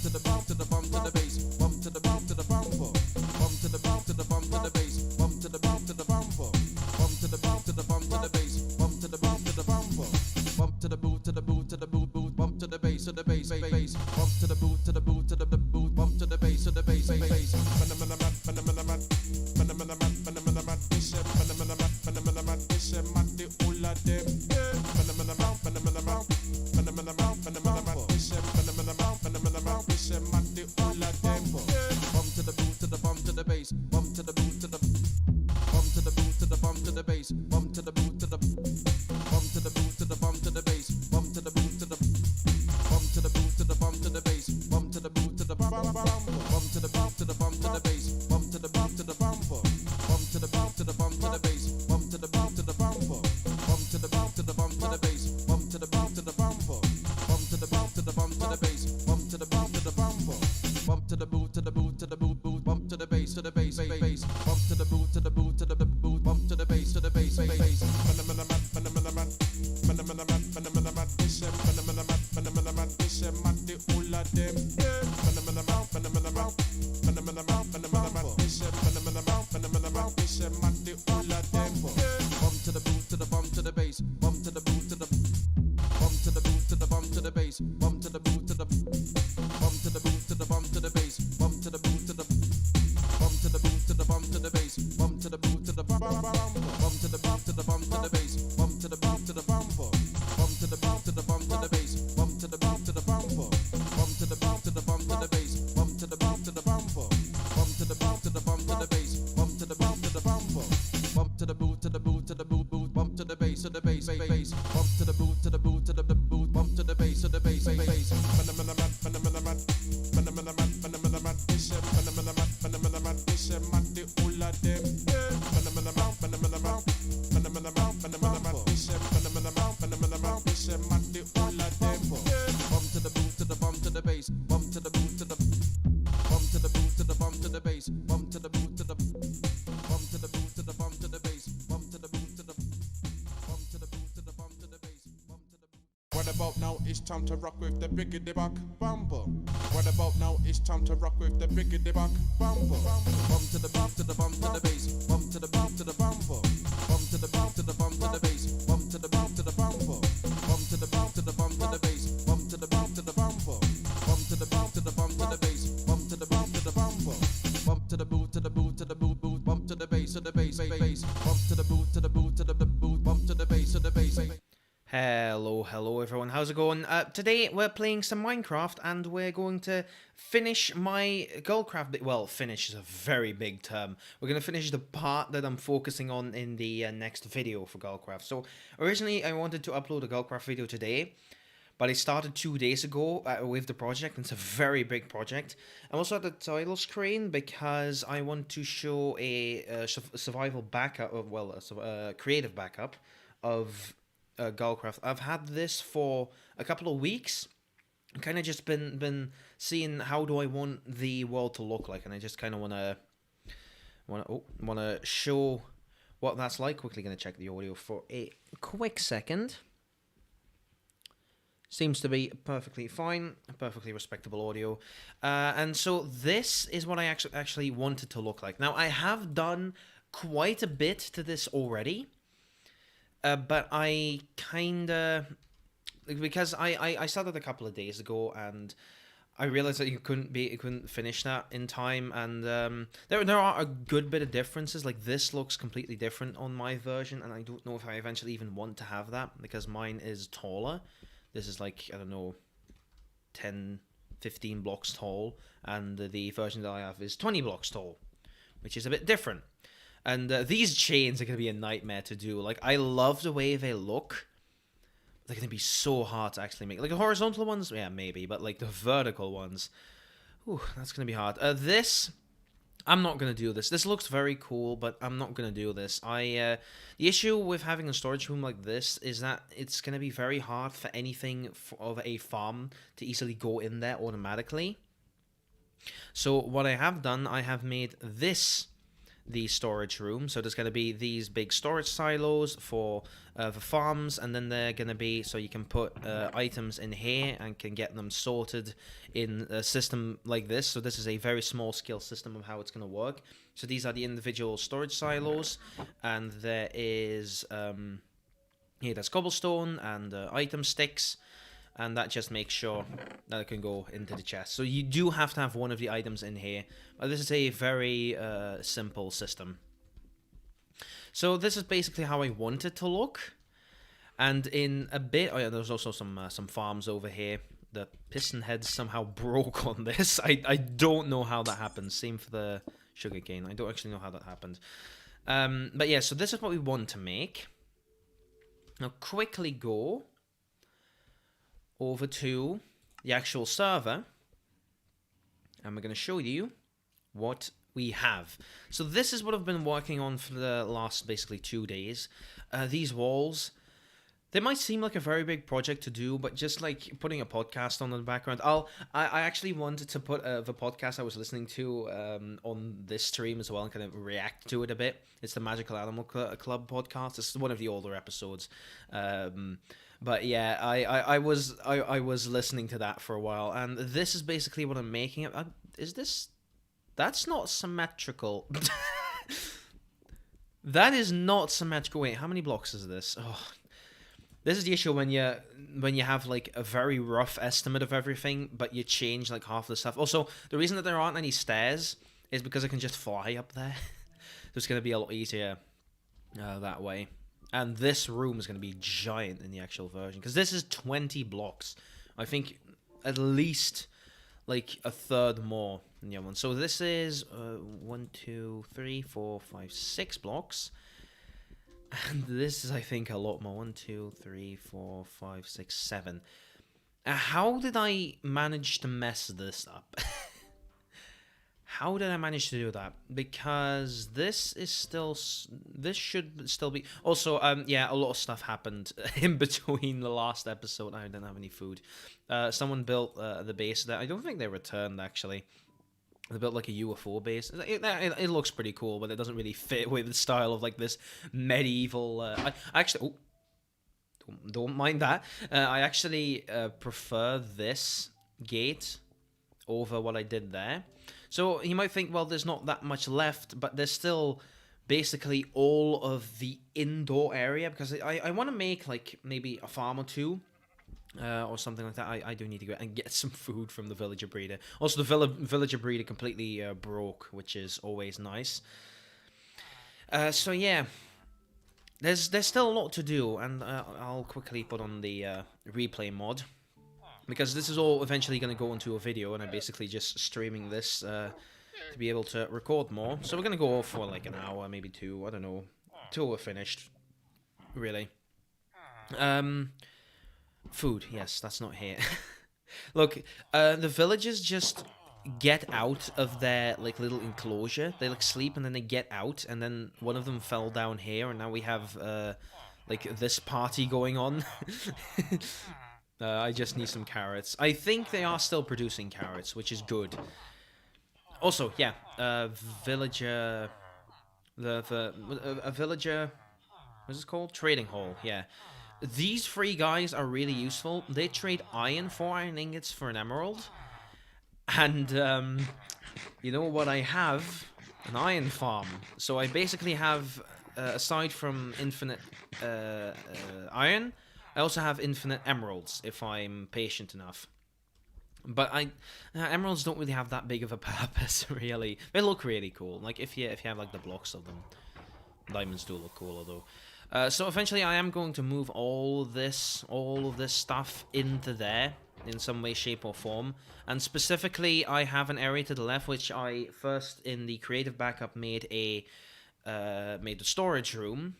to the bump to the bump to the bass, bump to the bump to the bumper, bump to the bump to the bump to the bass, bump to the bump to the bumper, bump to the bump to the bump to the bass, bump to the bump to the bumper, bump to the boot to the boot to the boot boot, bump to the bass to the bass bass, bump to the boot to the boot to the boot, bump to the bass to the bass bass. Bump to the boot to the bump to the bass, bump to the boot to the bump to the boot to the bump to the bass, bump to the boot to the bump to the boot to the bump to the bass, bump to the boot to the bump to the boot to the bump to the bass, bump to the boot to the bump to the bump to the bump to the bass, bump to the bump to the bumper, bump to the bump to the bump to the bass, bump to the bump to the bumper, bump to the bump to the bump to the bass, bump to the bump to the bumper, bump to the bump to the bump to the bass, bump to the bump to the bumper, bump to the boot to the boot to the boot boot, bump to the bass bass, bump to the boot to the boot to the boot, bump to the bass bass. Bump to the boot to the bump to the bass, bump to the boot to the bump to the boot to the bump to the bass, bump to the boot to the bump to the boot to the bump to the bass, bump to the boot to the bump to the boot to the bump to the bass, bump to the boot to the bump to the bump to the bump to the bass, bump to the bump to the bumper, bump to the bump to the bump to the bass, bump to the bump to the bumper, bump to the bump to the bump to the bass, bump to the bump to the bumper, bump to the bump to the bump to the bass, bump to the bump to the bumper, bump to the boot to the boot to the boot boot, bump to the bass bass, bump to the boot to the boot to the boot, bump to the bass bass. Bump to the boot to the bump to the bass, bump to the boot to the bump to the boot to the bump to the bass, bump to the boot to the bump to the boot to the bump to the bass, bump to the boot to the bump to the boot to the bump to the bass, bump to the boot. What about now? It's time to rock with the biggity buck bumper. What about now? It's time to rock with the biggity buck bumper. Bump to the bump to the bump to the bass, bump to the bump to the bumper, bump to the bump to the bump to the bass, bump to the bump to the bumper, bump to the bump to the bump to the bass, bump to the bump to the bumper, bump to the bump to the bump to the bass, bump to the bump to the bumper, bump to the boot to the boot to the boot boot, bump to the bass bass, bump to the boot to the boot to the boot, bump to the bass bass. Hello everyone, how's it going? Today we're playing some Minecraft and we're going to finish my Gullcraft well, finish is a very big term. We're going to finish the part that I'm focusing on in the next video for Gullcraft. So originally I wanted to upload a Gullcraft video today, but I started 2 days ago with the project. It's a very big project. I'm also at the title screen because I want to show a survival backup, creative backup of Gullcraft. I've had this for a couple of weeks. I've kind of just been seeing how do I want the world to look like, and I just kind of want to show what that's like. Quickly going to check the audio for a quick second. Seems to be perfectly fine, perfectly respectable audio. And so this is what I actually wanted to look like. Now I have done quite a bit to this already. But I kinda, because I started a couple of days ago and I realized that you couldn't finish that in time, and there are a good bit of differences. Like this looks completely different on my version, and I don't know if I eventually even want to have that because mine is taller. This is like, I don't know, 10, 15 blocks tall, and the version that I have is 20 blocks tall, which is a bit different. And these chains are going to be a nightmare to do. Like, I love the way they look. They're going to be so hard to actually make. Like, the horizontal ones, yeah, maybe. But, like, the vertical ones, ooh, that's going to be hard. I'm not going to do this. This looks very cool, but I'm not going to do this. The issue with having a storage room like this is that it's going to be very hard for anything of a farm to easily go in there automatically. So, what I have done, I have made this the storage room. So there's going to be these big storage silos for the farms, and then they're going to be, so you can put items in here and can get them sorted in a system like this. So this is a very small scale system of how it's going to work. So these are the individual storage silos, and there is here there's cobblestone and item sticks, and that just makes sure that it can go into the chest. So you do have to have one of the items in here. This is a very simple system. So this is basically how I want it to look. And in a bit, oh yeah, there's also some farms over here. The piston heads somehow broke on this. I don't know how that happened. Same for the sugarcane. I don't actually know how that happened. But yeah, so this is what we want to make. Now quickly go over to the actual server, and we're going to show you what we have. So this is what I've been working on for the last basically 2 days. These walls, they might seem like a very big project to do, but just like putting a podcast on in the background, I actually wanted to put the podcast I was listening to on this stream as well and kind of react to it a bit. It's the Magical Animal Club podcast. It's one of the older episodes. But yeah, I was listening to that for a while, and this is basically what I'm making. Is this? That's not symmetrical. That is not symmetrical. Wait, how many blocks is this? Oh, this is the issue when you have like a very rough estimate of everything, but you change like half the stuff. Also, the reason that there aren't any stairs is because I can just fly up there. So it's gonna be a lot easier that way. And this room is going to be giant in the actual version, because this is 20 blocks. I think at least like a third more than the other one. So this is 1, 2, 3, 4, 5, 6 blocks. And this is, I think, a lot more. 1, 2, 3, 4, 5, 6, 7. How did I manage to mess this up? How did I manage to do that? Because this should still be... Also, yeah, a lot of stuff happened in between the last episode. I didn't have any food. Someone built the base there. I don't think they returned, actually. They built like a UFO base. It looks pretty cool, but it doesn't really fit with the style of like this medieval... I actually... Oh, don't mind that. I actually prefer this gate over what I did there. So you might think, well, there's not that much left, but there's still basically all of the indoor area, because I want to make like maybe a farm or two or something like that. I do need to go and get some food from the villager breeder. Also, the villager breeder completely broke, which is always nice. So yeah, there's still a lot to do, and I'll quickly put on the replay mod, because this is all eventually going to go into a video, and I'm basically just streaming this to be able to record more. So we're going to go for like an hour, maybe 2, I don't know, till we're finished, really. Food, yes, that's not here. Look, the villagers just get out of their like little enclosure. They like sleep and then they get out, and then one of them fell down here, and now we have like this party going on. I just need some carrots. I think they are still producing carrots, which is good. Also, yeah, villager, a villager, what's it called? Trading hall. Yeah, these 3 guys are really useful. They trade iron for iron ingots for an emerald, and you know what I have? An iron farm. So I basically have, aside from infinite iron, I also have infinite emeralds if I'm patient enough. But emeralds don't really have that big of a purpose, really. They look really cool. Like if you have like the blocks of them. Diamonds do look cooler though. So eventually I am going to move all of this stuff into there in some way, shape or form. And specifically I have an area to the left which I first in the creative backup made a storage room.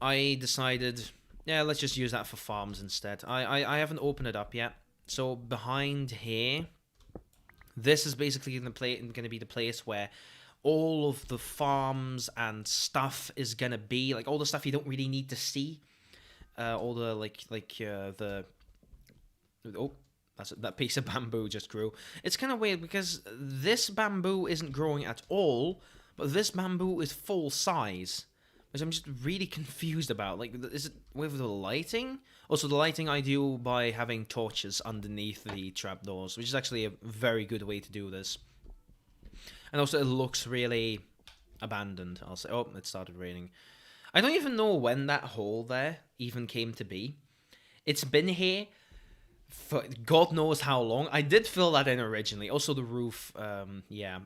I decided, yeah, let's just use that for farms instead. I haven't opened it up yet. So behind here, this is basically going to be the place where all of the farms and stuff is going to be. Like all the stuff you don't really need to see. All the oh, that piece of bamboo just grew. It's kind of weird because this bamboo isn't growing at all, but this bamboo is full size, which I'm just really confused about. Like, is it with the lighting? Also, the lighting I do by having torches underneath the trapdoors, which is actually a very good way to do this. And also, it looks really abandoned, I'll say. Oh, it started raining. I don't even know when that hole there even came to be. It's been here for God knows how long. I did fill that in originally. Also, the roof, yeah.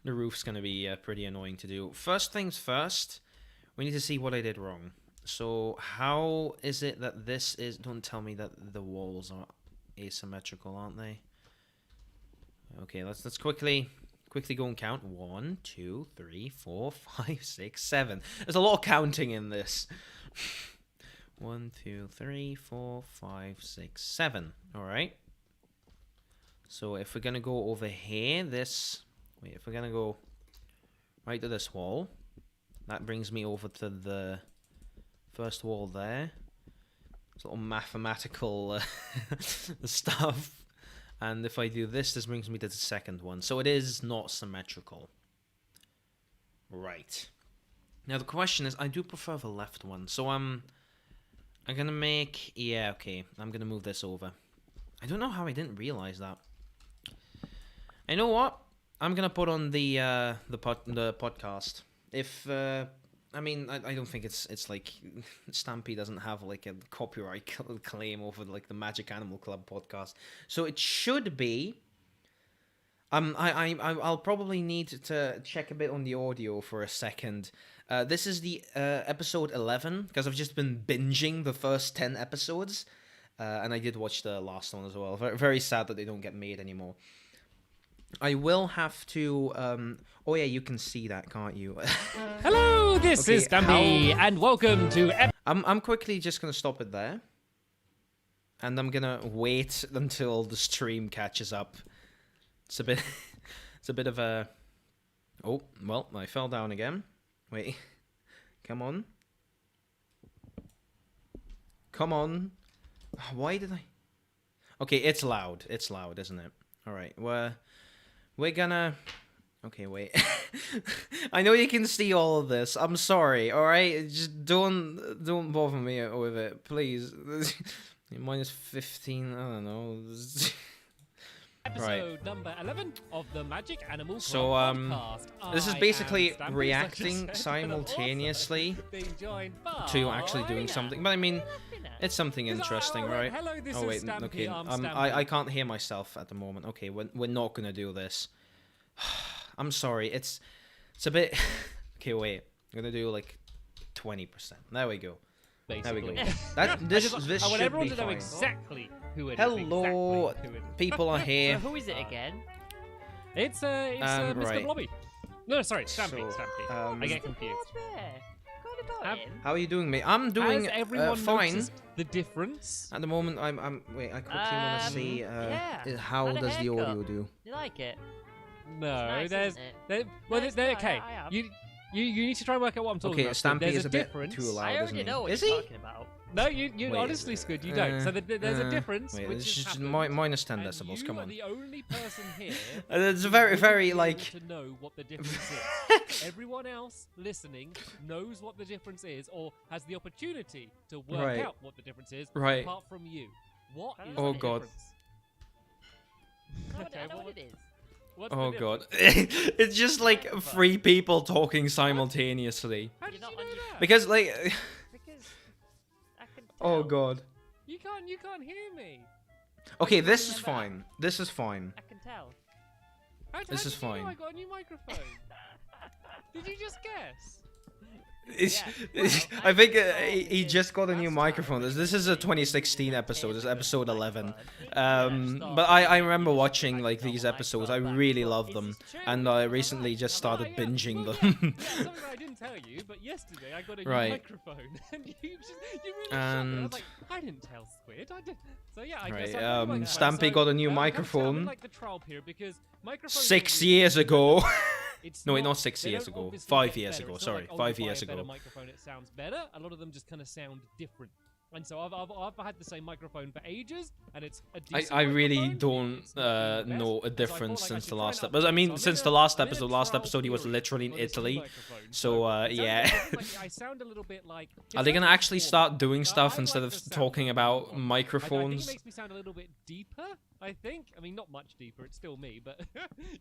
The roof's going to be pretty annoying to do. First things first, we need to see what I did wrong. So, how is it that this is... Don't tell me that the walls are asymmetrical, aren't they? Okay, let's quickly go and count. 1, 2, 3, 4, 5, 6, 7. There's a lot of counting in this. 1, 2, 3, 4, 5, 6, 7. Alright. So if we're gonna go over here, if we're gonna go right to this wall, that brings me over to the first wall there. It's little mathematical stuff. And if I do this brings me to the second one. So it is not symmetrical. Right. Now the question is, I do prefer the left one. So I'm gonna make... Yeah, okay. I'm gonna move this over. I don't know how I didn't realize that. You know what? I'm gonna put on the podcast. If... I mean, I don't think it's like Stampy doesn't have like a copyright claim over like the Magic Animal Club podcast, so it should be. I'll probably need to check a bit on the audio for a second. This is the episode 11 because I've just been binging the first 10 episodes, and I did watch the last one as well. Very, very sad that they don't get made anymore. I will have to... Oh yeah, you can see that, can't you? Hello, this is Stampy, and welcome to... I'm quickly just going to stop it there. And I'm going to wait until the stream catches up. It's a bit of a... Oh, well, I fell down again. Wait. Come on. Come on. Why did I... Okay, it's loud. It's loud, isn't it? Alright, we're gonna... Okay, wait. I know you can see all of this. I'm sorry, alright? Just don't bother me with it, please. Minus 15, I don't know. Episode number 11 of the Magic Animal Club So, podcast. this is I basically am Stampy, reacting such as- simultaneously being joined by... to actually doing something. But I mean, it's something interesting, right? Hello, this Oh is wait, Stampy, okay. I'm I Stampy. can't hear myself at the moment. Okay, we're not gonna do this. I'm sorry. It's a bit. Okay, wait. I'm gonna do like 20%. There we go. Basically. There we go. This I want should everyone be to know fine. exactly who it is. Hello, exactly who it is. people are here. So who is it again? It's Mr. Right. Blobby. No, sorry, Stampy. So, Stampy. I get confused. What's there? Forgot about him. How are you doing, mate? I'm doing Has everyone fine. noticed the difference? At the moment, I'm. Wait, I quickly want to see. yeah. How And a does the haircut. audio do? You like it? No, nice, there's isn't it? there, No, it's there, not, okay. I am. You need to try and work out what I'm talking Okay, about. Stampy There's is a bit difference. too loud, I isn't already he? know what Is you're he? talking about. No, you Wait, honestly, Squid, you don't. So there's a difference, Wait, which it's has just happened, minus 10 and decibels. you Come are on. the only person here. It's who very, wouldn't very be able like. to know what the difference is. Everyone else listening knows what the difference is, or has the opportunity to work Right. out what the difference is, Right. apart from you. What I is don't Oh, the know God. difference? I Okay, know well, what it is. what's Oh the god. difference? It's just like three people talking simultaneously. How did You're you not know on your- that? Because like Because I can tell. oh god. You can't hear me. Okay, this is fine. This is fine. I can tell. This is did you know fine. I got a new microphone. Did you just guess? It's, Yeah, well, I think I he just got a new That's microphone. fine. This is a 2016 episode. This is episode 11. Microphone. But I remember watching like these episodes. I really love them, It's true. and I recently just started Yeah, binging well, them. Yeah, something I didn't tell you, but yesterday I got a new Right. microphone, and you really shocked me. I And- was like, I didn't tell Squid. I did. So yeah, I Right, guess I got a new microphone. Stampy got a new I'm microphone like the trial period because microphones 6 are- years ago. It's No, wait, not 6 they years don't ago. obviously 5 get years better. ago. It's not Sorry, like, oh, 5 you buy years a better ago. microphone, it sounds better. A lot of them just kind of sound different. And so I've had the same microphone for ages, and it's a decent I really microphone. don't It's not the best. know a And so I difference thought, like, I since should the try last it out episode. I for mean, you. So since I'm the in last a- I'm in a episode, last trial episode he was period literally in for this new Italy. microphone. So It yeah. sounds like I sound a little bit like. Are they gonna actually start doing I stuff like instead the of sound talking of about I think it microphones? makes me sound a little bit deeper. I think. I mean, not much deeper. It's still me, but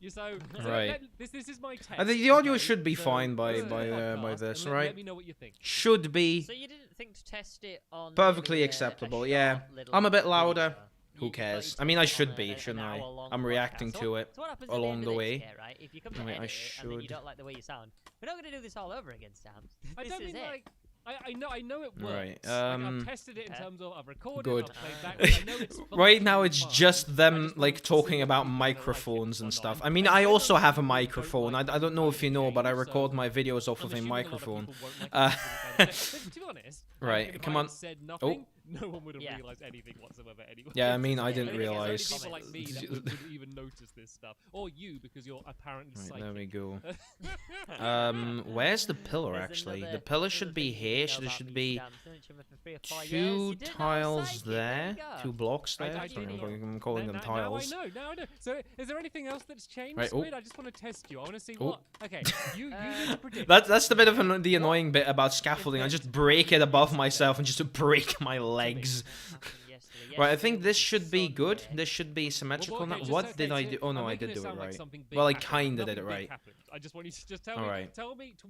you so Right. This is my test. I think the audio okay? should be So, fine by listen to the podcast this, and right? Let me know what you think. Should be So you didn't think to test it on perfectly maybe acceptable. a Yeah, short little I'm a bit video? louder. You Who thought cares? you'd I mean, I test it should on be, an shouldn't I? hour-long I'm podcast. reacting So to what- it so what happens along at the end the of way. this, yeah, right? If you come to I mean, I edit it and then you should. don't like the way you sound, we're not going to do this all over again, Sam. I This don't is mean it. like. I know it works. Right, Like, I've um, tested it in Okay. terms of I've recorded. Good. I've played back, I know it's Right now, functionally it's fine. just I them just like want to talking see about if people like it microphones or and not. stuff. I And mean, I I know also that have a people don't microphone. like I don't know if you know, but I games, record so my videos off I'm of a assuming a lot of microphone. people won't like Uh, this kind of thing. To be honest, I Right, think if come I on. had said nothing, no one would have Yeah. realised anything whatsoever anyway. Yeah, I mean, I Yeah, didn't I think it's only realize. People like me that would even notice this stuff, or you because you're apparently Right, psychic. there we go. Where's the pillar There's actually? The another- pillar another should thing be you here. know There about should me, be Sam. Known each other for 3 or 4 years. two You didn't know I was tiles psychic, there, you go. 2 blocks I- there. I Sorry, didn't know. I'm calling them Now tiles. I know. Now I know. So, is there anything else that's changed, Right, oh. Squid? I just want to test you. I want to see Oh. what. Okay, you need to predict. That's the bit of the annoying bit about scaffolding. I just break it above myself and just break my legs. Happened yesterday. Right, I think this Yesterday should be good. Sunday. This should be symmetrical. Well, now. okay, just What okay, did I so do? Oh no, I'm I making did do it sound like right. something big Well, I happened. kinda did it Nothing big right. happened. I just want you to just tell All me. right. Tell me to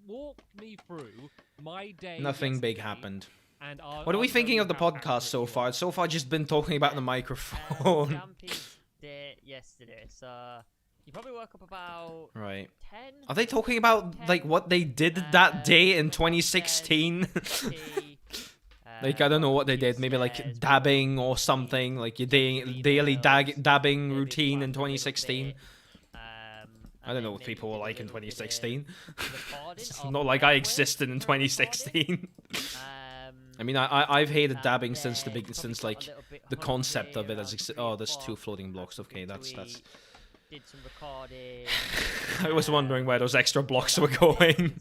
walk me through my day. Nothing big yesterday, happened. And What are we I'll tell thinking you of the how podcast so accurate you far? are. So far, just been talking about the microphone. Stampy's day yesterday, so you probably woke up about Right. 10. Are they talking about like what they did that day in 2016? Like I don't know what they did. Maybe like dabbing or something. Like your daily dabbing routine in 2016. I don't know what people were like in 2016. It's not like I existed in 2016. I mean, I've hated dabbing since the big since like the concept of it as oh, there's 2 floating blocks. Okay, that's. Did some recording. I was wondering where those extra blocks were going.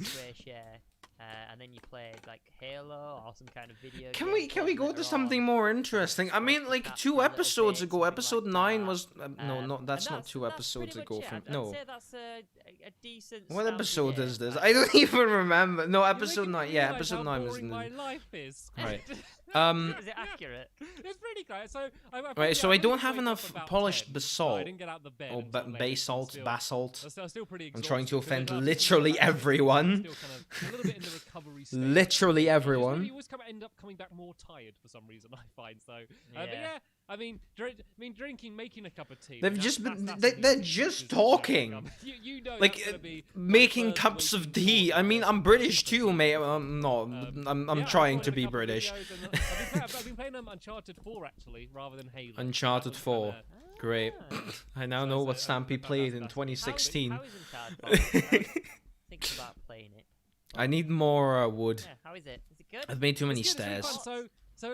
And then you played like Halo or some kind of video. Can game we go later to something on. more interesting? I mean, like That 2 little episodes bit, ago, something episode like 9 that. was no, not that's and not 2 episodes pretty ago. much it. From I'd no, say that's a decent. what Stampy episode day, is this? like- I don't even remember. No, You're episode making me 9. Yeah, realise episode how 9 was. boring my life is. Right. Is it accurate? It's pretty clear. So, Right, so I probably don't have wake up enough about polished 10, basalt I didn't get out of the bed or until late, basalt, still- basalt. I'm still pretty I'm trying to exhausted, offend but I'm literally still, like, everyone. still kind of a little bit in the recovery stage. Literally You everyone. always end up coming back more tired for some reason. I find so. But Yeah. yeah, I mean, drinking, making a cup of tea. They've that's- just been- that's they- an they're easy just decision to talking. overcome. You know Like that's gonna be making first cups of waking tea. thought I mean, of I'm British too, mate. No, I'm yeah, trying I've to watched a be couple of British. videos and I've been playing Uncharted 4 actually, rather than Halo. Uncharted That one's 4. kinda- Great. I now know what Stampy played in that's- 2016. How is Uncharted? Thinking about playing it. I need more wood. Yeah, how is it? Is it good? I've made too many It's good, it's stairs. really fun. So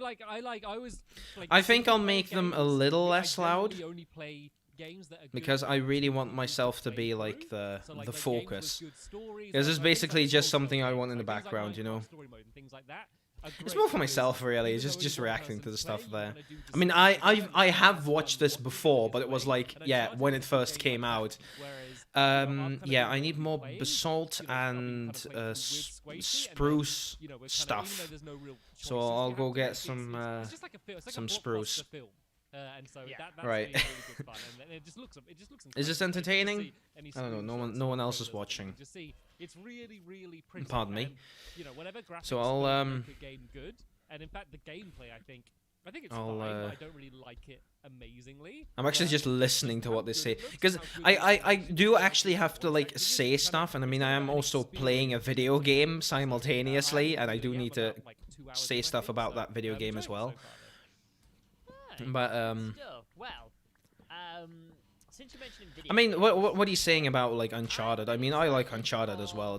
I was. Like, I think when I'll play make them a games, little I less loud, generally only play games that are good because I really want easy myself to play be through. like the So, like, the games with focus. good stories, This like is things basically like just Telltale something I games, want in the like things like background, you know. Minecraft Story mode and things like that are It's great more for because myself, really. even It's though just only one reacting to the person's stuff playing, there. you wanna do just I mean, something I different, have have watched fun, this watch before, videos but it was away, like, and yeah, Uncharted when is it a first game came like out. that, whereas, Yeah, I need more playing, basalt you know, I've been and kind of playing with Squacy, and then, spruce you know, we're kinda, stuff. even though there's no real So choices, I'll you go have to get make it. some, It's just like a film. It's like some a spruce. blockbuster film. And so Yeah. that's Right. really, really good fun. And it just looks incredible. Is this Like, you just entertaining? see any I don't know, no one- screenshots no or one else is trailers and watching. you just see it's really, really pretty. Pardon me. And, you know, whatever graphics So I'll, make the game good, and in fact the gameplay, I think it's I'll, fine. But I don't really like it amazingly. I'm actually But just listening to how what they good say, it looks, because how good I it is, do actually have to it's like like, say kind of- stuff, and I mean it's I kind am of an also playing a experience. video game I simultaneously, haven't and I played it do yet, need but to about, like, 2 hours say in, I stuff think, about so that video I'm game as enjoying well. it so far, though. Right, But stuff. Well, since you mentioned video I mean, games, what are you saying about like Uncharted? I mean, I like Uncharted as well.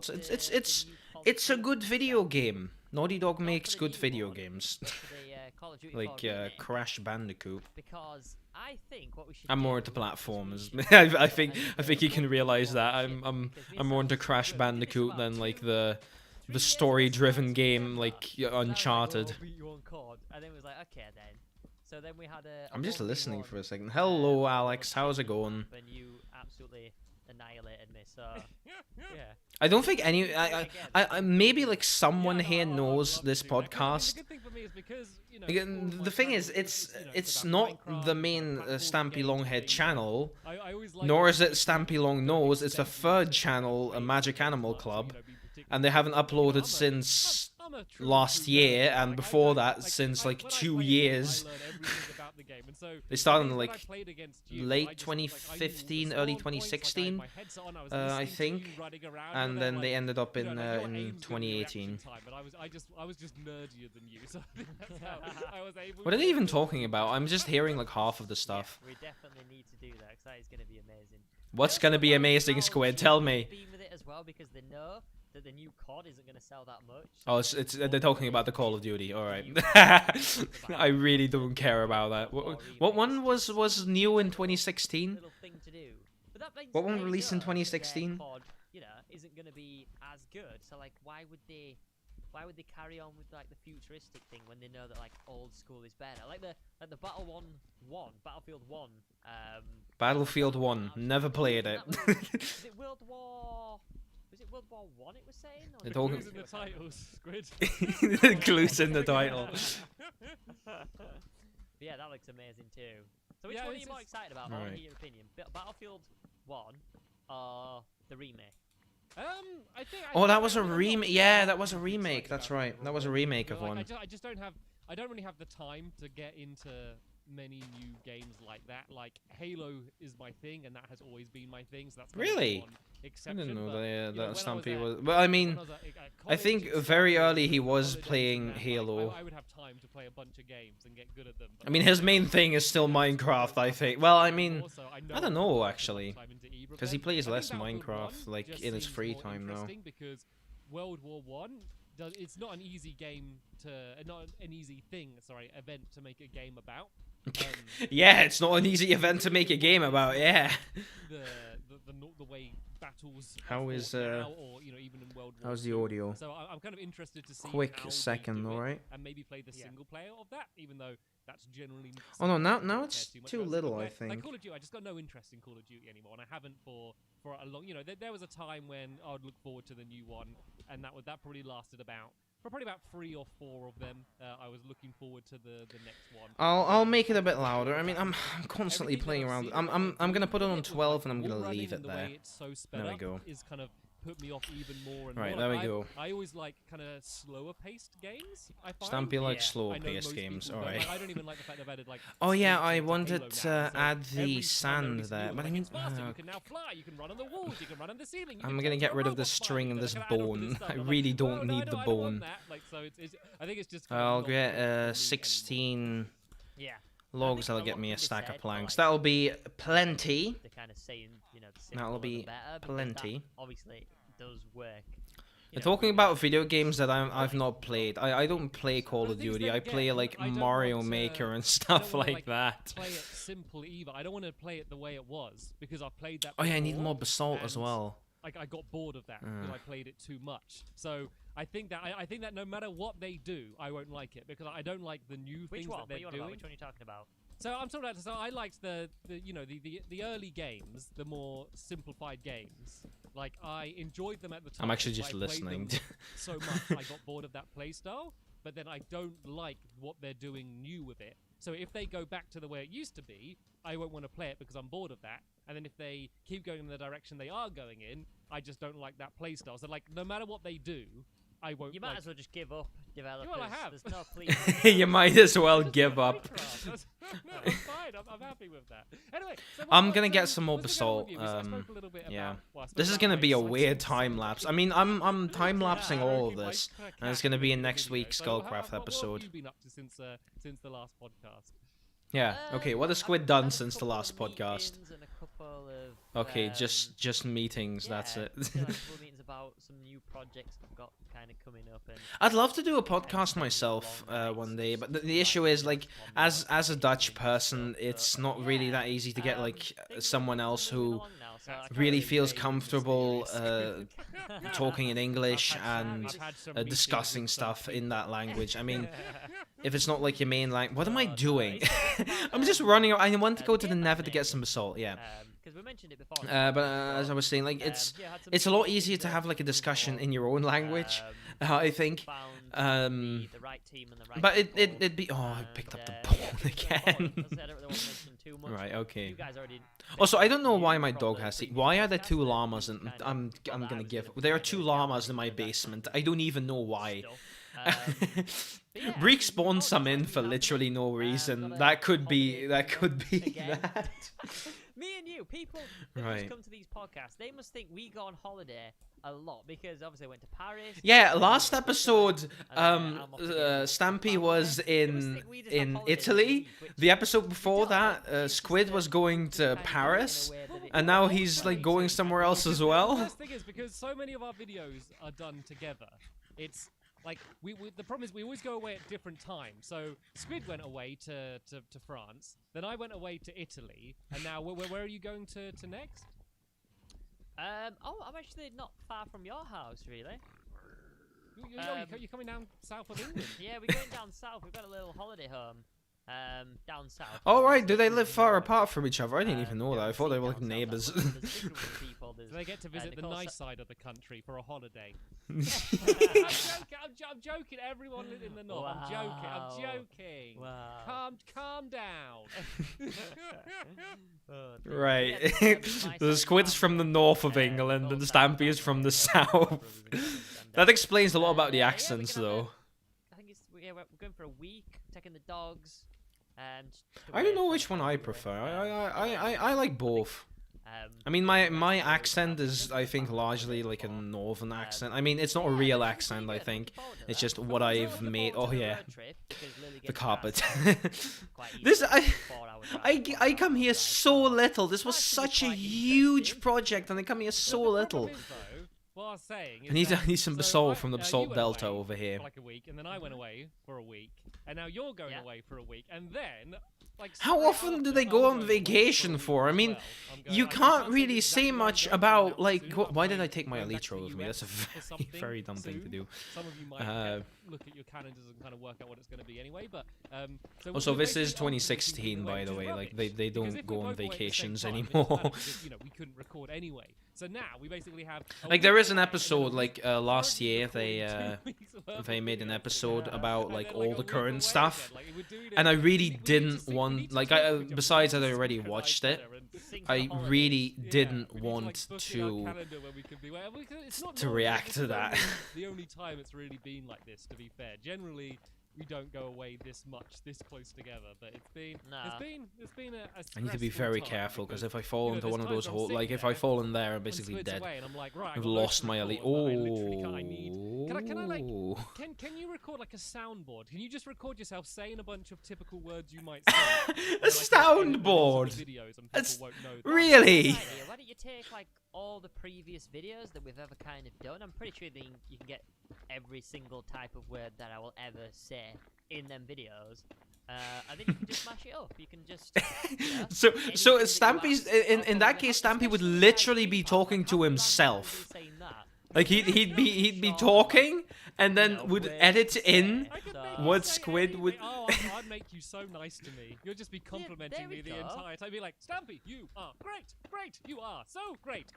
It's a good video game. Naughty Dog makes good video games, Call of Duty like 4 remake, Crash Bandicoot. because I think what we should I'm more do into is platformers. we should I think you can realize that I'm more into Crash Bandicoot than like the the story-driven game like So I was like, Uncharted. "We'll beat you on COD," and then it was like, okay then. So then we had a. I'm just 1v1, listening for a second. Hello, uh, Alex. How's it going? And you absolutely annihilated me. So yeah. I don't think any. I maybe like someone here knows this podcast. The good thing for me is because, you know, Again, all of my the thing friends, is, it's about not Minecraft, the it's main about platform Stampy games, Longhead games. channel, I always like nor it is it when people Stampy Long don't Nose. It's the sense third of channel, games Magic so Animal much, Club, you know, be particularly and they haven't I'm uploaded a- since I'm a true last true year, gamer. and Like, I before don't- that, since like when I 2 play a game, years. I learn everything about the game, and so They started the in days when like I played against you, I late just, like, I knew all the 2015, spawn early points, like, I had 2016, my headset on, I was I listening to think, you running around, and and then like, they ended up you in know, like, your in aim's gonna be reaction 2018. time, but I was just nerdier than you, so I think that's how I was able. What are to they even do it. talking about? I'm just hearing like half of the stuff. We definitely need to do that because that is going to be amazing. What's gonna be amazing, Squid? Tell me. Been with it as well because they know that the new COD isn't going to sell that much. Oh, it's they're talking about the Call of Duty. All right. I really don't care about that. What one was new in 2016? Little thing to do. But that makes What one they released in know that their 2016? COD, you know, isn't going to be as good. So like, why would they carry on with like the futuristic thing when they know that like old school is better? Like the Battlefield 1. Battlefield 1. Never played it. Was it World War? Was it World War 1? It was saying. Or They're The talking- clues in the titles, Squid. The clues in the title. Yeah, that looks amazing too. So which Yeah, one are it's you more just- excited about? I want to Right. hear your opinion. Battlefield 1 or the remake? I think. Oh, that was a I'm not remake. really Yeah, that that was a remake. excited That's about right. it That was a overall. remake You of know, like, one. I just don't have. I don't really have the time to get into many new games like that. Like Halo is my thing, and that has always been my thing. So that's kind of the Really? one I exception. didn't know but, that you know, that when I was Stampy at- was. Well, I mean, when I was at I college think and very stuff, early he was college age playing and that, like, Halo. I would have time to play a bunch of games and get good at them. but I mean, his main thing is still Minecraft. I think. Well, I mean, also, I know don't I'm know, putting a lot of actually, time into either of because he them. plays I think less Battlefield Minecraft, 1 like just in his seems free more time now. interesting because World War One it's not an easy game not an easy thing. Sorry, event to make a game about. Yeah, it's not an easy event to make a game about. Yeah. The way battles. are How fought is, now, or you know, even in World War How's the II. audio? So I'm kind of interested to see Quick how they second, do it, alright? and maybe play the single player of that, even though that's generally. Oh no, now something I don't it's care much too about little. single I player. Like think. Call of Duty, I just got no interest in Call of Duty anymore, and I haven't for a long. You know, there was a time when I would look forward to the new one, and that probably lasted about. For probably about 3 or 4 of them, I was looking forward to the next one. I'll make it a bit louder. I mean, I'm constantly Everything that playing I've around. seen I'm gonna put it on with 12 and I'm wall gonna running leave and it the there. way it's so sped There we up go. is kind of put me off even more and Right, more. there we Like, go. I always like kind of slower paced games. I find. Stampy likes Yeah. slow I know paced most games. people All don't. right. Like, I don't even like the fact they've added like. Oh yeah, sprint I into wanted Halo to now, so add the every time I sand release a there, new but I one, mean, it's faster. You can now fly. You can run on the walls. You can run on the ceiling. I'm gonna get rid of the string and this bone. I really don't need the bone. Like, so I think it's just. I'll not get for me anymore. 16 Yeah. logs. think That'll a get lot me a can be stack said of for, planks. like, That'll be plenty. They're kind of saying, you know, the That'll simpler the be better, because that plenty. obviously does work. They're talking about video games that I've not played. I don't play Call The of things Duty. that I get, play like I don't Mario want to- Maker and I don't stuff wanna, like that. Play it simple either. I don't want to play it the way it was because I've played that. Oh yeah, I need before, more basalt as and well. I got bored of that because I played it too much. So I think that no matter what they do, I won't like it because I don't like the new Which things one? that they're What doing. about? Which one are you talking about? So I'm talking about. So I liked the early games, the more simplified games. Like I enjoyed them at the time. I'm actually but just I played listening. them so much, I got bored of that playstyle. But then I don't like what they're doing new with it. So if they go back to the way it used to be, I won't want to play it because I'm bored of that. And then if they keep going in the direction they are going in, I just don't like that playstyle. So like, no matter what they do, I won't. You might like, as well just give up, developers. I have. There's no pleasing. You might as well Just give play up. Minecraft. No, I'm fine. I'm happy with that. Anyway, so I'm gonna get so some more what's going on basalt, with you? I spoke a little bit yeah. about- well, I spoke This is about gonna my be a exciting weird summer time lapse. I mean, I'm time lapsing all of this, and it's gonna be in next week's Skullcraft What have episode. you been up to since the last podcast? Yeah. Okay. What has Squid I've done had a since the couple of last podcast? meetings and a couple of, Okay, just meetings. That's yeah, it. just, like, a couple of meetings about some new projects I've got kind of coming up. And I'd love to do a podcast myself one day, but the issue is like, as a Dutch person, it's not really that easy to get like someone else who so I can't really feels say comfortable experience. talking in English I've had and some meetings discussing with some stuff in that people. language. I mean, if it's not like your main language, what am I Oh, no, doing? it's about, I'm just running. I want to go to the game Nether to get animation. some basalt. Yeah. Because we mentioned it before. But as I was saying, like it's yeah, had some it's a lot meetings easier to that have like a discussion before, in your own language. I think. found the right team and the right But people, it'd be. Oh, I picked up the and, ball yeah, just going again. forward, as I said, I don't really want to mention too much. Right. Okay. You guys already Also, I mentioned don't know you why my from dog the has teeth. previous Why are there podcast two that llamas? you And kind of I'm thought that gonna I was give. gonna There are kind two of llamas in down my with that basement. I don't even know why. stuff. But yeah, Breek we spawned thought some this in might be for happening. literally no We've reason. got a That could holiday be. That coming could up be again. that. Me and you, people that Right. just come to these podcasts, they must think we go on holiday a lot because obviously I went to Paris. Yeah, and last then episode, I'm off to do Stampy family. was They must in think we just have holidays every Italy. week, which The episode we before don't. that, It's just Squid that was going we to kind of do it in a Paris, way that it- and now Also he's like me going too, somewhere else as The well. worst thing is because so many of our videos are done together. It's like we the problem is we always go away at different times. So Squid went away to France, then I went away to Italy, and now where are you going to next? Oh, I'm actually not far from your house, really. You're coming down south of England. Yeah, we're going down south. We've got a little holiday home down south. Oh right, do they Literally live far nowhere. apart from each other? I didn't even know that. I thought they were like down south, neighbors. that's where there's a big group of people, Do there's, they get to visit the Nicole nice Sa- side of the country for a holiday? Wow. I'm joking. Everyone in the north. I'm Wow. joking. Wow. Calm down. Right. Yeah, The Squid's from the north of England, and the Stampy is from the south. That explains a lot about the accents, though. I think we're going for a week, taking the dogs. I don't know which one I prefer. I like both. I mean, my accent is, I think, largely like a northern accent. I mean, it's not a real accent, I think. It's just what I've made. Oh yeah, the carpet. This I come here so little. This was such a huge project, and I come here so little. What I was saying is I need that- some so basalt from the you basalt went delta away over here. for like a week, and then I went away for a week, and now you're going Yeah. away for a week, and then like How straight often do after, they I'm go on going away vacation a week for? I as mean, well. I'm going- you I can't say really exactly say where I'm much going about now, like so you're what, not why did I going- take my going back to elytra the with me? That's a US for something very dumb thing to soon. do. Some of you might look at your calendars and kind of work out what it's going to be anyway, but so Also, we're this is basically ultimately 2016, by the which is way. Like rubbish, they because don't if go we on both went at the same vacations time, it's anymore. bad because, we couldn't record anyway. So now we basically have Like there is an episode like last year they they made an episode about like all the a current week away stuff, again. Like, we're doing it- and I really we need to didn't sync- we want need to like talk I with each other. besides We I'd need to already synchronize watched it. better and- I really Yeah, didn't we need to, want like, book in our to calendar when we can be- well, it's not to normally- react this to is that. the only time it's really been like this, to be fair. Generally, we don't go away this much, this close together. But it's been a I need to be stressful very time careful because because, if I fall you know, into there's one of times those where I'm holes, like sitting if I there fall in there, I'm and basically Squid's dead. away and I'm like, right, I've got loads lost to my record, elite. but I literally can't- I need Oh. can I like can you record like a soundboard? Can you just record yourself saying a bunch of typical words you might say? A and, like, edit them into soundboard? the videos and That's- people won't know that. Really? Idea. Why don't you take like all the previous videos that we've ever kind of done? I'm pretty sure that you can get every single type of word that I will ever say in them videos. And then you can just mash it up. You can just. You know, So anything so that you Stampy's ask, in I'll that probably case, have, Stampy would especially literally like be people, talking like, to how many himself. saying that? Like he'd be talking and then No would way edit to in say. I could So- make you what say Squid anything. would. Oh, I'd make you so nice to me. You'll just be complimenting there me we the go. entire time. Be like, Stampy, you are great. You are so great.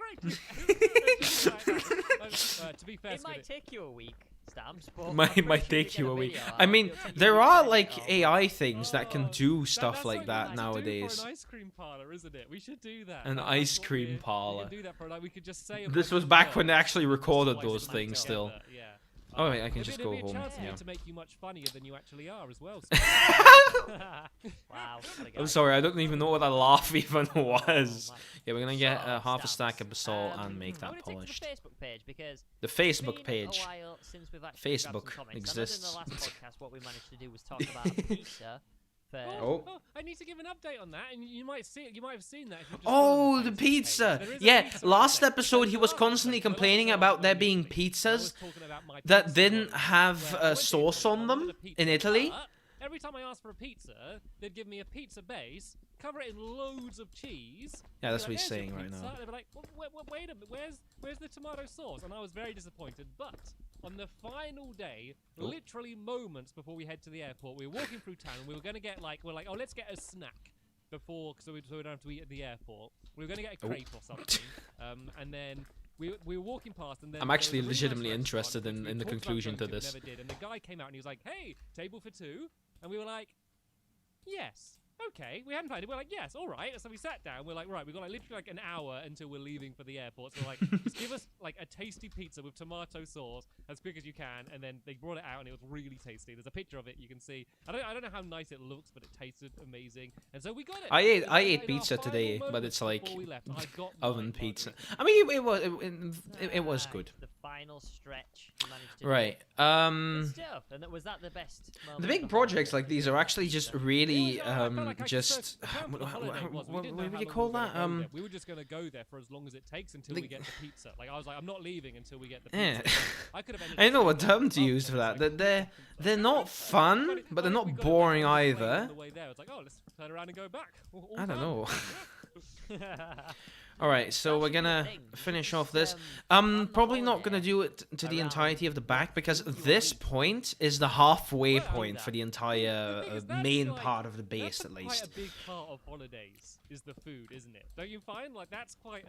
To be fair, It might Squid, take you a week, Stamps. But Might I'm pretty sure take we you get a week. video I out, mean, it'll take you there a week are to like edit it all. AI things that can do stuff that's like what that we like to do nowadays. for an ice cream parlor, isn't it? We should do that. An That's ice what cream we parlor. can do that for like we could just say. a This bunch was of back when they words, actually recorded splice those them things still. together, Yeah. Oh, wait, I can It'd just be- go it'd be a home. chance for me Yeah. to make you much funnier than you actually are as well. Wow. what a guy. I'm sorry, I don't even know what that laugh even Oh, was. man. Yeah, we're gonna get So, half a Stamps, stack of basalt and make I that wanna polished. Take to the Facebook page because The it's Facebook been page. A while since we've actually grabbed some Facebook comments. exists. I know in the last podcast what we managed to do was talk about pizza. For, Oh. I need to give an update on that, and you might see it. You might have seen that. If you just Oh, go on the Facebook pizza! page. There is a Yeah, pizza last update. episode he was So constantly last complaining episode about there was being amazing. I was pizzas talking about my that pizza didn't order, have where I went to sauce Italy, on I them wanted a pizza, in Italy. but every time I asked for a pizza, they'd give me a pizza base cover it in loads of cheese. Yeah, that's Be what he's "There's your saying right pizza." now. And they'd be like, wait a minute, where's the tomato sauce? And I was very disappointed. But on the final day, literally moments before we head to the airport, we were walking through town and we were going to get we're like, oh, let's get a snack before, so we don't have to eat at the airport. We were going to get a crepe or something. And then we were walking past, and then I'm there actually was a really nice legitimately restaurant, interested which in we the talked about conclusion to going but this. never did. And the guy came out and he was like, "Hey, table for two," and we were like, "Yes." Okay, we hadn't planned it. We're like, yes, all right. So we sat down. We're like, right, we've got literally an hour until we're leaving for the airport. So we're like, just give us a tasty pizza with tomato sauce as quick as you can. And then they brought it out, and it was really tasty. There's a picture of it. You can see. I don't know how nice it looks, but it tasted amazing. And so we got it. I ate In our pizza final today, but moments it's like before we left, I got oven my pizza. margarita. I mean, it was Ah, good. it's the final stretch. You managed to do. Right. Good stuff. And was that the best? The moment big of projects holiday? like these are actually just really Yeah, I felt like I just the plan for the holiday was we what didn't do know you how long call we were that? gonna go there. We were just going to go there for as long as it takes until we Like- get the pizza. Like I was like, I'm not leaving until we get the Yeah. pizza. I could have ended I don't know up what staying term to up use for there. that. It's like, They're not fun, But but they're we not got a bit boring on the either. way there, it's like, oh, let's turn around and go back. All I don't done. know. Yeah. All right, so we're Actually, the gonna thing, finish just, off this. on the Probably not holiday, gonna do it to the around entirety of the back because Tokyo this Week. point is the halfway Well, point for the The entire thing is, that's main like- part of the that's base, at quite least. a big part of holidays is the food, isn't it? Don't you find that's quite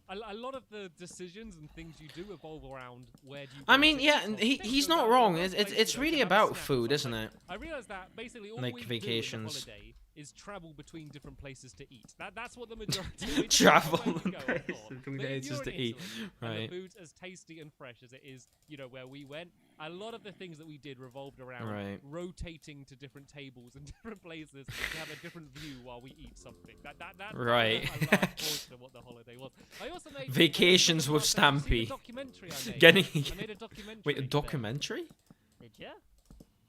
a lot of the decisions and things you do evolve around where do you. I go mean, to yeah, eat and from. he's So not the wrong. first It's place to go really to have a about snack or food, isn't something. it? I realized that basically all Like we vacations. do in the holiday is travel between different places to eat. That's what the majority of it Travel where you go, places of course. between But if places you're to in eat. Italy and Right. the food's as tasty and fresh as it is, where we went. A lot of the things that we did revolved around Right. rotating to different tables and different places to have a different view while we eat something. That's Right. a large portion of what the holiday was. I also made Vacations with Have you seen the Stampy. documentary I made? Getting I made a documentary. wait, a there. documentary? Did you?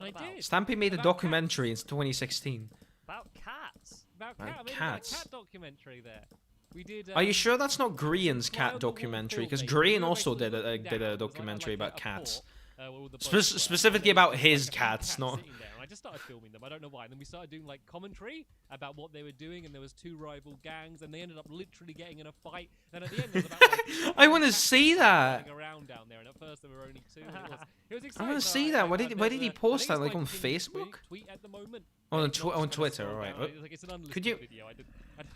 I About- did. Stampy made a About documentary in 2016. About cats. About About cat. I made cats. a cat documentary there. We did. Are you sure that's not Grian's fly on cat the wall documentary? film Because making. Grian We were also basically did a looking down. It was documentary like about a cats. port, where all the boats were, Specifically and there about was his a few cats, not- sitting there, and I just started filming them. I don't know why. And then we started doing commentary about what they were doing, and there was two rival gangs, and they ended up literally getting in a fight. Then at the end, there was about I want to cats see that. running around down there, and at first there were only two. And it was I exciting. want to so see that. Why there's did he a- post I that? think Like on it's pinned Facebook? tweet at the moment. Oh, on It's not on just kinda Twitter. scroll All right. down. It's an unlisted Could you- video.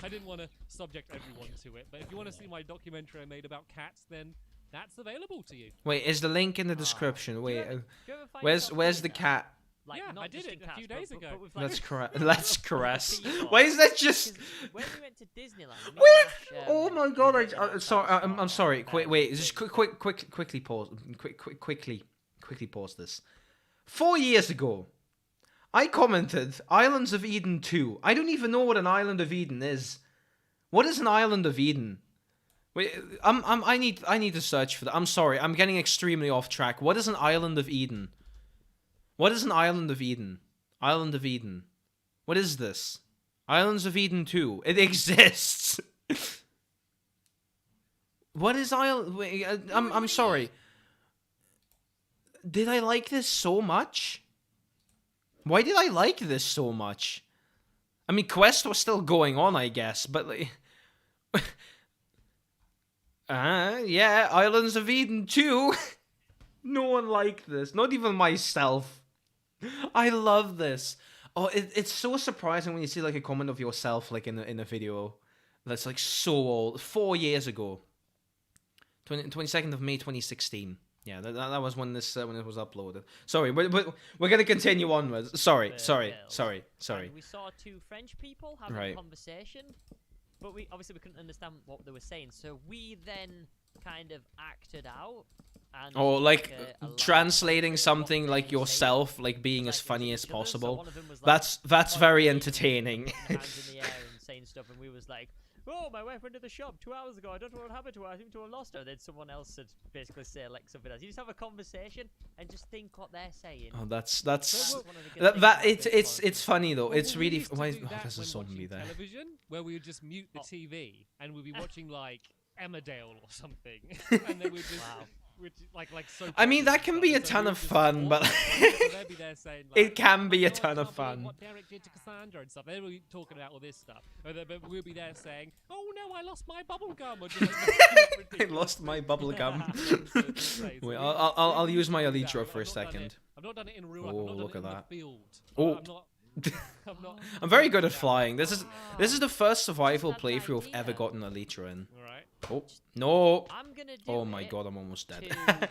I didn't want to subject everyone to it, but if you want to see my documentary I made about cats, then that's available to you. Wait, is the link in the description? Do you Wait, ever- do you ever find where's yourself the doing that? cat? Like, Yeah, not I did just it in a cats, few but- days but- ago. but with, Let's like, caress. other Let's caress. people. Why is that just? 'Cause when we went to Disneyland, me Wait! and Ash, Oh my we god! went on Sorry. that I'm sort sorry. of, Wait. Just thing. quickly pause. Quickly pause this. 4 years ago, I commented Islands of Eden 2. I don't even know what an Island of Eden is. What is an Island of Eden? Wait, I need to search for that. I'm sorry. I'm getting extremely off track. What is an Island of Eden? What is an Island of Eden? Island of Eden. What is this? Islands of Eden 2. It exists. What is Island? Wait, I'm sorry. Did I like this so much? Why did I like this so much? I mean, Quest was still going on, I guess, but like, yeah, Islands of Eden 2. No one liked this, not even myself. I love this. Oh, it's so surprising when you see like a comment of yourself like in a video that's like so old, 4 years ago. 22nd of May 2016. Yeah, that was when this when it was uploaded. Sorry, but we're gonna continue onwards. Sorry. And we saw two French people having Right. a conversation, but we couldn't understand what they were saying. So we then kind of acted out. And Oh, like a live translating of what something they like were saying. yourself, like being Like, as funny to as each other. So possible. one of them was like, That's "Oh, very you're entertaining. putting hands in the air and saying stuff, and we was like, "Oh, my wife went to the shop 2 hours ago. I don't know what happened to her. I seem to have lost her." Then someone else would basically say like something else. You just have a conversation and just think what they're saying. Oh, that's That's one of the good that things about it's this it's podcast. it's funny though. Well, It's we really used to why do oh, that there's a when zombie watching there. television, where we would just mute the Oh. TV and we'd be watching like Emmerdale or something, and then we'd just Wow. which like so. I mean, that can be a So ton we'll of just fun, but walk, so they'll be there saying, like, it can be "Oh, a I ton of can't believe fun. What Derek did to Cassandra and stuff. They'll be talking about all this stuff, but we'll be there saying, "Oh no, I lost my bubble gum." Or just, I lost my bubble gum. So Wait, we- I'll we use my do that. Elytra I've for a not done it- second. I've not done it in real life. Oh, I've not done look it in at that. the field. Oh. I'm not. I'm not. I'm very good at flying. This is the first survival That's an playthrough I've ever idea. gotten Elytra in. All right. Oh no! I'm gonna do Oh my it god, I'm almost dead. to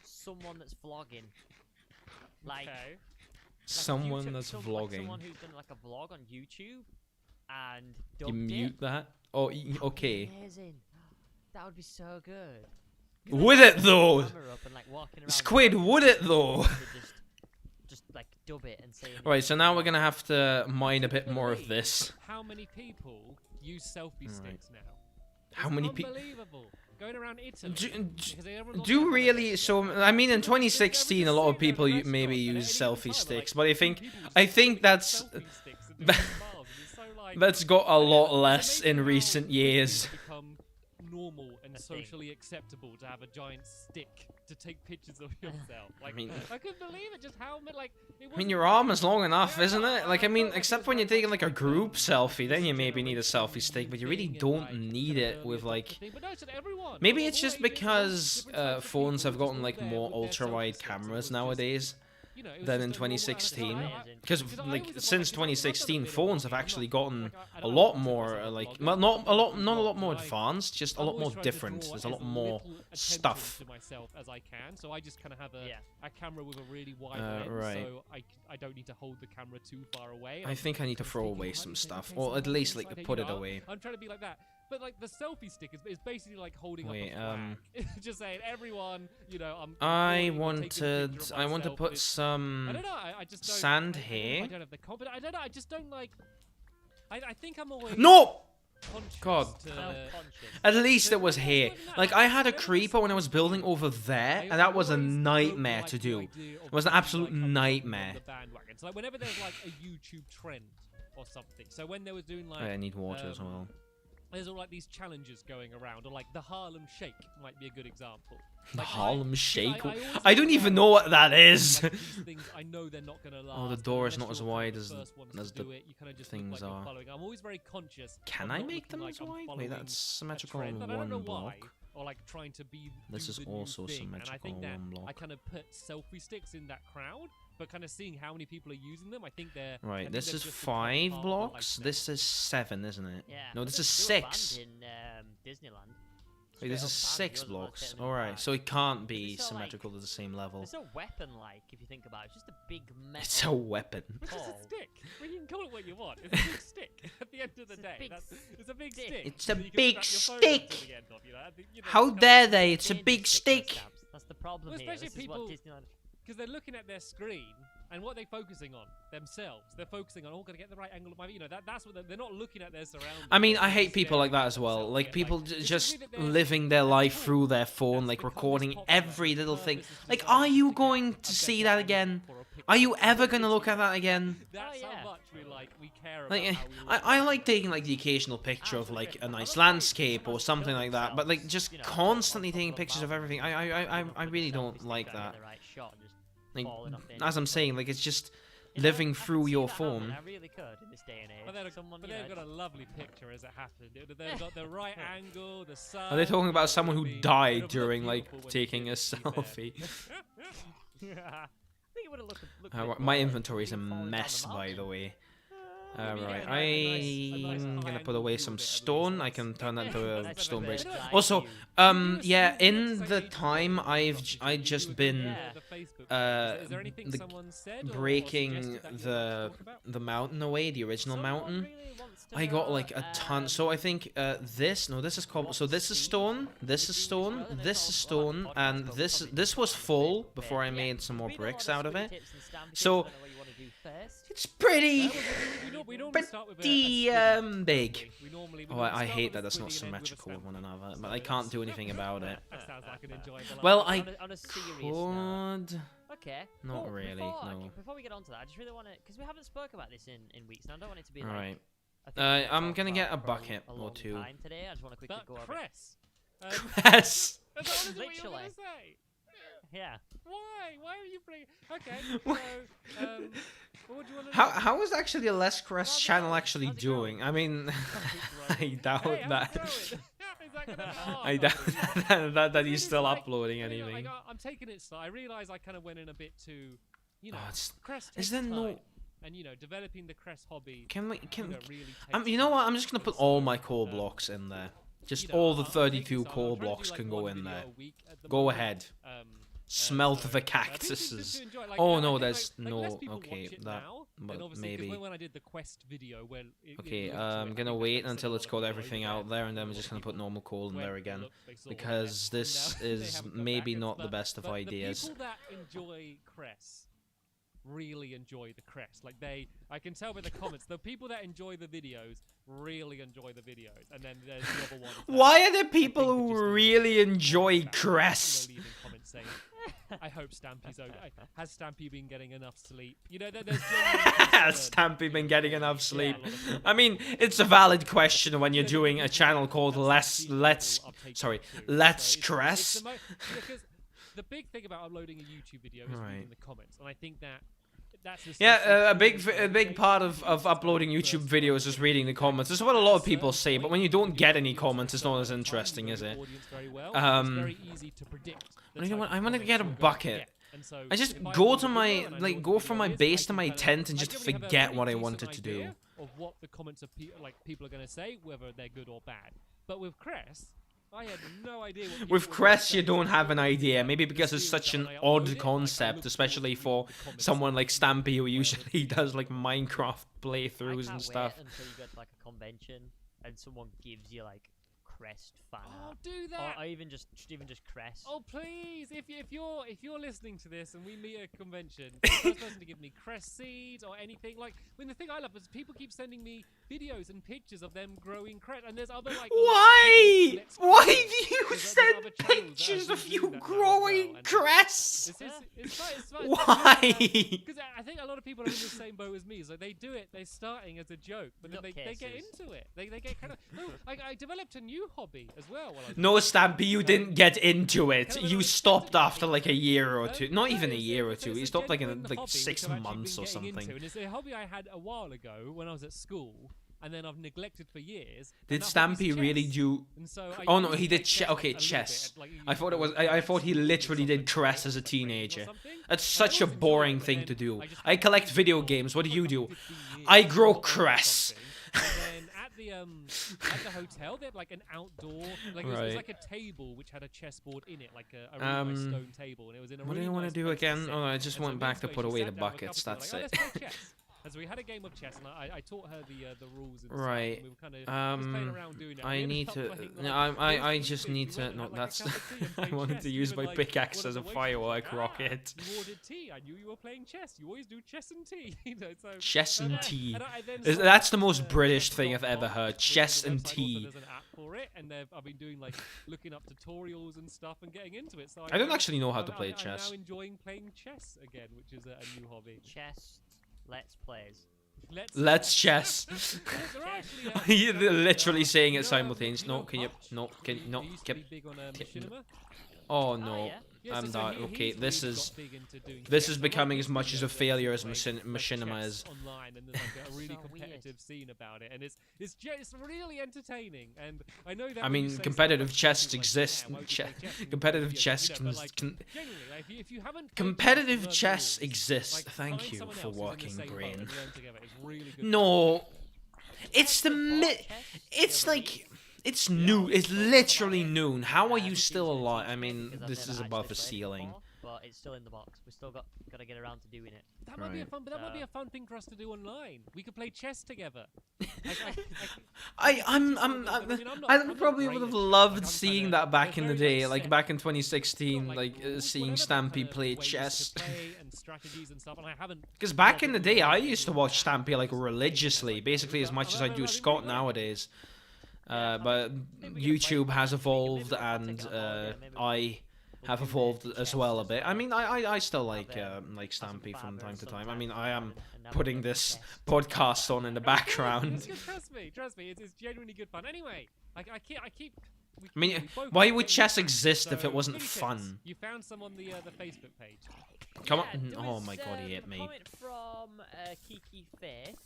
someone that's vlogging. Like, Okay. like Someone YouTube, that's like vlogging. someone who's done like a vlog on YouTube and You dubbed mute it. that? Oh, okay. Amazing. That would be so good. Would it though? Camera up and, like, walking around Squid, the would it though? to just like dub it and say. Right, so now we're gonna have to mine a bit more of Believe this. How many people use selfie Right. sticks now? How It's many people? Unbelievable. Going around Italy. Do, because everyone lost do their really? cameras. So I mean, in 2016, a lot of people maybe use selfie sticks, but I think that's that's got a lot less in recent years. Become normal and A thing. socially acceptable to have a giant stick to take pictures of yourself. Like, mean- I couldn't believe it. Just how like. I mean, your arm is long enough, isn't it? Like, I mean, except when you're taking like a group selfie, then you maybe need a selfie stick, but you really don't need it with like. Maybe it's just because phones have gotten like more ultra-wide cameras nowadays than in 2016. Because like since 2016, phones have actually gotten a lot more like not a lot more advanced, just a lot more different. There's a lot more stuff. To myself as I can, so I just kind of have Yeah. a camera with a really wide lens, right. so I don't need to hold the camera too far away. I think I need to kinda throw sneaky away behind some it, just in stuff, case or someone at least thinks like I put did, it you know? away. I'm trying to be like that. But like the selfie stick is basically like holding Wait, up a flag. Just saying, everyone, you know, I'm. I recording or taking a picture of want to myself, put and it's- I some don't know. I just don't. sand I here. don't have the confidence. I don't know. I just don't like. I think I'm always. No! conscious God. to- Self-conscious. At least it was here. Like, I had a creeper when I was building over there, and that was a nightmare to do. It was an absolute nightmare. So like whenever there's like a YouTube trend or something. So when they were doing like I need water as um, well. there's all like these challenges going around, or like the Harlem Shake might be a good example. The Like, Harlem Shake? always I don't think even about, know what that is. like, these things I know they're not gonna last. Oh, the and door is unless not as you're kind wide of as the first ones to the do it, you kind of just things look like you're are. following. I'm always very conscious. Can of I not make them looking as like I'm wide? Wait, following that's a symmetrical trend, on and I don't know one block. why, or like trying to be. This do is the new also thing. And I symmetrical think on that one block. I kind of put selfie sticks in that crowd, but kind of seeing how many people are using them, I think they're. I Right, think this they've is just become 5 part of, like, blocks. the- This is 7, isn't it? Yeah. No, but this they is do a 6. band in Disneyland. Wait, this is Straight up band, 6 you're allowed to blocks. take them in the Alright, bag. so it can't be It's not like- symmetrical to the same level. It's so weapon-like if you think about it. It's just a big metal. It's a weapon. It's just a Ball. stick. Well, you can call it what you want. It's a big stick. At the end of the It's a day, big it's a big stick. stick. It's a that you can big strap your phone onto stick. the end of, you know? I think, you know, How it's kind dare of- they? It's a Dangerous big stick. Stabs. That's the problem Well, here. This especially is what people- Disneyland. Because they're looking at their screen, and what are they focusing on? Themselves. They're focusing on, oh, gotta get the right angle of my, you know, that's what they're not looking at their surroundings. I mean, I They're hate people staring like that at as well. themselves. Like Yeah, people it's just really that they're- living their life Cool. through their phone, That's like become this recording popular. every little The thing. purpose is Like, designed are you to get going a to see better that angle again? for a picture. Are you That's ever what gonna it's look at about. that again? That's Oh, yeah. how much we care about Like, how we look. I like taking like the occasional picture of like a nice landscape or something like that, but like just You know, constantly on top taking of pictures of mountains, everything. I with really selfie don't stick like trying to that. get the right shot and just Like, falling off the end. as I'm saying, like it's just You know, living I can through see your that happening, phone. I really could in this day and age. Someone, But you they've know, got a lovely picture as it happened. They've got the right angle, the sun. Are they talking about you know, someone who it would died look during like beautiful when taking you a see it, to be selfie? fair. I think it would have looked a bit My more inventory is a falling down the mess, by mountain. the way. Maybe Right, get a nice I'm gonna high put away angle some view of it at stone. least. I can turn that into a Nice stone bit of base. side Also, view. yeah, in the time I just been Yeah. Is there anything the- someone said or breaking suggested that you the wanted to talk about? the mountain away, the original Someone mountain. really wants to I got know, like a ton. So I think this is cobble. So this is stone. This is stone. This is stone, and this was full before I made some more bricks out of it. So, it's pretty We normally start with a pretty squiggly, big. we normally Oh, I start hate with that a that's not squiggly and end with a symmetrical with stamp. one another, So but I can't do anything about it. That sounds like an enjoyable. Well, idea. I on a serious note. could. Okay. Not well, really, no. Before we get on to that, I just really want to, because we haven't spoke about this in weeks, and I don't want it to be like. Alright. a thing we I'm talk gonna about get a for bucket a or long two. time today. I just want to quickly But go over. it. Cress, Yes. That's honestly what you're Literally. gonna say. Yeah. Why? Why are you bringing? Okay. So, what would you want to How is actually a Less Crest How's it channel going? actually How's it doing? I mean, I doubt Hey, how's that. it going? Is that gonna? Oh, I no. doubt that The he's thing still is, like, uploading you know, anything. Like, I'm taking it slow. I realise I kind of went in a bit too, you know, Oh, it's- Crest is takes there no- time. And you know, developing the Crest hobby. Can we? you Can? know, really takes You know what? time. I'm just gonna put And all so, my core blocks in there. Just you know, all the I'm taking 32 so I'm core trying to do, blocks like, can go one in video there. a week at the Go moment. ahead. Smelt so, the I think it's just cactuses. to enjoy, like, Oh I no, think, there's like, less no. people Okay, watch it that. now, But and obviously, 'cause maybe. when I did the Quest video, when Okay, looked to it, I'm I gonna think wait they until said it's a lot got of everything people out there, and then a we're lot just of gonna put people normal coal in went there and again. looked, they saw what it Because was, this and now they is haven't come maybe back. not the But- best of but ideas. The people that enjoy Crest really enjoy the Crest. Like I can tell by the comments, the people that enjoy the videos really enjoy the videos, and then there's the other ones. that Why are there I think people are who just leaving really comments enjoy about it, Crest? leaving comments saying, I hope Stampy's okay. Has Stampy been getting enough sleep? You know, there's genuine Has concern. Stampy been getting enough Yeah, sleep? a lot of people I mean, do. it's a valid question when you're Yeah, doing a because channel called that's the Let's people uptake sorry, it too. Let's So it's Crest. because the big thing about uploading a YouTube video is Right. reading the comments, and I think that's the Yeah, a essential big thing part to of do. uploading First YouTube time videos is reading the comments. That's what a lot of people say, but when you don't get any comments, it's not as interesting, is it? You know what? I'm gonna get a bucket. I just go to my go from my base to my tent and just forget what I wanted to do. Of what the comments of people are going to say, whether they're good or bad. But with Crest, I had no idea. What people With were gonna Crest, say. you don't have an idea. Maybe The because it's series such that an when I upload odd it, like, I concept, look especially forward for to reading the comments someone and like stuff. Stampy who usually does like Minecraft I playthroughs can't and stuff. wait until you go to like a convention and someone gives you like Crest fan Oh, art. do that! Or even just Crest. Oh please! If you're listening to this and we meet at a convention, the first person to give me Crest seeds or anything like. I mean, the thing I love is people keep sending me videos and pictures of them growing Crest, and there's other like. Why? Let's Why Crest. do you There's send other channels that have pictures been of doing you that now as growing well, and crests? It's fine. It's fine. Why? Because I think a lot of people are in the same boat as me. So they do it. They're starting as a joke, but then they get Nutcases. into it. They get kind of. Oh, I developed a new hobby as well. While I was No, Stampy, you didn't get into it. You stopped after like a year or two. Not No, even a it's year or it's two. You a stopped like in genuine like hobby, 6 which I've actually months been or getting into, something. and it's a hobby I had a while ago when I was at school, and then I've neglected for years. Did and that hobby's Stampy really chess. do? And so I Oh no, used he to play did chess. Okay, a little bit, chess. like, you I thought it was. know, I thought he or literally did something, crest as a or something. teenager. That's And I such a always enjoyed boring it, but thing then to do. I just I had collect to video for games. What do you do? 15 years I to grow not own cress. something. And then at the hotel, they had like an outdoor, like it was Right. like a table which had a chessboard in it, like a really nice stone table, and it was in a What do really you want nice to do place to again? sit. Oh, I just And so went me back and to Zoe put just away sat the down with a buckets. couple of That's people, it. like, oh, let's play chess. And so we had a game of chess, and I taught her the rules and stuff, Right. and we were kind of just playing around doing it. I We ended need up to. playing, No, like, I those just weekends, need we to. went and No, had, like, a that's. cup of tea and I played wanted chess. to use Even, my like, pickaxe one of as a the waitresses was firework like, rocket. You ordered tea. I knew you were playing chess. You always do chess and tea. You know, so Chess and I- tea. and I then Is- saw That's the that, most British chess thing I've ever dot com, heard. which is Chess a and website also, tea. There's an app for it, and I've been doing like looking up tutorials and stuff and getting into it. So I don't now- actually know how to I'm- play I'm chess. now enjoying playing chess again, which is a new hobby. Chess. Let's plays. Let's chess. There are actually, You're literally saying you it know, simultaneously. you know No, can you? Hutch? No, can He no. used to Can, be big on can- machinima. oh no. yeah. Yeah, I'm so not. he- Okay, he's this really is. got big into doing This chess. is A lot of becoming his as much as a videos failure as play machinima chess is. online, and there's like a really So weird. competitive scene about it, and it's really entertaining. And I know that. I when you mean, say something competitive like chess Stampy's like, exists. "Yeah, why would you play chess?" And Competitive you chess know, can. but, like, can genuinely, like, if you haven't played chess, competitive learn the chess rules. exists. Like, Thank find you someone for else who's in the working same boat brain. and learn together. It's really good. No, it's the Actually, mid. bought chess It's the other like. week. It's noon. It's literally noon. How are He you teaches still me alive? I because mean, I've this never is above actually the played ceiling. before, but it's still in the box. We still got to get around to doing it. That might be a Right. fun, but that might be a fun thing for us to do online. We could play chess together. I probably great would have at chess. loved Like, I'm seeing kinda- that back they're in the very, day, like set. back in Got, 2016, like, like rules, seeing whatever Stampy kind of play ways to chess. play and strategies and stuff, and I haven't. Because back in the bothered day, I learning used to any watch of Stampy like those religiously, things. basically as much as I do think Scott we will. nowadays. Yeah, But maybe we can play YouTube has next week, and maybe evolved, we'll take and it on holiday, maybe we'll- I we'll have do the evolved as chess well a as bit. I well. mean, I still like Have, Stampy from Faber time to time. I sometimes mean, I am and now we're putting playing this chess. podcast on in the background. Trust me, it's genuinely good fun. Anyway, I keep I mean, we both why got would mini chess tips, exist if so it wasn't mini tips. fun? You found some on the Facebook page. Come Yeah, on. there Oh was, my god, he hit a me. comment from Kiki Faith,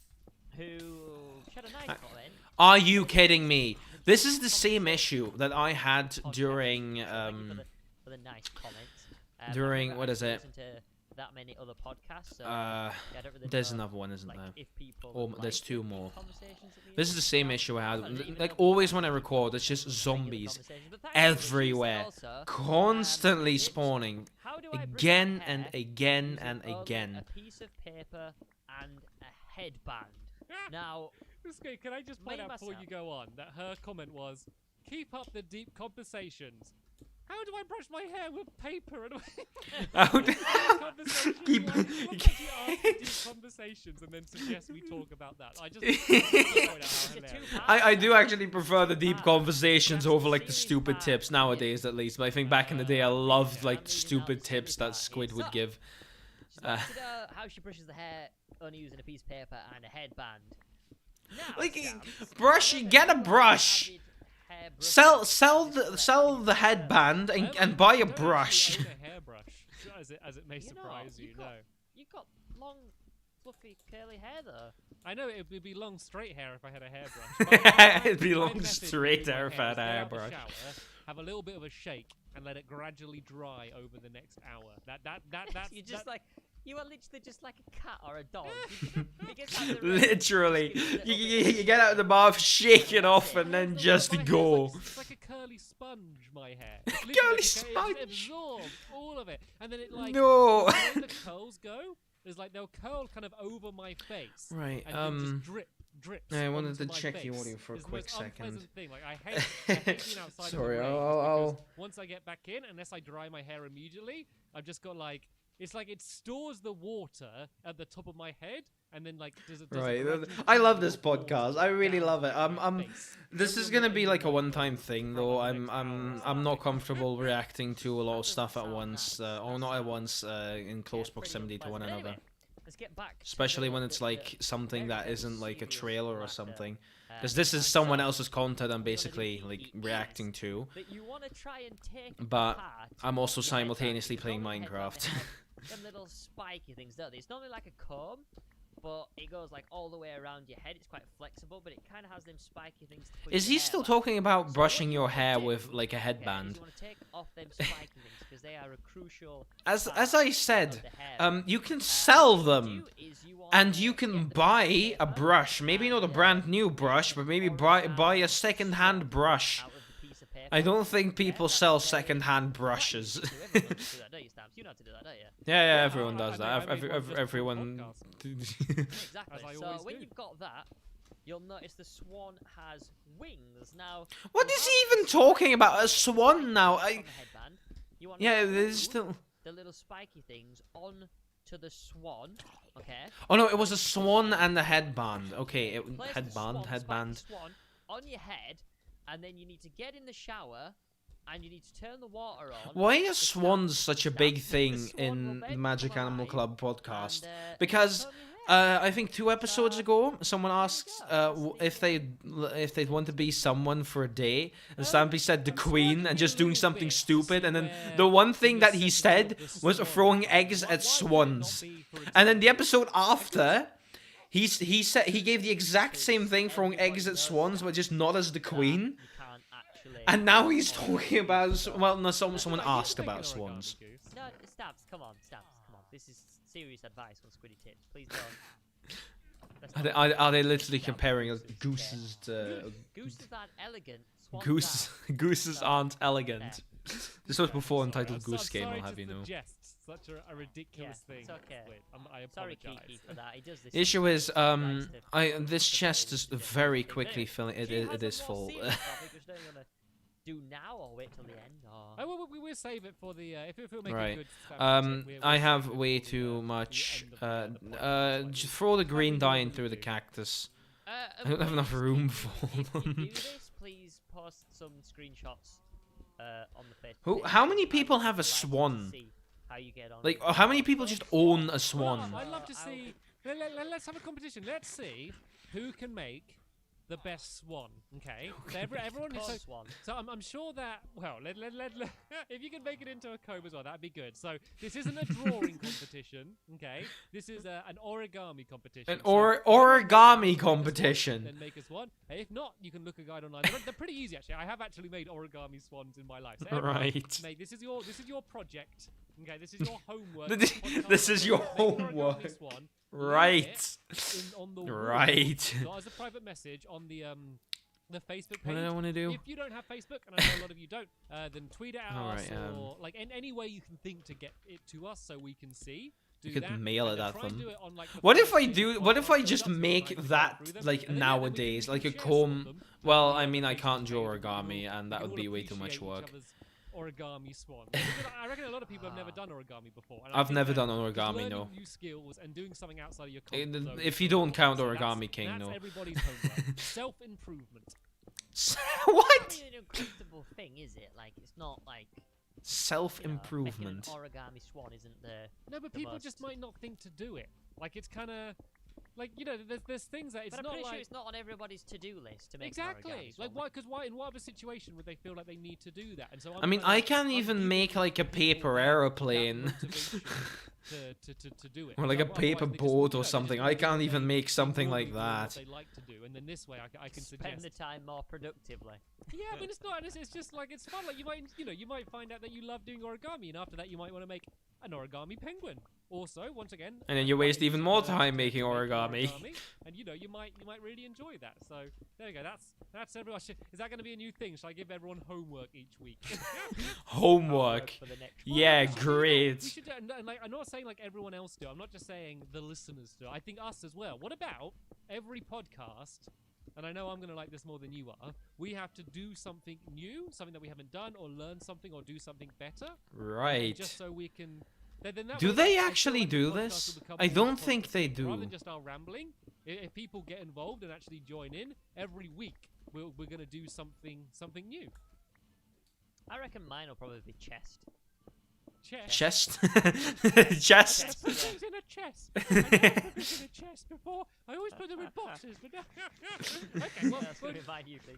who had a nice comment. Are you kidding me? This is the same issue that I had Podcast. during So thank you for the nice comments. during- I've what never is it? actually listened to that many other podcasts, so uh yeah, I don't really there's know, another one, isn't like, there? if people Oh, would there's like two deep more. conversations at the This is end. the same No, issue I I don't had. even Like know always what when I to record, it's just regular zombies conversations, but thank you, Lucius, everywhere, also. constantly Tips. spawning How do I brush my again and hair again using and only again. a piece of paper and a headband? Now, Okay, can I just point Me, out before you myself. go on that her comment was, "Keep up the deep conversations." How do I brush my hair with paper and conversations? Keep- Why did you actually ask for deep conversations and then suggest we talk about that? I just want to point out how hilarious. I do actually prefer the deep Ah, conversations that's over like the serious stupid bad. tips nowadays, at least. But I think back in the day, I loved like the stupid tips that Squid would give. She'd like to know how she brushes the hair only using a piece of paper and a headband. Now, Like, Stamps, brush, I know that get a you are brush. avid hair Sell brusher. sell the headband and buy a brush. I don't actually own a hairbrush, as it may You know, surprise you. you've No, got- You've got long, fluffy, curly hair though. I know it would be long straight hair if I had a hairbrush. It'd be My long method straight with my hair if I had a is get out the hairbrush. shower, have a little bit of a shake and let it gradually dry over the next hour. That's You're just that- like, you are literally just like a cat or a dog. You get out the room, Literally, just give it a you, little bit you get out of the bath, shake it off, and Yeah, then it's just my hair's go. It's like a curly sponge, my hair. It's Curly literally like it sponge? absorbs all of it, and then it like No. the way the curls go is like they'll curl kind of over my face, Right. and then just drip. I wanted onto to my check the face. audio for a It's the quick most second. unpleasant thing. Like I hate being outside. Sorry, in the rain I'll- because once I get back in, unless I dry my hair immediately, I've just got like. It's like it stores the water at the top of my head, and then like does it. Right. I love this podcast. I really love it. This is gonna be like a one-time thing, though. I'm not comfortable reacting to a lot of stuff at once, or not at once, in close Yeah, pretty proximity to one unpleasant. another. Anyway, let's get back to Especially the- when it's the- like the something very, that very isn't like a serious trailer or matter, something. uh, Because this is so someone else's content I'm what we're gonna basically do like is reacting to. that you want to try and take But apart I'm also your headband, simultaneously because playing normally headband, Minecraft. they have them little spiky things, don't they? It's normally like a comb, but it goes like all the way around your head. It's quite flexible, but it kind of has them spiky things. To push Is your he hair still back. talking about So brushing what you your wanna hair do, with like a okay, is headband? you want to take off them spiky things because they are a crucial. As part I of said, the hair. you can sell what them. do is you want And to you get can the piece of buy a paper brush, maybe not a and, brand new brush, but maybe buy a second-hand brush. out of the piece of paper. I don't think people that's sell very- second-hand Well, brushes. you do, everyone does do that, don't you, Stamps? You know how to do that, don't you? Yeah, everyone I does mean, that. I made one just for the Everyone. Exactly. As I So always when do. you've got that, you'll notice the swan has wings. Now, What you is he have even the talking about? A spiky swan now? things I. on the headband. You want Yeah, to there's glue still. the little spiky things on to the swan. Okay. Oh no, it was a swan and a headband. Okay, Place the headband, spiky headband. swan on your head, and then you need to get in the shower, and you need to turn the water on. Why are the swans stamp- such a stamp, big the thing swan will in then the Magic come Animal alive Club podcast? and, Because comb your hair. I think 2 episodes ago, someone asked go, if they'd want to be someone for a day, and Oh, Stampy said the I'm Queen starting and to just get a doing little something bit stupid, and then where the one in thing the that he sense said of the was swan, throwing eggs why at would it not swans, be, for and then the example, episode after. He said he gave the exact same thing, throwing eggs at swans, but just not as the Queen. You can't actually. And now he's talking about well, no, someone Like, you're asked making about an swans. origami goose. No, Stamps, come on, Stamps, come on. This is serious advice on Squiddy Tips. Please don't. Let's Are not- are they literally Stamps, comparing gooses, gooses to Gooses aren't elegant. Swans gooses? Gooses So, aren't elegant. This was before Sorry, Untitled I'm Goose Game, sorry I'll have to you know. suggest such a ridiculous Yeah, thing. it's okay. Squid. I Sorry, apologize. Kiki, for that. He does this. Issue is, sometimes. He likes to this put chest things is in different very things. quickly Anyway, filling. she It has is a more full. serious topic, which I don't wanna do now or wait till the end. Or... Oh, well, we will save it for the if we'll make Right. a good stab tip, I we'll have save it way for the, too the much. end of the podcast. Just throw the green do dye what in you through the do. cactus. I I don't have enough room for If you do them. this, please post some screenshots on the Facebook. Who? page, How many because I people would have a like to swan? see how you get on Like, with how many it. people just own a Well, swan? I'd love to I'll see. Let's have a competition. Let's see who can make the best swan. Okay, so everyone is Cause one. so I'm sure that if you can make it into a comb as well, that'd be good. So this isn't a drawing competition. Okay, this is an origami competition. An So origami then competition. make us one. If not, you can look a guide online. They're pretty easy actually. I have actually made origami swans in my life. So everyone, Right. mate, this is your project. Okay, this is your homework. This is your Make an origami homework. swan, leave Right. it on the wall, Right. not as a private message on the Facebook What page. did I want to do? If you don't have Facebook, and I know a lot of you don't, then tweet it at us Alright, or like any way you can think to get it to us so we can see. Do You could that, mail and it then at try and them. do it on, like, the What if first I few do? What if I podcasts just so make I can go that through them, like and then, yeah, then we nowadays, can like a share some of comb? them, Well, the I mean, I Facebook can't draw page, we can all- origami, and we that can would all be way too much appreciate each work. other's origami swan. Because I reckon a lot of people have never done origami before. And I I've think never that done just origami, learning no. new skills and doing something outside of your Eh, comfort zone if is you so don't count important. So Origami King, that's no. everybody's homework. Self-improvement. What? It's not an uncomfortable thing, is it? Like, it's not like Self-improvement. Making an origami swan isn't the. No, but The people just most- might not think to do it. Like it's kind of like there's things that it's But I'm not pretty like sure it's not on everybody's to-do list to make an exactly origami like swan. why because why in what other situation would they feel like they need to do that? And so I mean, I can't I'm even giving make like a people paper that aeroplane. motivation to do it. Or like a Otherwise paper they just- boat or they just something. do I what can't they- even make they something normally like do and what that. They like to do, and then this way I can Spend suggest. the time more productively. Yeah, I mean it's not. It's just like it's fun. Like you might find out that you love doing origami, and after that you might want to make an origami penguin. Also, once again, And then you waste ways even more to time making make origami. and you might really enjoy that. So there you go. That's everyone. Is that going to be a new thing? Shall I give everyone homework each week? Homework. For the next Yeah, we should do that. great. We should do it, and like, I'm not saying like everyone else do. I'm not just saying the listeners do. I think us as well. What about every podcast? And I know I'm going to like this more than you are. We have to do something new, something that we haven't done, or learn something, or do something better. Right. Just so we can. Then that Do way, they I feel actually like the do podcast this? will become I more don't think positive. they do. Rather than just our rambling, if people get involved and actually join in every week, we're going to do something new. I reckon mine will probably be chest. Chest. Chest. Chest. Put things in a chest. I never put things in a chest before. I always put them in boxes, but now. Okay, well, That's gonna be my new thing.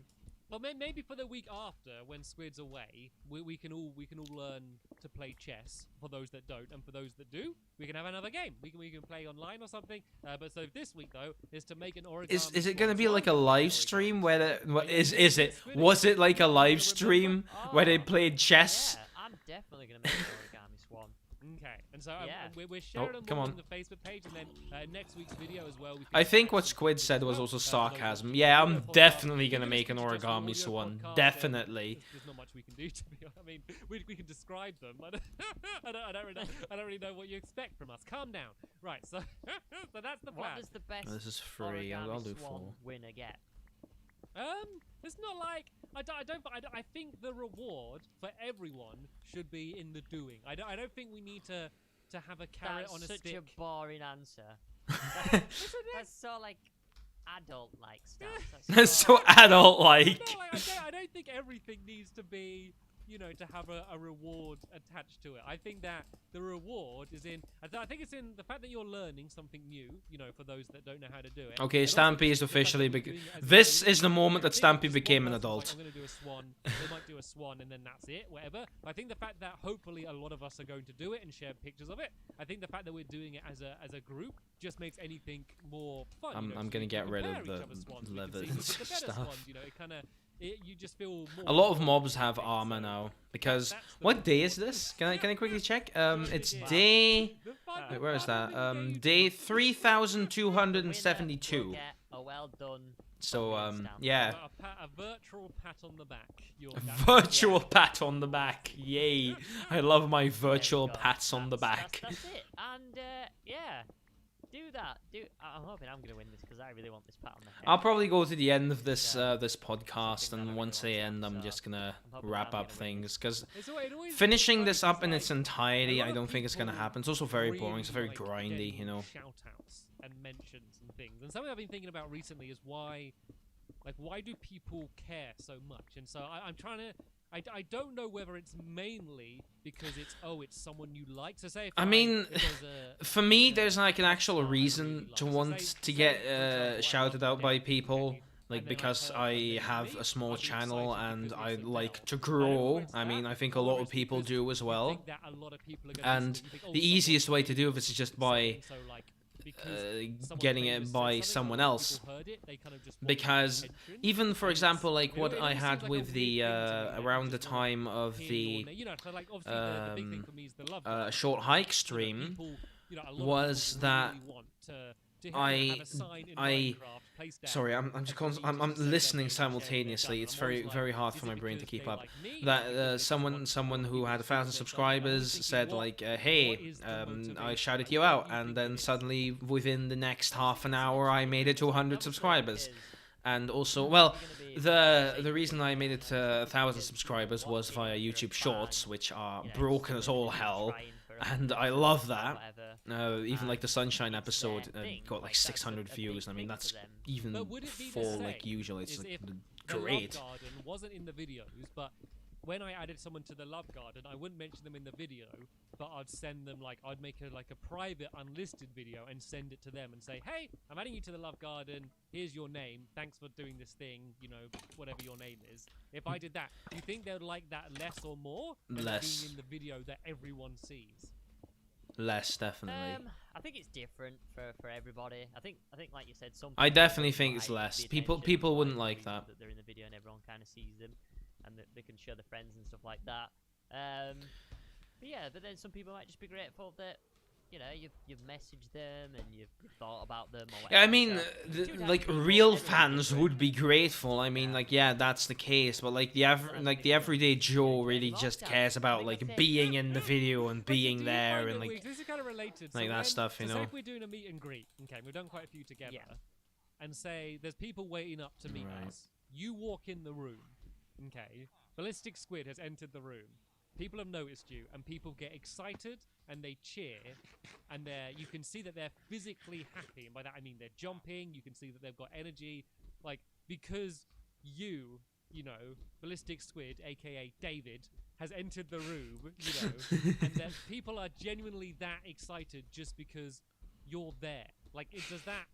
well, maybe for the week after, when Squid's away, we can all learn to play chess. For those that don't, and for those that do, we can have another game. We can play online or something. But so this week though is to make an origami. Is it gonna swan. be So like a I'm gonna live origami stream swan. where Are you is gonna it? Squid Was it like a live Remember? stream where they Oh, played chess? Yeah, I'm definitely gonna make an origami swan. Okay, and so Yeah. we're sharing them come all on. on the Facebook page, and then next week's video as well. We can I think share what some Squid pictures said as was well, also for those sarcasm. watching Yeah, the I'm podcast. definitely gonna Even if make an it's just an origami audio swan. podcast, then Definitely. There's not much we can do to be honest. I mean, we can describe them. I don't really know what you expect from us. Calm down. Right, so so that's the What plan. does the best This is free. I'll origami do swan 4. winner get? It's not like I think the reward for everyone should be in the doing. I don't think we need to have a carrot That's on a such stick. a boring answer. Isn't it? That's so like adult-like stuff. That's so adult-like. No, like, I don't think everything needs to be, to have a reward attached to it. I think that the reward is in. I think it's in the fact that you're learning something new. For those that don't know how to do it. Okay, And also Stampy is the fact officially. that you're doing it as a This group. is the moment that I think Stampy just became one an person's like, adult. I'm going to do a swan. They might do a swan and then that's it, whatever. I think the fact that hopefully a lot of us are going to do it and share pictures of it. I think the fact that we're doing it as a group just makes anything more fun. I'm so gonna we can get rid of compare each the other's swans. We can leather see who's the better stuff. swans, it kind of you just feel more. A lot of involved mobs in have things, armor so now because that's the what day reward. is this? Can I quickly check? It's Yeah. day. The fun- Wait, the where is fun that? of engagement. Day Winner 3272. will get a well done. So stamp. yeah, A virtual pat on the back. virtual pat on the back. Yay! I love my virtual There we go. pats on the back. That's it. And yeah, do that. I'm hoping I'm gonna win this because I really want this pat on the head. I'll probably go to the end of this Yeah. this podcast, Something that I and really once they want, end, I'm so just gonna I'm hoping wrap I'm up gonna win things because It always finishing funny this up because, in its like, entirety, a lot I of don't think it's gonna people happen. It's also very boring. really It's very like grindy, getting you know. Shout-outs and mentions and things. And something I've been thinking about recently is why do people care so much? And so I'm trying to. I don't know whether it's mainly because it's someone you like. So say if I mean, if there's a, For me, there's like an a actual star I really reason like. to So want say- to say, get for example, I shouted love out by Dave people. Kenny. And then, because her I and then have me, a small I'd be channel excited and because I it's a like Dell. to And grow. whether it's I mean, that, I think a or lot it's of people because do as you well. think that a lot of people are gonna And listen, you think, oh, the someone easiest way to do is this is just by so, like, because someone getting famous it said by something, someone a lot of else. people heard it, they kind of just want Because attention, even for and example, it's- like what it I always had seems like a with the weird thing to me, that around you the just wanna time of hear your the name. You know, so like obviously the big thing for me is the love guard. short hike You know, stream people, you know, a lot was of people that really want to have I- a sign in I- Minecraft placed down, sorry, I'm and just for me I'm just to say their listening name and share what they've simultaneously. done. It's I'm always very like, very hard is for it my brain to because keep they up. like me? Is it That because they someone want someone who people had to see what 1,000 they've done? subscribers thinking, said what- like, what "Hey, is the I motivation? shouted Like, you what out," do you and think then it is? suddenly within the next half an It's hour, I made it to 100 That was subscribers. because And also, you're well, gonna be the reason I made it to 1,000 because subscribers you're was watching, via you're a YouTube fan, Shorts, which are you know, broken as all someone who's hell. trying for And 100 I love or that. whatever. Even like the Sunshine It's episode their thing, got like like, that's a 600 big views. I mean, thing for that's them. even But would it be the for like same usual. It's is like if the- the great. Love Garden wasn't in the videos, but when I added someone to the Love Garden, I wouldn't mention them in the video, but I'd send them like I'd make a private unlisted video and send it to them and say, "Hey, I'm adding you to the Love Garden. Here's your name. Thanks for doing this thing. You know, whatever your name is." If I did that, do you think they would like that less or more than Less. being in the video that everyone sees? Less, definitely. I think it's different for everybody. I think like you said, some. I people definitely would think it's like less. the People- attention, people wouldn't the like reason that. they're in the video and everyone kind of sees them, and that they can show their friends and stuff like that. But yeah, but then some people might just be grateful that you know you've messaged them and you've thought about them. Or Yeah, I whatever, mean, so two types like of people, real everyone's fans different. would be grateful. I mean, Yeah. like yeah, that's the case. But like the everyday Joe really just cares about like being in the video and But do being you there find and it like weird? This is kind of related. like so that when- stuff, you so know? Say if we're doing a meet and greet, okay, we've done quite a few together, and say there's people waiting up to meet Right. us. You walk in the room, okay. Ballistic Squid has entered the room. People have noticed you, and people get excited and they cheer, and you can see that they're physically happy, and by that I mean they're jumping. You can see that they've got energy, like because you know, Ballistic Squid, aka David, has entered the room, you know, and that people are genuinely that excited just because you're there. Like, it does that.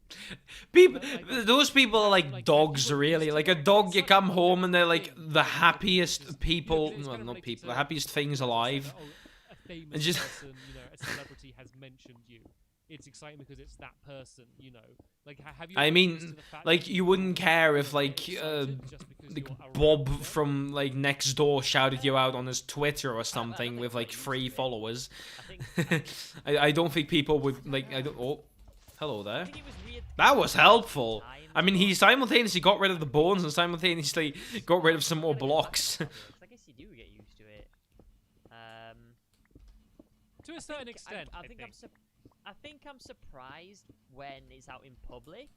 people. like- Those people are like like dogs, people really. used Like to- a dog, it's you such come a home and they're like thing, the like, happiest just- people. it's Well, kinda not related people. to The happiest things so that, alive. oh, a famous And just- person, you know, a celebrity has mentioned you. It's exciting because it's that person, you know. Like, have you? I ever mean, noticed the fact like that you people wouldn't care if get like excited just because like you're around Bob them? from like next door shouted you out on his Twitter or something think with we're like used 3 to it. followers. I think I don't think people would like. I don't. Oh, hello there. I think it was weird. That was helpful. Time I mean, to- he simultaneously got rid of the bones and simultaneously got rid of some more Gotta get blocks. back in the habit, 'cause I guess you do get used to it. To a certain extent, I think I'm surprised when it's out in public.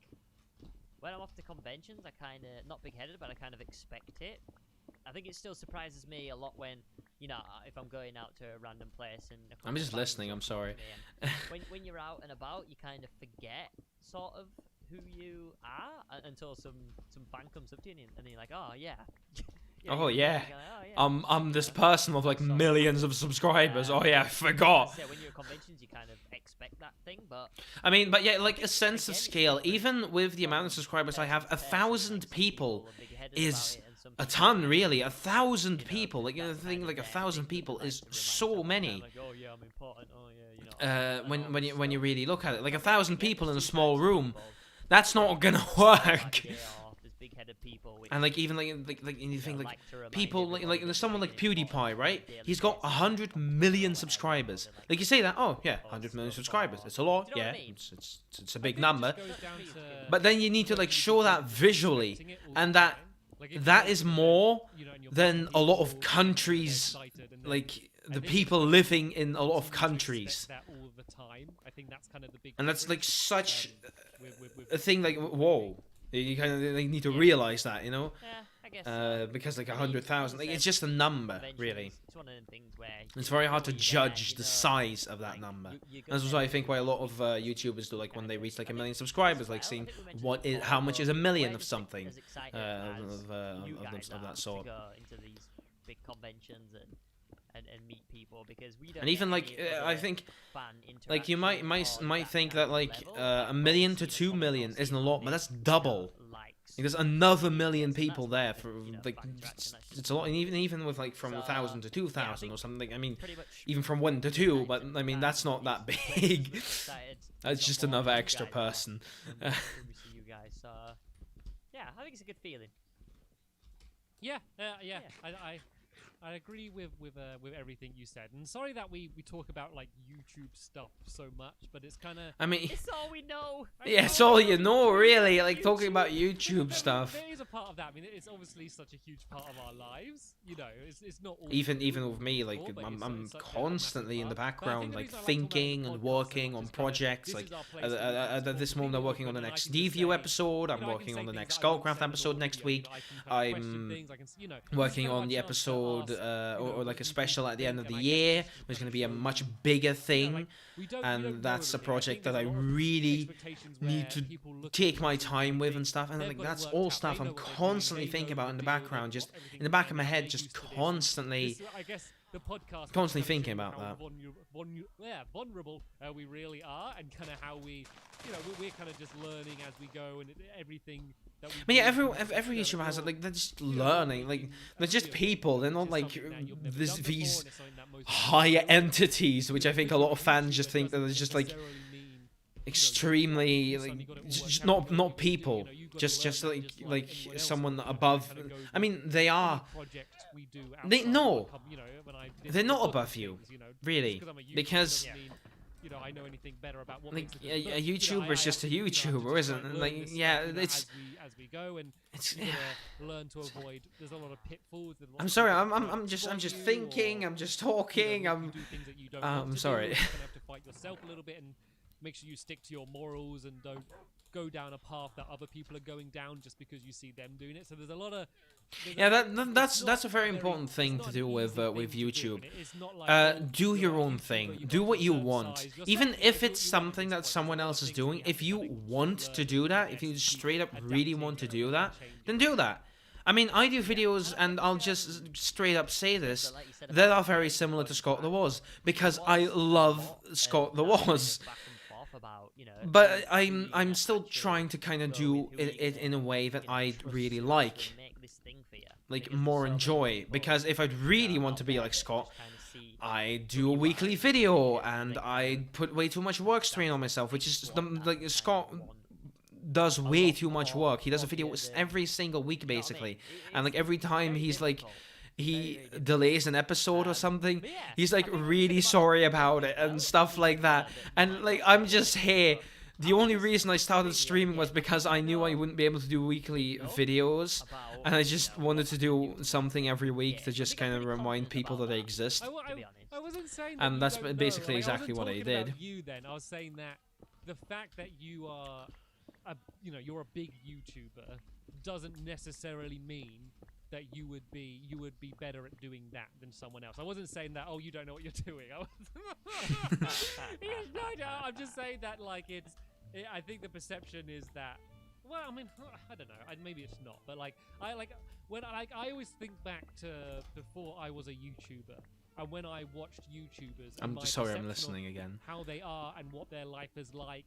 When I'm off to conventions, I kind of not big-headed, but I kind of expect it. I think it still surprises me a lot when, you know, if I'm going out to a random place and a I'm just couple of listening, friends I'm will sorry. come to me, and when you're out and about, you kind of forget sort of who you are until some fan comes up to you and you're like, oh yeah. Oh, you're yeah. like, "Oh, yeah." I'm this Yeah. person with like Sorry. millions of subscribers. Oh yeah, I forgot. So when you're at conventions, you kind of expect that thing, but I mean, but yeah, like a sense of again, it's scale. different Even with the amount of from subscribers I have, person to person, 1,000 like, some people are big-headed is about it and some a people ton, aren't. really. 1,000 You know, people. Like, you know, the that's thing, kind like of 1,000 their thing, people like, is to remind so someone, many. like, oh yeah, I'm important. Oh yeah, you know. When and all when this you stuff. really look at it, like I 1,000 think people in a there's two small types of room, people. that's not gonna Some like work. they are, there's big-headed people which, And like even like you you know, think like to remind people everybody like that someone they're like important PewDiePie, on right? a daily He's got basis, 100 or million whatever, subscribers. they're Like you say that, oh yeah, or 100 million stuff, subscribers. or- It's a lot, Do you know yeah. what I mean? It's a I big think it number. just goes down to But then you need to whether like you show that expecting visually, it all and the that time. Like, if that you is go to an more event, you know, and you're than meeting a lot of people, and they're countries, excited, and then like I the think people it's living in a lot of continue to countries. expect that all the time. I think that's kind of the big And that's like difference, such with a thing. Like whoa, you kind of like, need to realize that, you know, Yeah, I guess. So. because like I mean, 100,000, like it's just a number, really. It's one of them things where It's very hard to you're there, judge you the know, size of that like, number. you go This is there why I think why a lot of with YouTubers do, like when they reach like a I million think subscribers, as like well, I seeing think we mentioned what this is how before, much but is a million we're of just something as excited of, as of, you of, guys of are that sort. to go into these big conventions and meet people because we don't. And even get like any I other think fan like you might interaction on might think kind that of like level. a Like, million we'll to see the 2 million comments isn't a on lot, but this, that's you know, double. likes There's another million Yes, and people that's there what for the, like fan interaction, that's it's a lot, and even with like from So, 1,000 to yeah, I 2,000 think or something. I mean, pretty much even from 1 to 2, but I mean that's not that big. That's just another extra person. When we see you guys, so yeah, I think it's a good feeling. Yeah, yeah. Yeah. I agree with everything you said, and sorry that we talk about like YouTube stuff so much, but it's kind of I mean, It's all we know. yeah, it's all you know, really. Like talking about YouTube There stuff. is a part of that. I mean, it's obviously such a huge part of our lives. You know, it's not all Even good with me, like or, but I'm it's such a massive constantly in the part. But I think background, the like reason I like talking about thinking the and podcast working so on much is kind of, projects. this Like is our place where we can at talk this to moment, I'm people, working on the and I next can just DView say, episode. you I'm know, I can working say on the things next that I wouldn't Skullcraft say on the episode video, next you week. know, I can kind of question I'm things, I can, you know, this is working kind of on my the chance to episode, ask, or like a special at the end of the and I guess year, this is which is kind going to of be a show much that, bigger you know, thing. like, we don't And know that's a everything. I project think that there's I a lot of really expectations need where to people look at take my YouTube time and with think and stuff, and they've like got it that's worked all out, stuff they know I'm what they're doing, constantly they thinking know about in the what background, just everything in the back of my they're head, just used to this. constantly. This, I guess the podcast Constantly kind of thinking shows about how that. vulnerable we really are, and kind of how we, you know, we're kind of just learning as we go, and everything that we. But yeah, do, every you know, YouTuber has it. you're- Like they're just you know, learning. Like making they're a just video, people. They're not which is like something that you've never these done before, these and it's something that most people higher don't do. entities, which I think a lot of Being fans YouTuber just think that doesn't it's just like necessarily mean, you know, extremely you like suddenly got it all just worked out, not you know, not people, you know, you've got to just learn like that just like anyone else someone would, you know, above. kind of goes I mean, with they any are. project we do They outside no. of our you know, when I did They're the not book above and you, things, you know, just really, 'cause I'm a YouTuber because doesn't mean, you know, I know anything better about what like makes a a, good book. a You know, YouTuber is just a I have to, you know, I have to YouTuber, just isn't try it? and Like learn this yeah, stuff, you know, it's as we go, and it's. you gotta learn to avoid. There's a lot of pitfalls. And I'm lots of sorry. people I'm trying to just spoil you, thinking. or, I'm just you know, talking. make you I'm do things that you don't I'm want to sorry. Do. You're gonna have to fight yourself a little bit and make sure you stick to your morals and don't go down a path that other people are going down just because you see them doing it. So there's a lot of yeah. it's That's a not very important thing it's to not do an with easy with thing to do, YouTube. and it's not like, oh, Do you're your a own YouTuber, thing. you've Do got what to you a certain want. size. Yourself, Even you know, if do it's what you want at something this that point. someone There's a lot else of is things that doing, have if to you change, want keep to do learning, that, and if you keep straight up really adapting want to and do that, changing. then do that. I mean, I do videos, and I'll just straight up say this, So like you said that about are very similar to Scott the Woz, because I love Scott the Woz. back and forth about, you know, But who's I'm gonna still actually trying to kind of go do with who it you in a way that you know, I trust really to like, make this thing for you. like Because more there's so many enjoy. people, Because if I'd really want to be like Scott, I do a weekly video and I put way too much work strain on myself, which is like Scott does way too much work. He does a video every single week basically, and like every time he delays an episode or something, he's like really sorry about it and stuff like that. And like I'm just here. The only reason I started streaming was because I knew I wouldn't be able to do weekly videos, and I just wanted to do something every week to just kind of remind people that I exist. I wasn't saying that And you that's don't basically know. Like, exactly what I wasn't talking did. about you then. I was saying that the fact that you are, you're a big YouTuber doesn't necessarily mean that you would be better at doing that than someone else. I wasn't saying that. Oh, you don't know what you're doing. No, I'm just saying that like I think the perception is that. Well, I mean, I don't know. Maybe it's not, but like I always think back to before I was a YouTuber, and when I watched YouTubers. And I'm my sorry, I'm perception of listening again. how they are and what their life is like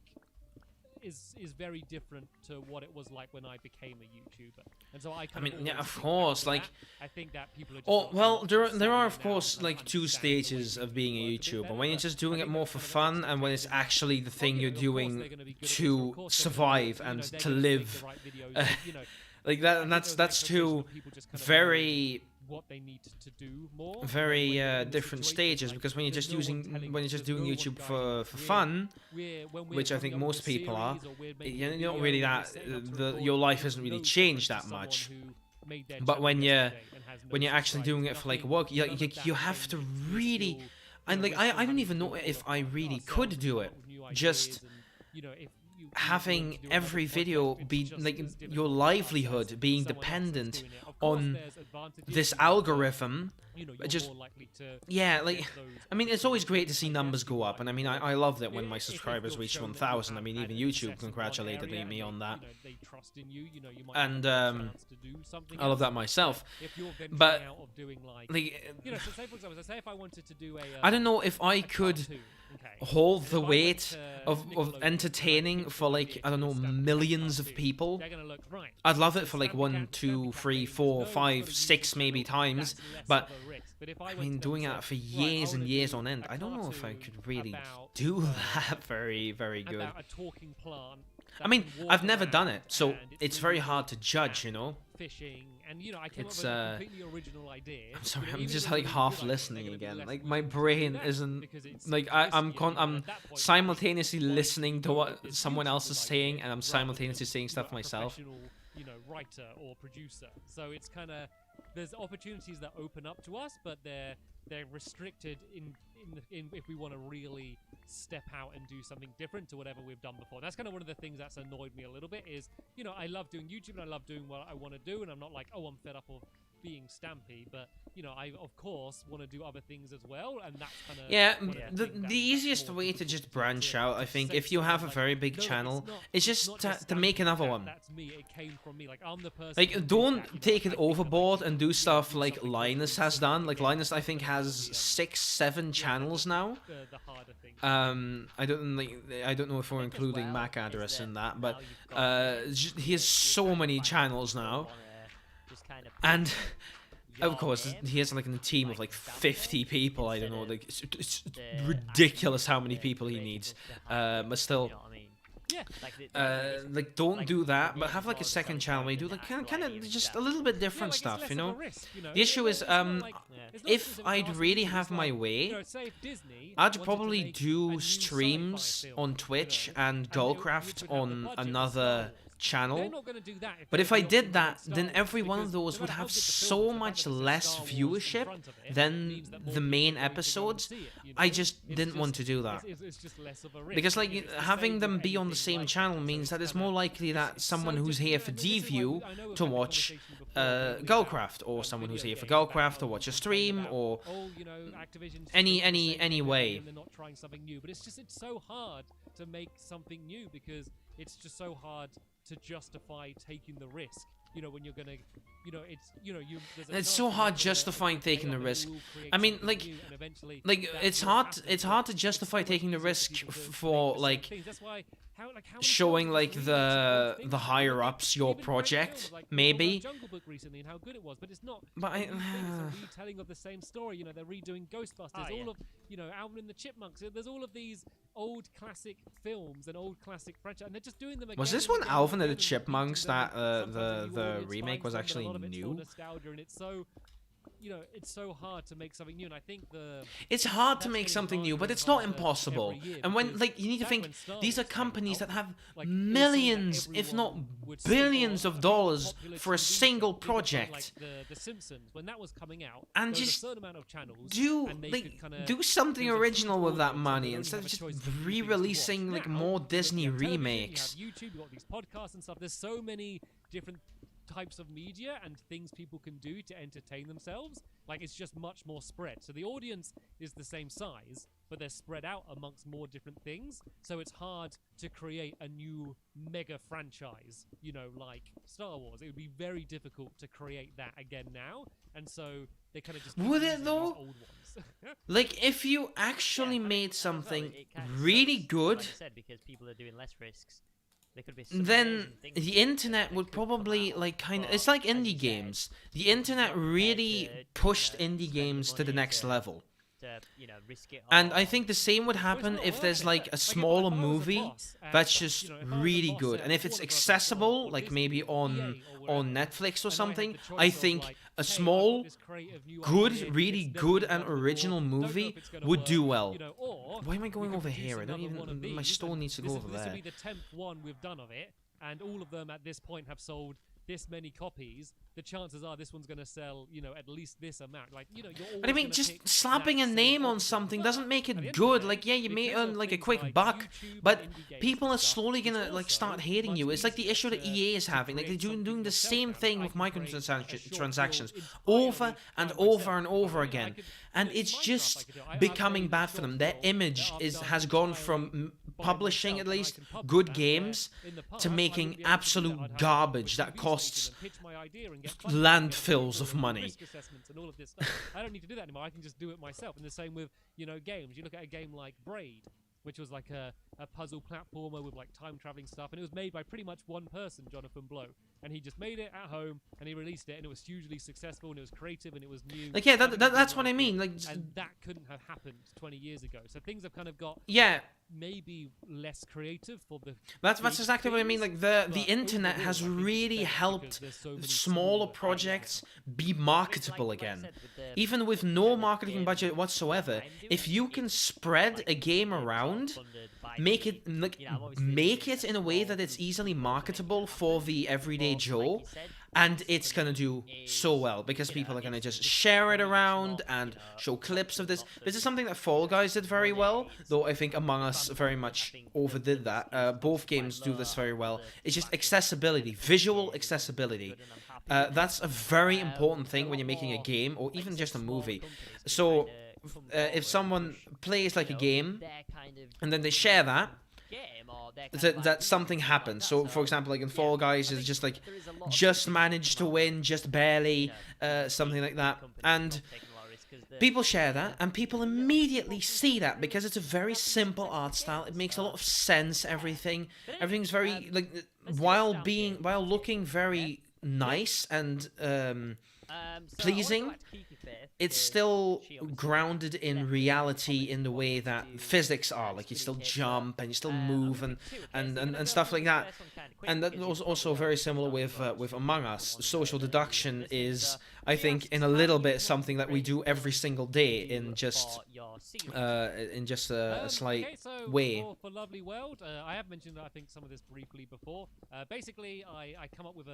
is very different to what it was like when I became a YouTuber. And so I kind mean, yeah, always of think course, back to like- that. I think that people are just Oh not well, enough there are savvy of course now to like two understand the way stages of things being a work a bit YouTuber. better, When you're but just I doing it think more that's for kind of fun, and when it's expectations. actually the thing You know, you're of course doing they're gonna be good at this, to of course they're gonna survive you know, and they're to gonna make live. the right videos, you know. Like I that, think and those that's expectations two of people just kind of very what they need to do more. very when they're in the different situation, stages, like, because when you're there's just no one using telling when you're us, just there's doing no one YouTube guiding us. for fun, When which I we're think coming up most with a people are, series or we're making you a don't video really or we're that setting up to the record, your life there's hasn't really no changed difference that to much. someone who made their But channel when yesterday and has no when you're actually subscribers, doing it for like nothing- work, none of that you have to changes. We're really. still, And like we're I still don't having even to know do if all I of really ourselves could and do come it. up with new Just ideas and, you know, if you having wanted to do another every podcast, video it's be just like as difficult your for us as livelihood being someone else that's dependent doing it. Of course, on there's advantages this to that, but algorithm you know, you're just more likely to. yeah, get like those I mean, it's always great to see opportunities. numbers go up, and I mean, I love that when my If subscribers you're reach shown that you 1,000. I have mean, had even a YouTube success in one congratulated area me and on they, that. you know, they trust in you. You know, you might And, have a chance to do something. I love that else. myself. If you're venturing But, out of doing like, Like, you know, so say for example, so say if I wanted to do a, I don't know if I a could cartoon, okay, hold and the if I went weight to of Nickelodeon and I entertaining pitched for an like idea I don't to know a Stampy Cat millions of cartoon, people. they're gonna look right. I'd love it The for like Stampy 1, Cat- 2, Stampy Cat 3, thing, there's 4, no 5, sort of 6 YouTube maybe channel, times, that's less but of a risk. But if I I went mean, to them doing and that said, for "Right, years I and wanna years do on end, a I don't know if I cartoon could really about, do that very, very good. about a talking plant I that mean, can walk I've never done around it, so and it's really very good hard to judge, at you know? fishing, and you know, I came It's, up with a completely original idea. I'm sorry, You know, I'm even just if like it's a really half good idea, listening they're gonna be again. less Like my willing to do brain that isn't because it's like risky, I'm you know, I'm at that point, simultaneously why listening to go what with this someone else is YouTuber's saying, idea and I'm rather simultaneously than, saying you stuff know, a myself. professional, you know, writer or producer. So it's kind of there's opportunities that open up to us, but they're restricted in if we want to really step out and do something different to whatever we've done before. That's kind of one of the things that's annoyed me a little bit is, you know, I love doing YouTube and I love doing what I want to do, and I'm not like, oh, I'm fed up of being Stampy, but you know, I of course want to do other things as well, and that's kind of Yeah, the easiest way to just branch out, I think, if you have a very big channel, is just to make another one. That's me. It came from me. Like I'm the person. who Like, did don't that, you know, take I it think I overboard can and do do stuff like something Linus has done. Like Linus, I think, has 6, 7 channels now. the harder thing. I don't know if we're including MAC address in that, but he has so many channels now, and of course he has like a team of like 50 people. I don't know, like it's ridiculous how many people he needs. But still. Yeah. Like don't do that, but have like a second channel where you do like kind of just a little bit different stuff, you know. The issue is, if I'd really have my way, I'd probably do streams on Twitch and Gullcraft on another channel. But if I did that, then every one of those would have so much less viewership than the main episodes. I just didn't want to do that. Because like having them be on the same channel means that it's more likely that someone who's here for DView to watch Gullcraft, or someone who's here for Gullcraft to watch a stream, or any way. They're not trying something new, but it's so hard to make something new because it's just so hard to justify taking the risk. You know, when you're gonna, you know, it's so hard justifying taking the risk. I mean, like it's hard to justify taking the risk for like showing like the higher ups your project, maybe. Jungle Book recently and how good it was, but it's not. But it's a retelling of the same story. You know, they're redoing Ghostbusters. All of, you know, Alvin and the Chipmunks. There's all of these old classic films and old classic franchise, and they're just doing them again. Was this and one again Alvin and the again Chipmunks that sometimes the audience remake finds was them, but a actually lot of it's for new? nostalgia, and it's so, you know, it's so hard to make something new, and I think It's hard to that's make getting something new, harder but and it's not harder impossible. every year And when because like you need to back think, when Star these are Wars came companies out, that have like, it was something that millions, if not everyone would stick billions on, of dollars popular for a TV single shows. Even for, project. like the Simpsons, when that was coming out, And there was just a certain amount of channels, do and they like could kinda, do something there was a original huge with that audience, and money they'd instead only of have a just choice of new things to re-releasing watch. like Now, more you Disney have television, remakes. You have YouTube, you got these podcasts and stuff. There's so many different types of media and things people can do to entertain themselves. Like, it's just much more spread. So the audience is the same size, but they're spread out amongst more different things. So it's hard to create a new mega franchise, you know, like Star Wars. It would be very difficult to create that again now. And so they kind of just keep Would it using these though? old ones. Like if you actually made something really good, Like I said, because people are doing less risks. There could be then amazing things the that internet would could come probably out, like kind of, but it's like as you indie said, games. The internet not prepared really to, pushed you know, indie spend the games to the money next to- level. to, you know, risk it And all. I think the same would happen not if worth there's it. like a if smaller I was a movie boss at, that's just you know, if I was a really boss good, at and if it's Warner Brothers accessible, or like Disney maybe or on EA or on whatever, Netflix or and I had something, the choice I of, think like, a hey, I've got small, this creative new good, idea, really it's good never been and done original before, don't know movie if it's gonna would work, do well. you know, or Why am I going we over could here? produce I don't another one of even. My these, store and needs to this go is- over This there. will be the 10th one we've done of it, and all of them at this point have sold this many copies, the chances are this one's going to sell, you know, at least this amount. Like, you know, you're always But I mean, gonna just pick slapping that a same name on option. something But doesn't make at the it end of good. the Like, day, yeah, you may because of earn like a things quick like buck, YouTube but and indie games people and are stuff, slowly it's gonna like also start hating much you. It's like the easier issue that EA is to having. Like, they're create something doing the yourself same now. thing I with can create a short microtransactions film over entirely and by over myself. and over I again. could- And it's it's Minecraft I just could do. I've becoming made bad for them. short Their films that image I've is done has gone entirely from by publishing myself, at and I least can publish good that, games where in the past, to I wouldn't making be able to do that. absolute I'd have to go garbage to a that TV costs station and pitch my idea and get funding and get landfills people of and do money. risk assessments and all of this stuff. I don't need to do that anymore. I can just do it myself. And the same with, you know, games. You look at a game like Braid, which was like a puzzle platformer with like time traveling stuff, and it was made by pretty much one person, Jonathan Blow, and he just made it at home and he released it, and it was hugely successful and it was creative and it was new. Like, yeah, Everything was that's what I like mean. it, Like, and that couldn't have happened 20 years ago. So things have kind of got yeah, maybe less creative for the. that's big exactly what I mean. things, Like, the but internet overall, has I think it's really better helped because there's so many smaller smaller projects be Like marketable I again. said with the Even with no marketing budget whatsoever, if you can spread a game around, make it like, make it in a way that it's easily marketable for the everyday Joe, and it's gonna do so well because people are gonna just share it around and show clips of this. This is something that Fall Guys did very well, though I think Among Us very much overdid that. Both games do this very well. It's just accessibility, visual accessibility. That's a very important thing when you're making a game or even just a movie. So if someone plays like a game and then they share that, that something happens. So for example, like in Fall Guys, it's just like just managed to win, just barely, something like that, and people share that, and people immediately see that because it's a very simple art style. It makes a lot of sense. Everything's very like while looking very nice and pleasing. It's still grounded in reality in the way that physics are. Like you still jump and you still move and stuff like that. And that was also very similar with Among Us. Social deduction is, I think, in a little bit something that we do every single day in just a slight okay, so way. For Lovely World, I have mentioned I think some of this briefly before. Basically, I come up with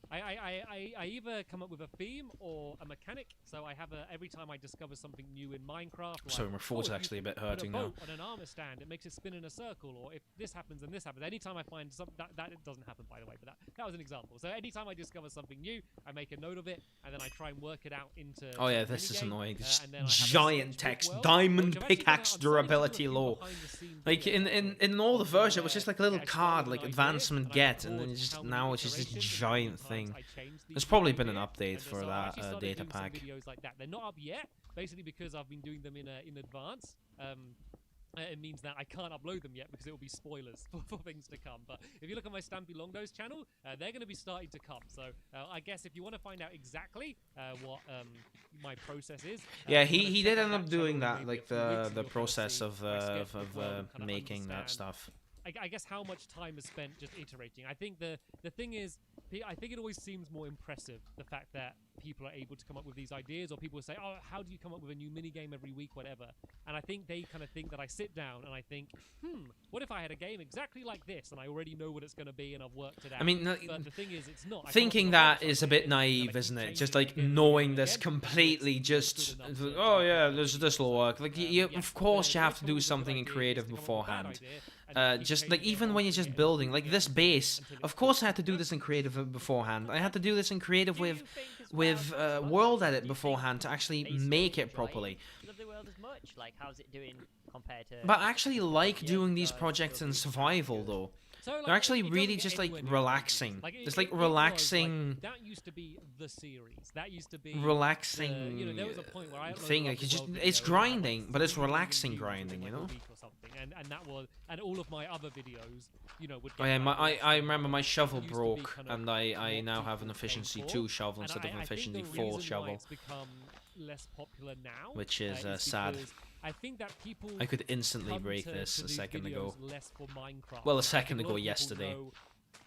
I either come up with a theme or a mechanic. So I have every time I discover something new in Minecraft. Like, Sorry, my throat's if you actually a bit put hurting now. boat on an armor stand, it makes it spin in a circle. Or if this happens and this happens, anytime I find something that it doesn't happen, by the way, but that was an example. So anytime I discover something new, I make a note of it and then I try and work it out into. Oh yeah, a this is minigame, annoying. This and then I have a giant sketchbook text, world, diamond which I've actually pickaxe done- I've started to do a durability few low. behind-the-scenes Like videos in all the version, it was where just like a little I started card, with like an idea, advancement and I get, and then record it's just how many now it's just this iterations and giant how many thing. times I changed the There's probably been an idea, update and for so I that actually started data doing some pack. videos like that. They're not up yet, basically because I've been doing them in advance. It means that I can't upload them yet because it will be spoilers for things to come. But if you look at my Stampy Longnose channel, they're going to be starting to come. So I guess if you want to find out exactly what my process is, Yeah, you wanna he check did out end that up doing channel that, maybe like a few weeks, and the you'll kind of process see of my sketchbook world and kind of making that understand stuff. I guess how much time is spent just iterating. I think the thing is, I think it always seems more impressive the fact that people are able to come up with these ideas, or people say, "Oh, how do you come up with a new mini game every week, whatever?" And I think they kind of think that I sit down and I think, what if I had a game exactly like this, and I already know what it's going to be, and I've worked it out. I mean, but the thing is, it's not. I come up thinking with a that website is a like bit this, and I naive, keep isn't it? changing Just it like again and knowing again this until it's completely, good just enough for it to oh be yeah, released. this will work. Like you, Yeah, of course, you the have to problem do with a good something idea is creative to come up with a bad beforehand. idea and then keep Just like changing it even when you're just again building, and like again this base, until of it's course I good. had to do this in creative beforehand. I had to do this in creative Do you with think as with well, that's one World thing, Edit do you think beforehand to actually they still make it enjoy properly. Lovely World as much? Like, how's it doing compared to? But I actually like Yeah, doing these it's projects in still survival though. So, like, They're actually it doesn't really get just like anywhere near relaxing. like, It's it- like it was, relaxing, that used to be the series. That used to be relaxing you know, there was a point where I uploaded thing. a Like it's just World it's video and I had, like, grinding, but it's 3 million relaxing views grinding, within, you like, know. a week or something. And that was, and all of my other videos, you know, would Oh get yeah, like I less remember than my shovel used to be broke, kind of and I what now have people an pay efficiency for. 2 shovel And instead of an I think efficiency the 4 reason why shovel, it's become less popular now, which is is sad. because I think that people I could instantly come break to this a these second ago. videos less for Minecraft. Well, a I think second lot ago of people yesterday. know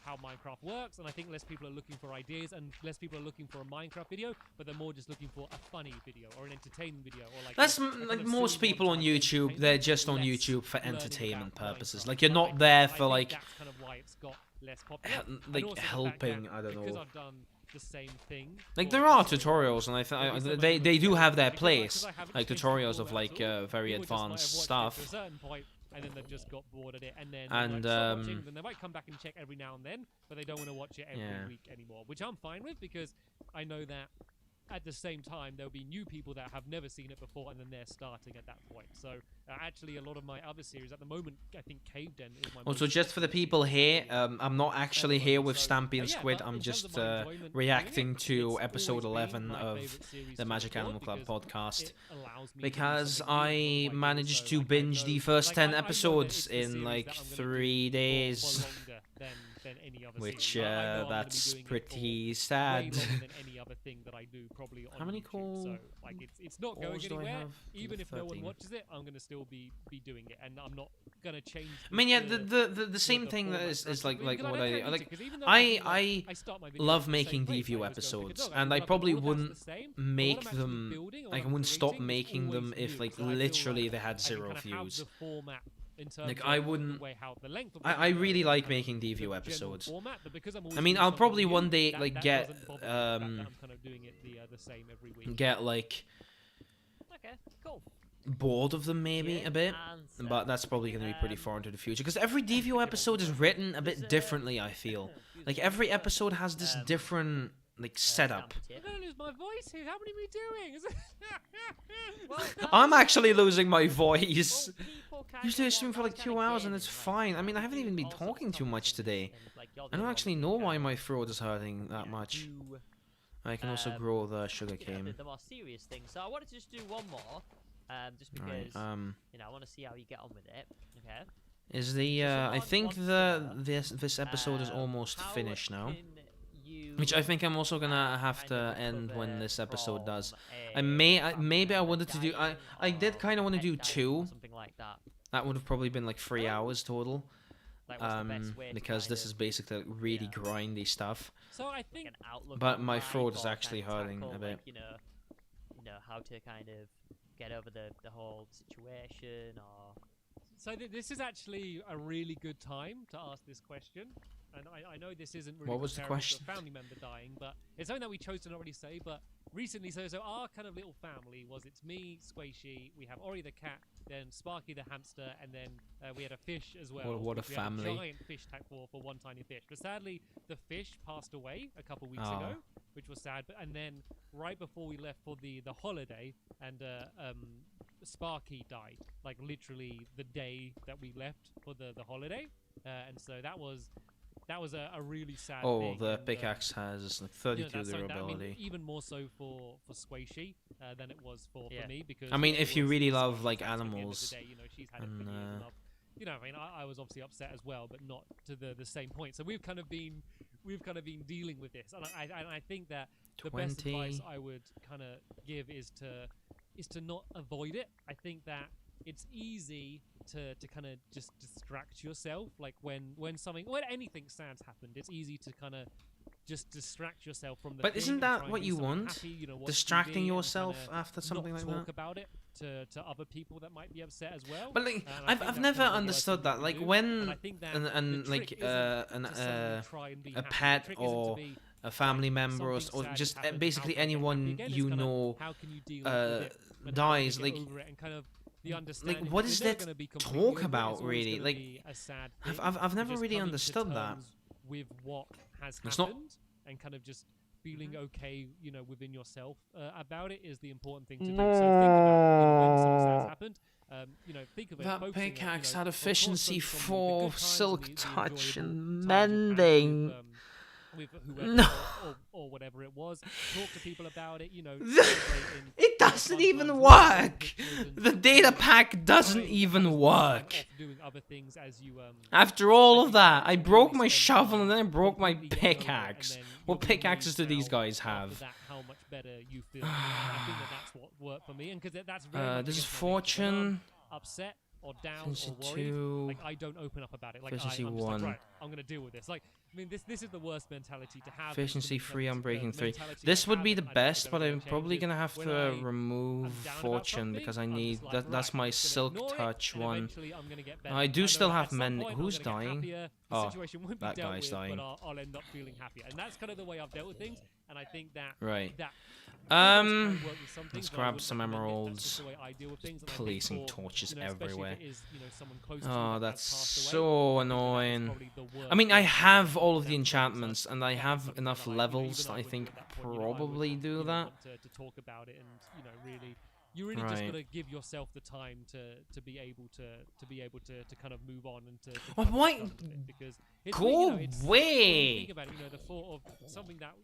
how Minecraft works, and I think less people are looking for ideas, and less people are looking for a Minecraft video, but they're more just looking for a funny video or an entertaining video, or like That's a kind like of most silly people on one-time YouTube. entertainment, They're just on less YouTube for learning entertainment about purposes. Minecraft. Like you're So not I there think for like that's kind of why it's got less popular. hel- And like also the fact helping. that I don't because know. I've done the same thing. Like or there the are same- tutorials, and they do have their place, like tutorials of like very advanced stuff. To a certain point, and then they've just got bored at it, and then And, they might stop watching, then they might come back and check every now and then, but they don't want to watch it every Yeah. week anymore, which I'm fine with because I know that at the same time there'll be new people that have never seen it before, and then they're starting at that point. So actually, a lot of my other series at the moment, I think Cave Den is my. Also, most just for the people here, I'm not actually here with So, Stampy and yeah, Squid. but I'm in terms just of my enjoyment doing reacting it, to it's episode always been 11 my of favourite series the to Magic record Animal Club because podcast. it allows me to do Because something new I before I do it, managed so, to like, I binge the know- first like, 10 I know that episodes it's the in series like that I'm gonna do 3 for days, longer than any other which series. I know I'm gonna be that's doing it for pretty way sad. longer than any other thing that I do probably on How many YouTube. cool So like it's not going balls do I anywhere. have? Even if no one 13. watches it, I'm gonna still be doing it, and I'm not gonna change. I mean, yeah, the same the thing that format is like drastically, because what don't I care to, like. 'cause even though I do, like, I start my videos love in the making same place, DVU like, just go, episodes, "Dog, and I I love probably the broadcast wouldn't the same, but make what I'm actually them. building or Like I I'm wouldn't stop creating is making them always if new, like so I feel literally like they had I can 0 kinda have views. the format in terms Like, of I the wouldn't- way how the length of I the video really is like and making the DVU general episodes. format, but because I'm always I mean, doing I'll probably something one new, day that- like that get doesn't bother me, the fact that I'm kind of doing it the same every week. get like Okay, cool. bored of them maybe a Good bit. answer. But that's probably going to be pretty Um, far into the future because every DVO episode is written a bit differently. I feel like every episode has this different like setup. Stamp I'm tip. gonna lose my voice here. How many are we doing? Is it- Well, I'm actually losing my well, voice. people kinda Usually I want stream for those like kinda 2 hours and it's games, fine. I mean, I you haven't do even been all sorts of talking too much competitions, today. and, like, you're I the don't one actually who know can why my throat is hurting that yeah, much. do, I can also um, grow the sugar you know, cane. the more serious thing. So I wanted to just do one more, just because Right. you know I want to see how you get on with it. Okay. Is the So I someone think wants to the know, this episode is almost how finished now. can you, Which I think I'm also gonna have to kind of end when recover this episode does. from Maybe I from wanted to do. dying I did or kind of want to do pet dying 2. or something like that. That would have probably been like 3 hours total. Like, what's the best way to Because kind this of is basically like, really yeah. grindy stuff. So I like think an outlook But on my life throat is or actually kind of hurting tackle, a bit. like, you know how to kind of get over the whole situation or so. This is actually a really good time to ask this question, and I know this isn't really What was the comparable to question? a family member dying, but it's something that we chose to not really say. But recently, so our kind of little family was it's me, Squishy, we have Ori the cat, then Sparky the hamster, and then we had a fish as well. What a which we had family. giant fish tank for one tiny fish. But sadly, the fish passed away a couple weeks Oh. ago, which was sad. But and then right before we left for the holiday, and Sparky died, like literally the day that we left for the holiday, and so that was a really sad Oh, thing. the and, pickaxe has like you know, 32 that's something that, I mean, durability. even more so for Squishy than it was for Yeah. me because I mean, it if you was really Squishy's love, like, at the end of the animals, day, you know, she's had it for and, years, and you know, I mean, I was obviously upset as well, but not to the same point. So we've kind of been dealing with this, and I think that the best 20. advice I would kind of give is to not avoid it. I think that it's easy to kind of just distract yourself, like when anything sad's happened, it's easy to kind of just distract yourself from the But thing isn't and that try and what do you something want? happy, you know, watch Distracting TV and yourself kinda after something not like talk that? about it to other people that might be upset as well. But like, And I think I've that's never kind of the worst understood thing that. you Like can do. when And I think that and the like trick isn't to suddenly try and be a happy. The pet trick isn't to or be a family member or, something sad just happened, how basically can I get happy anyone again? It's you kinda, know how can you deal with it and how can dies, you like- get over it and kind of the understanding what that is you're never there gonna be to completely talk over it, about, it's always really? gonna Like, be a sad I've thing, I've but never just really coming to understood that. terms with what has It's not- happened and kind of just feeling Mm-hmm. okay, you know, within yourself about it is the important thing to do. So think about, you know, when something sad's happened. You know, think of it. That focusing on, pickaxe you know, had of course, efficiency from the 4, good times silk and the touch, enjoyable and times you've had mending. with whoever No. or whatever it was. Talk to people about it, you know. It doesn't even work. The data pack doesn't even work. Doing other things as you, After all of that, I broke my shovel and then I broke my pickaxe. What pickaxes do these guys have? How much better you feel. I think that's what worked for me, and because that's very much This is against my nature. When I'm fortune. upset or down Efficiency or worried, 2. like I don't open up about it. Like Efficiency I'm just 1. like, right, I'm gonna deal with this. Like, I mean, this is the worst mentality to have. is the Efficiency 3, I'm breaking 3. mentality This to would have, be the and I best, don't but wanna I'm change probably it. gonna have When to I'm remove down about fortune something, because I I'm need just like, that's right, my I'm just gonna silk ignore it, touch and one. eventually I'm gonna get better. I do know still that have at some mending. point I'm Who's gonna get dying? happier, the Oh, situation won't be that dealt guy's with, dying. But I'll end up feeling happier, and that's kind of the way I've dealt with things. And I think that Right. that Let's grab some emeralds. Placing torches everywhere. Oh, that's so annoying. I mean, I have all of the enchantments, and I have enough levels that I think probably do that. To talk about it, and you really just Right. gotta give yourself the time to be able to kind of move on and to Oh, come to why- terms with it, because it's Go really, when you away! think about it, the thought of something that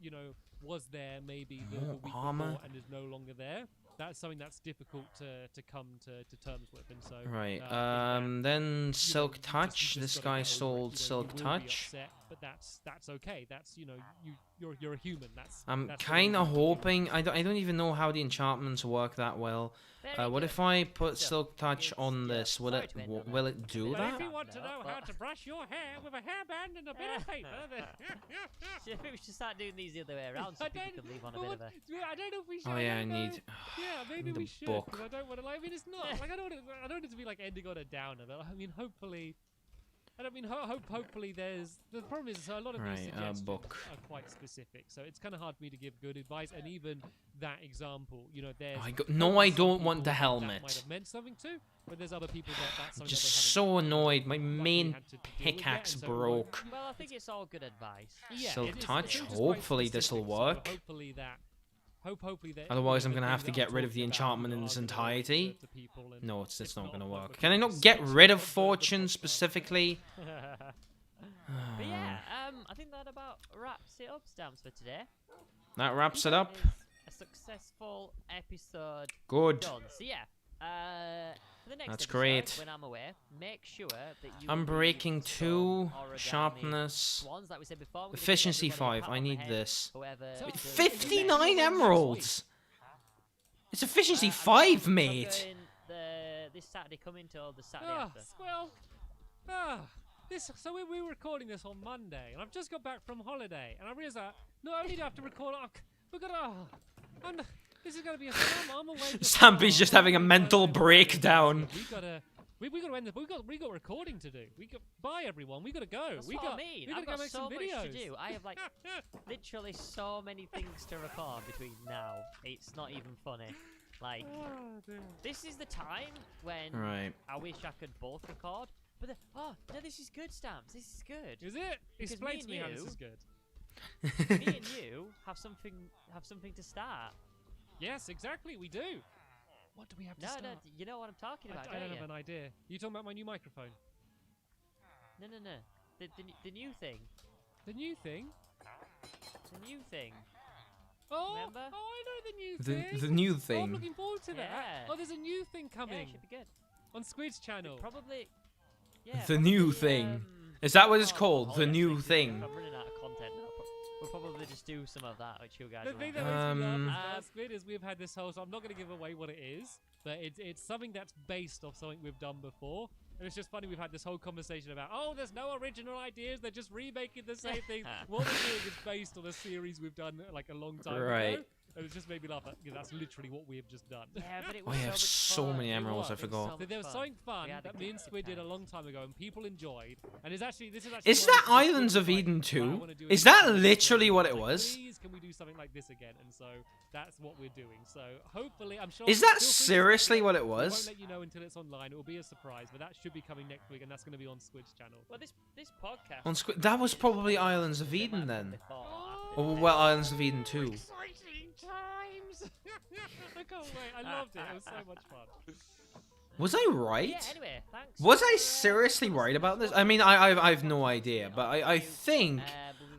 was there maybe the More week armor. before and is no longer there. That's something that's difficult to come to terms with, and so Right. I think that, Then Silk you Touch. just This gotta guy get over it. sold Silk You will be Touch. upset, but that's okay. That's you're a human. I'm that's the kind way of we do hoping. I don't even know how the enchantments work that well. Very What good. if I put So, Silk Touch it's, on yeah, this? Will sorry it to interrupt. will it do But that? if you want to No, know how but- to brush your hair with a hairband and a bit of paper, then I think we should start doing these the other way around so I people don't- can leave on a well, bit of a. I don't know if we should. Oh yeah, I don't know. need. Yeah, maybe need we a should. book. 'Cause I don't want to. I mean, it's not like I don't want it to be like ending on a downer. But I mean, hopefully. I don't mean hopefully there's the problem is a lot of these Right, suggestions book. are quite specific, so it's kind of hard for me to give good advice. And even that example, there's No, probably I some don't want people the that helmet. might have meant something to, but there's other people that's something Just that they so haven't annoyed. My luckily main had to deal with yet, pickaxe and so broke. Well, I think it's all good advice. Yeah, Silk it is. Touch, It's just quite hopefully this'll specific, so work. Hopefully that. Otherwise, I'm the gonna things have to that get I'm rid of the talking about, enchantment in are its gonna relate entirety. to people and No, it's it's not not gonna a work. perfect Can I not research get rid of of the Fortune podcast. specifically? But yeah, I think that about wraps it up, Stamps, for today. That wraps it up. It's a successful episode Good. done. So yeah, for the next That's episode, great. when I'm away, make sure that you. I'm will breaking leave 2, some origami sharpness, swans, like we said before. We're gonna give efficiency everybody a 5. pat I on the need head, this. whoever So- does the 59 best. emeralds. It's efficiency I'm 5, going mate. this Saturday coming till the Saturday Ah, after. well, so we were recording this on Monday, and I've just got back from holiday, and I realised that not only do I have to record, we've got this is gonna be a I'm away. Stampy's just having a mental breakdown. We gotta end. We got recording to do. Bye everyone. We gotta go. That's we what got. I mean. We I've gotta got go make so some much videos. to do. I have like literally so many things to record between now. It's not even funny. Like Oh, dear. this is the time when Right. I wish I could both record. But no, this is good, Stamps. This is good. Is it? Because Explain me to me and how this you- is good. Me and you have something to start. Yes, exactly. We do. What do we have to No, start? no, you know what I'm talking about, I don't don't you? have an idea. You talking about my new microphone? No. The new thing. The new thing? The new thing. Oh, Remember? oh, I know the new The thing. new Oh, I'm thing. looking forward to that. Yeah. Oh, there's a new thing Yeah, coming it should be good. on Squid's channel. Probably. Yeah. The new probably, thing. Is that what it's oh, called? oh, The yeah, new thank you. thing. I'm running out of content now. We'll probably just do some of that, which you guys The will thing like. that makes me Um, laugh about Squid is we've had this whole. So I'm not going to give away what it is, but it's something that's based off something we've done before. And it's just funny we've had this whole conversation about, oh, there's no original ideas, they're just remaking the same thing. What we're doing is based on a series we've done like a long time Right. ago. And it just made me laugh because that's literally what we have just done. Yeah, but it I was have much so fun. many It emeralds, I was forgot. so So there was much something fun We had a that me and good Squid did a time. long time ago, and people enjoyed. And this is actually Is one that of the things Islands Squid of was like, Eden "Right, I 2? wanna do Is it again." that And literally what it like, was? Please, can we do something like this again? And so that's what we're doing. So hopefully, I'm sure. Is that feel free to seriously what it We won't was? let you know until it's online. It will be a surprise, but that should be coming next week, and that's going to be on Squid's channel. Well, this podcast. On Squid, that was probably Islands of it might Eden have then. been before or after Oh, this. well, Islands of Eden 2. Exciting times! I can't wait. I loved it. It was so much fun. Was I right? Yeah. Anyway, thanks. Was I for, seriously for right listening. about this? I mean, I've no idea, but I think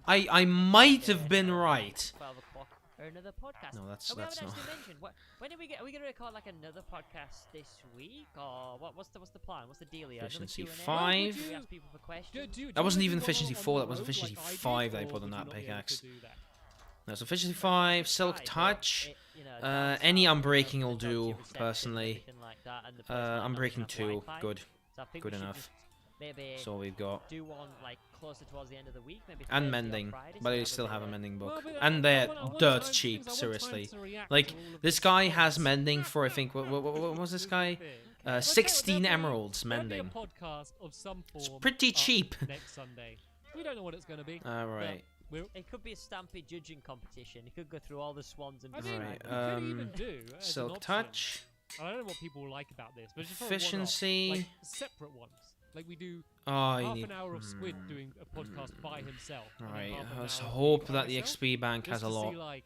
But we've I might have been right. 12 o'clock or another podcast. No, that's And we haven't not. actually mentioned when are we going to record like another podcast this week or what's the plan? What's the deal here? Another Efficiency Q&A? 5. Do we ask people for questions? That wasn't even efficiency 4, that was efficiency 5 that I put on that pickaxe. That's efficiency 5, silk touch. Any unbreaking will do, personally. Unbreaking 2, good. Good enough. Maybe That's all we've got. do one like closer towards the end of the week, maybe And Thursday or mending, Friday, but so I have still have a bit of- mending Well, book. but And I they're want dirt time- cheap, things I want seriously. time to react Like, to all of this the guy has comments. mending for, I think, what was this guy? Okay. Well, 16 there'll be- emeralds there'll be mending. a podcast of some form It's pretty up cheap. next Sunday. We don't know what it's going to be. Alright. It could be a Stampy judging competition. You could go through all the swans and I decide. mean, Right, we could even do as an Silk option. touch, I don't know what people like about this, but just for a one-off, efficiency. like separate ones. Like we do Oh, you half need. an hour of Squid doing a podcast by himself. and then Right, half an let's hour of hope by that the myself, XP bank just has a to lot. see, like,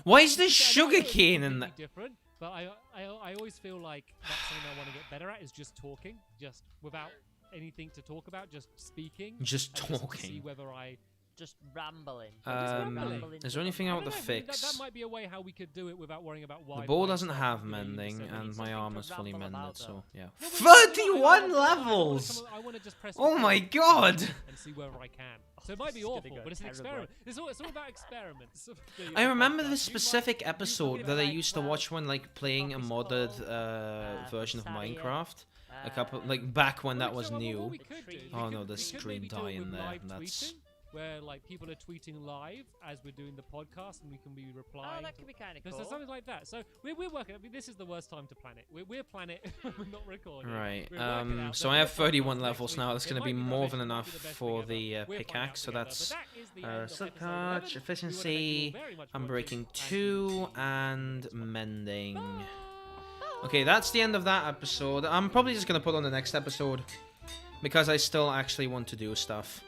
Why is there I know sugar it's cane in completely there? different, but I always feel like that's something I want to get better at is just talking, just without anything to talk about, just speaking. Just and just to see talking. whether I Just rambling. rambling. Is there anything I about don't the know, I mean, fix? that might be a way how we could do it without worrying about why. The bow doesn't have mending, and my something to armor's fully ramble mended, about, so though. yeah. No, but 31 levels! I want to just press Oh record my god! and see whether I can. So it might be This is gonna awful, go but it's an terrible. experiment. It's all about experiments. I remember the this specific episode that I used to watch when like playing a Coffee's modded called, version of Sadia, Minecraft. A couple like back when that was What new. we could do, Oh we no, could- the we could stream maybe do it dying with there. live That's tweeting, where like people are tweeting live as we're doing the podcast, and we can be replying. Oh, that to- could be kind of So cool. something like that. So we're working. I mean, this is the worst time to plan it. We're planning it. We're not recording. right. We're working out. So There'll I be have a podcast 31 next levels week. now. That's It gonna might be the more best- than it might enough be the best for thing the ever. We'll find out pickaxe. So together. that's But that is the end of silk episode touch, 11. We wanna thank you efficiency. all very much for I'm watching, breaking and 2 see and you next one. mending. Bye. Okay, that's the end of that episode. I'm probably just gonna put on the next episode because I still actually want to do stuff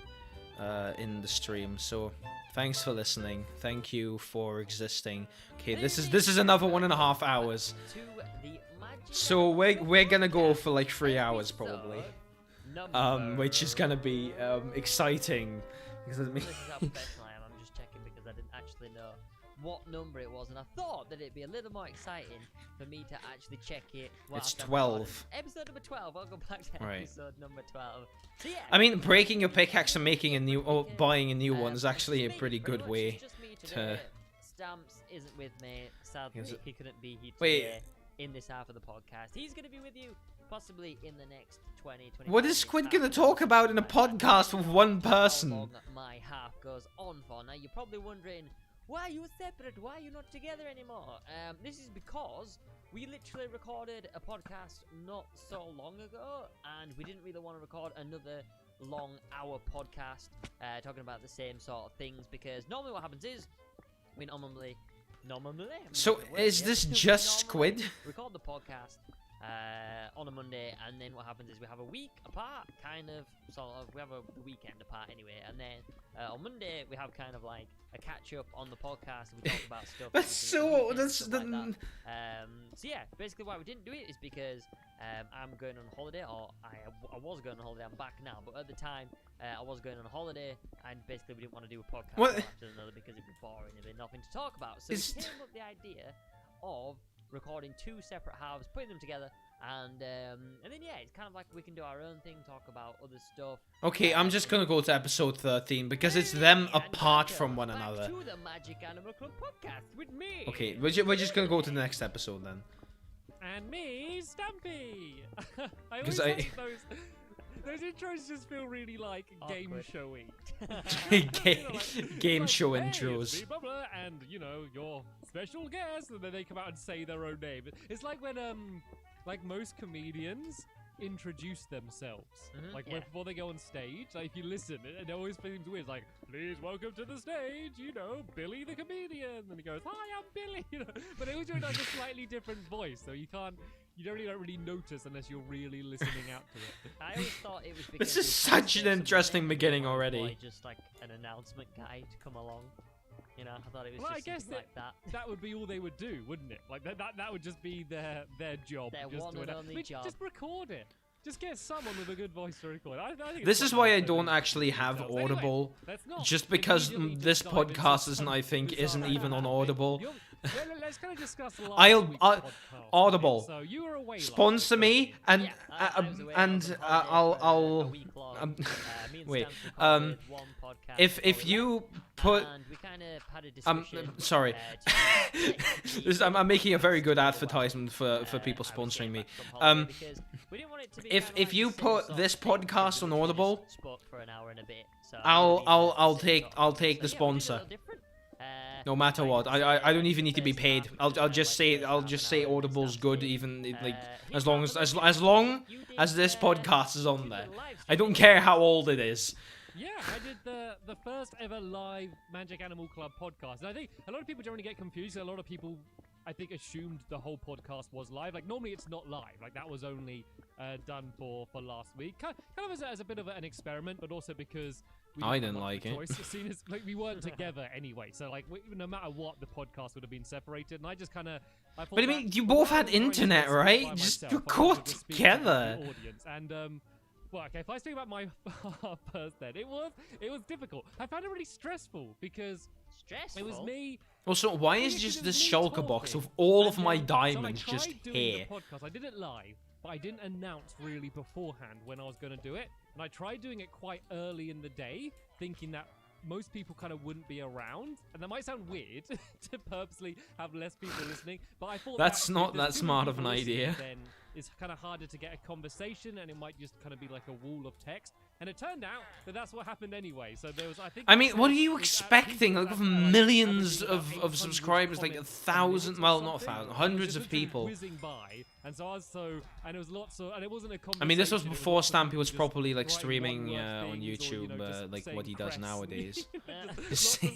in the stream. So thanks for listening. Thank you for existing. Okay, this is another 1.5 hours. To the Magic So we're gonna go for like 3 hours episode probably. number- Which is gonna be exciting because I mean, This is how professional I am. I'm just checking because I didn't actually know what number it was, and I thought that it'd be a little more exciting for me to actually check it. It's whilst I'm 12. recording. Episode number 12. I'll go back to Right. episode number 12. So yeah. I mean, breaking your pickaxe and making a new or buying a new one is it's actually a just me, pretty pretty good much, way. it's just me to- today. Stamps isn't with me. Sadly, Is it- he couldn't be here Wait. today in this half of the podcast. He's going to be with you possibly in the next 20, 25 What is minutes Squid after gonna the talk about in a podcast with one How person? long my half goes on for. Now, you're probably wondering, why are you separate? Why are you not together anymore? This is because we literally recorded a podcast not so long ago, and we didn't really want to record another long hour podcast talking about the same sort of things, because normally what happens is, normally, So is this just Squid? record the podcast on a Monday, and then what happens is we have a week apart, we have the weekend apart anyway, and then on Monday we have kind of like a catch up on the podcast, and we talk about stuff. That's we've done at the so weekend, that's stuff like that. So yeah, basically why we didn't do it is because I'm going on holiday, or I was going on holiday. I'm back now, but at the time I was going on holiday, and basically we didn't want to do a podcast What? one after another because it'd be boring and there'd be nothing to talk about. So Is- we came up with the idea of recording two separate halves, putting them together, and then yeah, it's kind of like we can do our own thing, talk about other stuff. Okay, I'm just gonna go to episode 13 because it's them And apart welcome from one back another. To the Magic Animal Club podcast with me. Okay, we're just gonna go to the next episode then. And me, Stampy. I 'Cause always I- like those intros just feel really like game Awkward. showy. Game it's show like, "Hey, intros. it's me, blah, blah," and your special guest, and then they come out and say their own name. It's like when like most comedians introduce themselves, Mhm, like yeah. before they go on stage. Like if you listen, it always seems weird. It's like, please welcome to the stage, Billy the comedian, and he goes, hi, I'm Billy, but they always do it like a slightly different voice, so you don't really notice unless you're really listening out to it. I always thought it was because This is we kinda such say an something interesting and beginning we already. employ just like an announcement guy to come along. I thought it was Well, I just guess something like that. That would be all they would do, wouldn't it? Like that would just be their job. Their just one to and announce- only I mean, job. Just record it. Just get someone with a good voice to record. I think it's This is quite why nice I that don't they actually have themselves. Anyway, Audible. let's not Just because immediately this just dive into podcast some isn't, I think, bizarre isn't even on topic. Audible. Let's kind of discuss last I'll- week's I'll- podcast. Audible. So you were away. last Sponsor week, me and Yeah, I was away, I was on holiday I'll for a I'll week-long, um, me and wait, Stamps um, recorded one podcast if before we you left, put and we kind of had a discussion. sorry. I'm making a very good advertisement for people sponsoring me. If you put this podcast on Audible, I'll take the sponsor. No matter what, I don't even need to be paid. I'll just say Audible's good, even like as long as this podcast is on there. I don't care how old it is. Yeah, I did the first ever live Magic Animal Club podcast. And I think a lot of people generally get confused. A lot of people, I think, assumed the whole podcast was live. Like, normally it's not live. Like, that was only done for last week. Kind of as a bit of an experiment, but also because I didn't didn't have like the it. choice. Seen as, like, we weren't together anyway. So, like, no matter what, the podcast would have been separated. And I just kind of... But I mean, you both had internet, right? Just record together. And well, okay. If I speak about my first, then it was difficult. I found it really stressful because Stressful. it was me. Also, why Yeah, is 'cause just it this was me shulker box talking. of all And of my then- diamonds so I just tried doing here? The podcast. I did it live, but I didn't announce really beforehand when I was going to do it. And I tried doing it quite early in the day, thinking that most people kind of wouldn't be around, and that might sound weird to purposely have less people listening, but I thought That's that not if there's that too many smart of an people listening, idea. Then it's kind of harder to get a conversation, and it might just kind of be like a wall of text. And it turned out that that's what happened anyway. So there was, I think. I mean, what are you it's expecting? people Like, with that are, like, millions averaging about of 800 subscribers, like comments a 1,000, minute or well, not something. 1,000, And it was hundreds just of literally people. whizzing by, and so I was and it was lots of, and it wasn't a conversation. I mean, this was it before lots of Stampy people was just properly like writing streaming one-word on things or, YouTube, just like saying what he does cress. nowadays. Lots of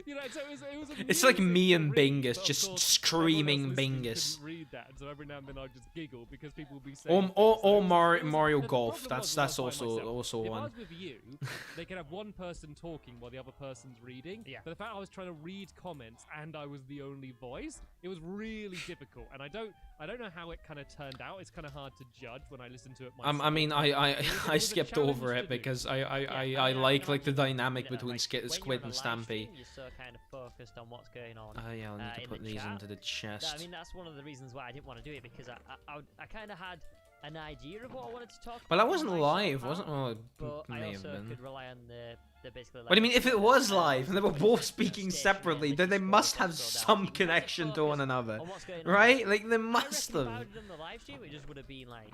you know, so it was It's like amusing me to and read, Bingus but of just course, screaming everyone else listening Bingus. couldn't read that, and so every now and then I'd just giggle because people would be saying. Or things. So it was- Mario the Golf. problem That's was when I was by also myself. If I one. was with you, they could have one person talking while the other person's reading. Yeah. But the fact I was trying to read comments and I was the only voice, it was really difficult. And I don't know how it kind of turned out. It's kind of hard to judge when I listen to it myself. I mean, I was a skipped challenge over to it do. because I I like the imagine, dynamic you know, between like, Squid when you're and on a live Stampy. stream, you're so kind of focused on what's going on. Yeah, I'll need to in put the these chat. into the chest. I mean, that's one of the reasons why I didn't want to do it, because I kind of had an idea of what I wanted to talk about. Well, that wasn't on my live, show, wasn't? Well, it But I may have also been. could rely on the basically. But I mean, if it was live and they were both station speaking and separately, literally then they scroll must up, have scroll down. some You can connection to one focus another, on what's going on. right? Like they I must reckon if I have. had done the live stream, it just would have been like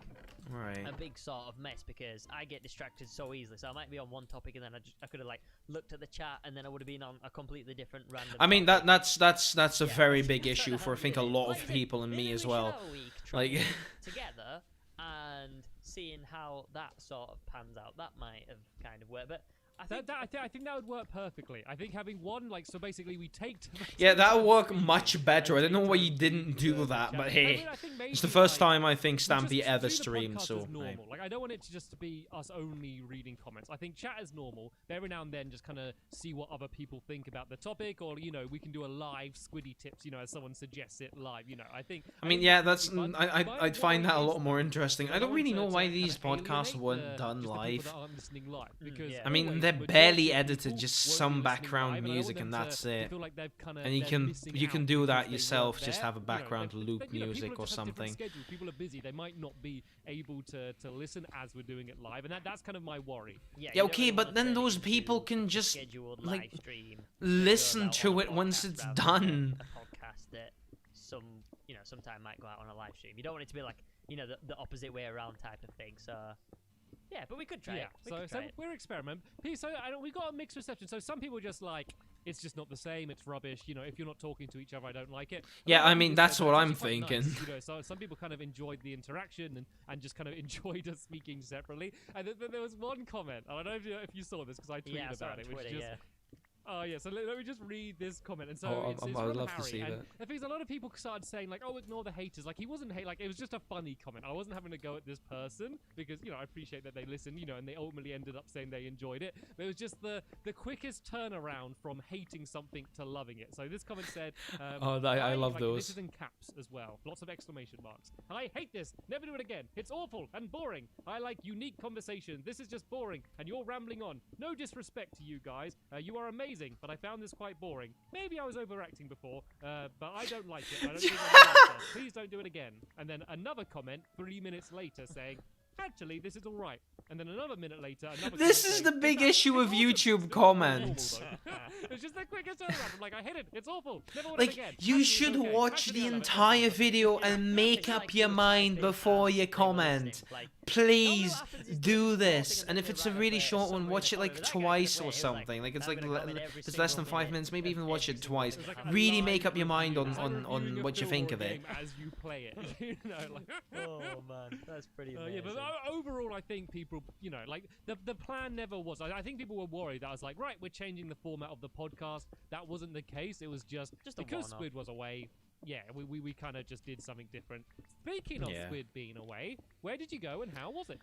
Right. a big sort of mess, because I get distracted so easily. So I might be on one topic and then I could have like looked at the chat and then I would have been on a completely different random. I mean topic. that's a Yeah, very it's big just issue how for I we think did a it. lot Like of I said, people and maybe me we as should well. have a week Like trying together and seeing how that sort of pans out. That might have kind of worked, but I think I think that would work perfectly. I think having one, like, so basically we take. yeah, that would work turns much speaking better. I and don't know take why you turns didn't reading do the that, chat. but I hey, mean, I think it's the maybe, first like, time I think we Stampy just ever treat the streamed, podcast so as hey. normal. Like, I don't want it to just be us only reading comments. I think chat is normal. But every now and then, just kind of see what other people think about the topic, or we can do a live Squiddy tips. As someone suggests it live. I think. I mean, think yeah, that's that's pretty fun. I'd find My that a worry lot is more that interesting. I I don't want really to- know to why kind these of podcasts alienate weren't the- done just the people live. that aren't listening live, because yeah. I mean, always they're the majority barely of edited, people just won't some be listening background live, and I don't music want and them that's to it. feel like they've kinda, And you they're can missing you can out do because that they yourself. weren't Just there. have a background But, loop people music just or have different something. schedules. People are busy. They might not be able to listen as we're doing it live, and that's kind of my worry. Yeah, Yeah, you don't okay, really but wanna then turn it those into people can just scheduled like live stream. listen goes out to on a it once podcast it's rather done. than a podcast that sometime might go out on a live stream. You don't want it to be like the opposite way around type of thing. So yeah, but we could try Yeah, it. We so could try it. we're experiment. So we got a mixed reception. So some people just like it's just not the same. It's rubbish. If you're not talking to each other, I don't like it. Yeah, Other I mean, people that's said what it's I'm actually quite thinking. nice, so some people kind of enjoyed the interaction and just kind of enjoyed us speaking separately. And then there was one comment. I don't know if you saw this because I tweeted Yeah, I saw about on it, which Twitter, just. yeah. Oh yeah, so let me just read this comment. And so Oh, it's I would from love to Harry, see and that. the thing is, a lot of people started saying like, "Oh, ignore the haters." Like he wasn't hate. Like it was just a funny comment. I wasn't having to go at this person because I appreciate that they listened. And they ultimately ended up saying they enjoyed it. But it was just the quickest turnaround from hating something to loving it. So this comment said, Oh, I love like, those. This is in caps as well. Lots of exclamation marks. I hate this. Never do it again. It's awful and boring. I like unique conversation. This is just boring, and you're rambling on. No disrespect to you guys. You are amazing, but I found this quite boring. Maybe I was overacting before, but I don't like it. I don't think I'm like that. Please don't do it again. And then another comment 3 minutes later saying, actually, this is all right. And then another minute later, another This comment is saying, the big "It's issue with awesome. YouTube It's awful, comments. though." It's just the quickest turnaround. I'm like, I hate it. It's awful. Never want it Like, again. you Actually, should it's okay. watch Actually, the I love it. entire video Yeah, and make it's up like your those mind big before fans, you they were listening, comment. like, please happens is do the this. thing And that if they it's a write really up a short one, summary watch it of like that guy twice could or play, something. Like it's I'm like gonna comment every it's less than single 5 minute minutes. Maybe of even watch every it single twice. It's like video. a Really live make up your mind review. It's like on reviewing a what you film think or of a it. game as you play it. You know, like. Oh man, that's pretty amazing. Yeah, but overall, I think people, you know, like the plan never was. I think people were worried that I was like, right, we're changing the format of the podcast. That wasn't the case. It was just Just a because one-off. Squid was away. Yeah, we kind of just did something different. Speaking of Yeah. Squid being away, where did you go and how was it?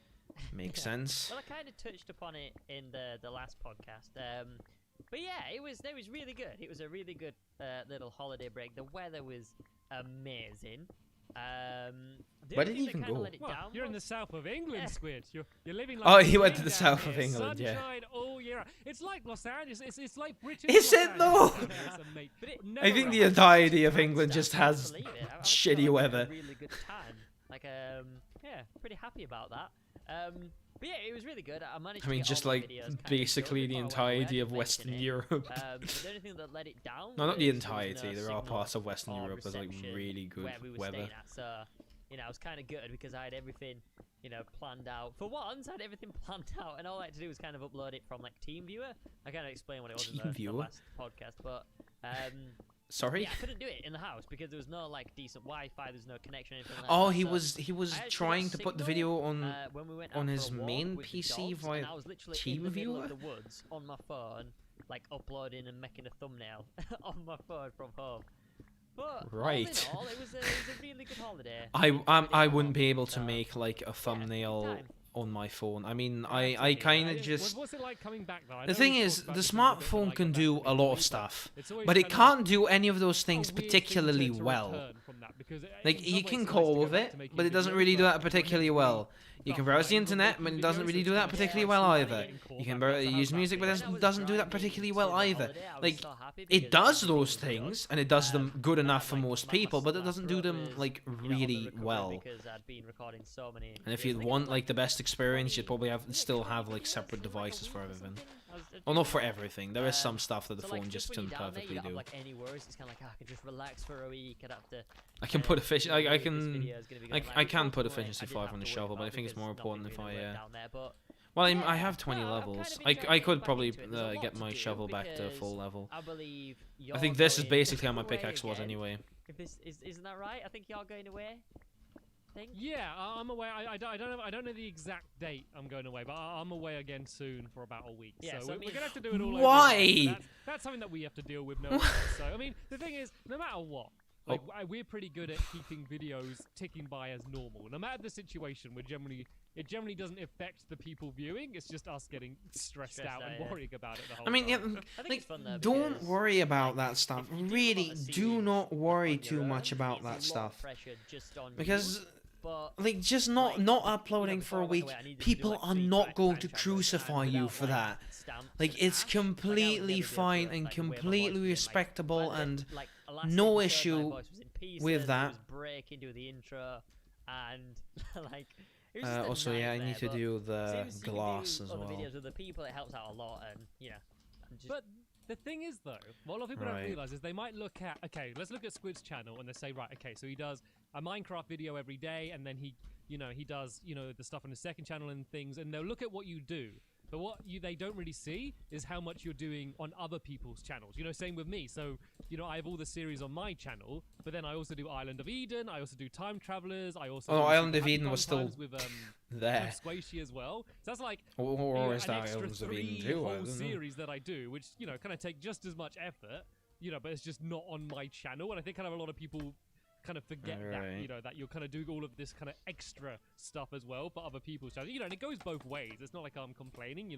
Makes sense. Well, I kind of touched upon it in the last podcast. But yeah, it was really good. It was a really good little holiday break. The weather was amazing. The Where only did he thing that even kinda go? let it Well, down you're in the was- south of England, Yeah. Squid. You're living like Oh, a he went king to the down south of here. England, yeah. Sunshine all year round. It's like Los Angeles. It's like British. Is Los it though? Angeles down here, mate. But it- Never I think the ends. entirety of Can't England just has believe it. I was shitty having weather. A really good time. Like yeah, pretty happy about that. But yeah, it was really good. I managed. I mean, to get just all my like videos kind of basically done the before I went entirety away, of mention Western it. Europe. But the only thing that let it down. No, not the was there was entirety. no There are signal parts of Western or Europe with like reception really good where we were weather. staying at. So, you know, I was kind of gutted because I had everything, you know, planned out. For once, I had everything planned out, and all I had to do was kind of upload it from like TeamViewer. I kind of explained what it was in the TeamViewer? last podcast, but Sorry. yeah, I couldn't do it in the house because there was no like decent Wi-Fi. There's no connection. Or anything like Oh, that. he So was I actually trying got to put the signal, video on. when we went on out his for a walk main with the PC dogs, via and I was literally in the middle of TeamViewer? the woods on my phone, like uploading and making a thumbnail on my phone from home. But Right. all in all, it was a really good holiday. I Really wouldn't be fun, able to so, make like a good thumbnail time. on my phone. I mean, That's I okay. kind I of didn't- just. What's it like coming back though? I The know thing we've is, talked about the this a little bit when I smartphone got can back do from a lot of Italy, stuff, it's always but it kind of can't do any of those a things weird thing particularly to well. return from that, because Like in you some can ways it's nice call to go with back it, to making but it doesn't videos, really do but that particularly when well. You stuff can browse like the internet, making but it doesn't videos, really it's do that like, particularly yeah, well I see either. that in You can Corvette, that's how use that music, but feels. it When I was doesn't do that driving particularly to well the either. holiday, I was Like so happy it because does everything those was good. things, and it does them good enough for Like, most my people, but it last doesn't do rut them was, like you know, on the really recovery well. Because I'd been recording so many. And if videos. I you think it want was, like the best experience, you'd probably have was it still 20 have like videos separate in, like, a devices week for or everything. something? I was Well, not for doing that. everything. There is some Um, stuff that the So, like, phone just when couldn't you're down there, perfectly you don't do. have, like, any worries. It's kind of like, I can just relax for a week. I'd have to. I can put efficiency. I this can. video is gonna be I, good. I Like, can put ultimately, efficiency I didn't 5 have on the to worry shovel, but I about think it's because more nothing important if really I. went down there, but Well, I yeah, have 20 no, I've levels. kind of I enjoyed could getting probably back into it. There's a lot get to my do shovel back to because full level. I believe I you're think this is going basically how my away pickaxe was again. anyway. If this isn't that right? I think you're going away. Think. Yeah, I'm away. I don't know the exact date I'm going away, but I'm away again soon for about a week. Yeah, so so I we're mean- gonna have to do it all over. Why? again. That's something that we have to deal with. No. So I mean, the thing is, no matter what, like we're pretty good at keeping videos ticking by as normal. No matter the situation, it generally doesn't affect the people viewing. It's just us getting stressed out and yeah. worrying about it the whole I mean, yeah, time. I think like, it's fun though, don't because, worry about like, that stuff. if you do a lot Really, of do series not worry on too your much own, about it's a that lot of stuff. pressure just on you, Because, but like, just like, not you know, uploading for a before I went week, away, I needed to do, people like, are 3 not time going to travel crucify and you without, for like, that. stamps Like, and it's cash, like, I would never be completely able to, fine like, and the way my voice completely was in, like, respectable like, and like, last no episode, issue my voice was in pieces, with it that. was breaking do the intro, and like it was just a Also, yeah, I nightmare, need to but do the since you can glass do as other well. videos with the people, it helps out a lot, and you know, I'm just But the thing is, though, what a lot of people Right. don't realize is they might look at, okay, let's look at Squid's channel, and they say, right, okay, so he does a Minecraft video every day, and then he does, the stuff on his second channel and things, and they'll look at what you do. But what they don't really see is how much you're doing on other people's channels. Same with me. So, I have all the series on my channel, but then I also do Island of Eden. I also do Time Travelers. I also Oh, do Island Super of Happy Eden Fun was still Times with there. Squishy as well. So that's like Or is an that extra Islands of Eden 3 too? I whole don't know. series that I do, which kind of take just as much effort, but it's just not on my channel. And I think kind of a lot of people kind of forget Right. that that you're kind of doing all of this kind of extra stuff as well for other people's channels. And it goes both ways. It's not like I'm complaining.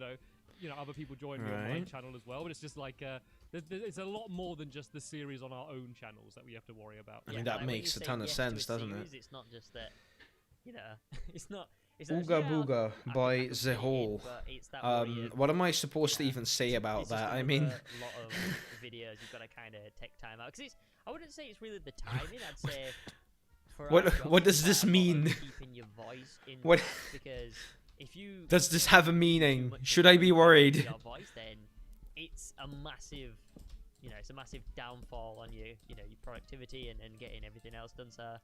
Other people join me on my Right. channel as well, but it's just like it's a lot more than just the series on our own channels that we have to worry about. I mean, that like, when makes you a say ton of yes to a sense, doesn't it? series, It's not just that, it's not. It's Ooga yeah, I'll- Booga I by can The read it, Hole. but it's that worry of, What am I supposed to yeah, even say about it's just that? I another mean, lot of videos you've got to kind of take time out because I wouldn't say it's really the timing. I'd say for What- our job, what it's does this about a lot of mean? Keeping your voice in What- because if you does this have a too meaning? much Should I be attention to worried? your voice, then it's a massive, it's a massive downfall on your productivity and getting everything else done. So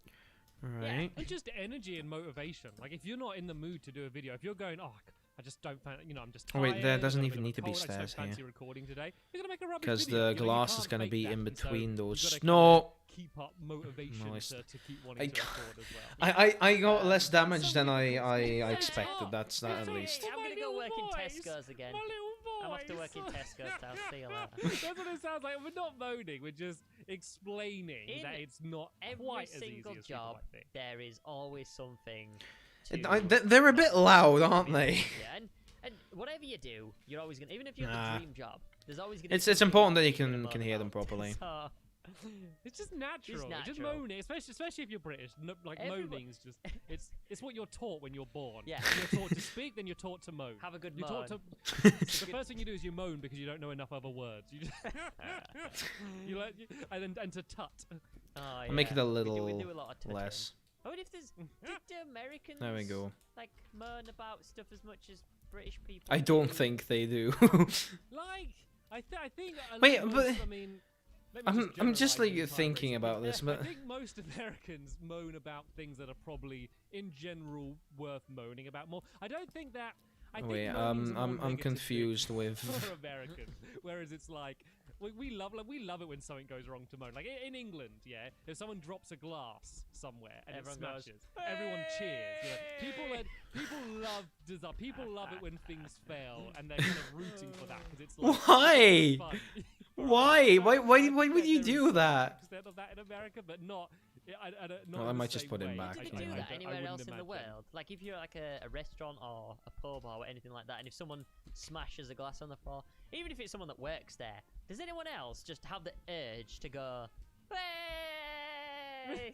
Right. And just energy and motivation. Like, if you're not in the mood to do a video, if you're going, oh, I just don't fancy, I'm just Oh, tired. wait, there doesn't I've got a even bit of need to be a cold, I stairs just don't here. fancy recording today. You're gonna make a rubbish Because video. the You glass is can't going to fake be that, in and so between you've those. gotta No! keep up motivation Nice. to keep wanting to record as well. I got less damage than I Yeah, expected. That's that at Sorry, least. I'm gonna go work in Tesco's again. My little voice. I'm off to work in Tesco's now. See you later. That's what it sounds like. We're not moaning. We're just explaining In that it's not Every quite as easy single as people job, might think. there is always something. They're a bit loud, aren't they? Yeah, and whatever you do, you're always gonna. Even if you have Nah. a dream job, there's always gonna. It's be something important that you you're gonna can moan hear them about. properly. So, It's just natural. It's just natural. moaning, especially if you're British. Like moaning is just it's what you're taught when you're born. Yeah. You're taught to speak, then you're taught to moan. Have a good You're moan. taught to. The first thing you do is you moan because you don't know enough other words. You just and to tut. Oh, I'll make it a we little do a lot of touching. less. I wonder if there's did Americans There we go. like moan about stuff as much as British people. I don't do? think they do. Like I think. Wait, most, but I mean. let me I'm just generalise like the entire thinking race. about this, but I think most Americans moan about things that are probably, in general, worth moaning about more. I don't think that. I think wait, moaning's a more I'm negative thing confused with. for Americans, whereas it's like we love it when something goes wrong to moan. Like in England, yeah, if someone drops a glass somewhere and Everyone it goes, smashes, everyone cheers. You know? People love it when things fail, and they're kind of rooting for that because it's like Why? fun. Why? Why would you There is do some that? extent of that in America, but not. Not Well, in I the might just same put him way. back, Do you they do know. that I anywhere wouldn't else in the imagine. world? Like if you're like a restaurant or a pub or anything like that, and if someone smashes a glass on the floor, even if it's someone that works there, does anyone else just have the urge to go, "Hey!"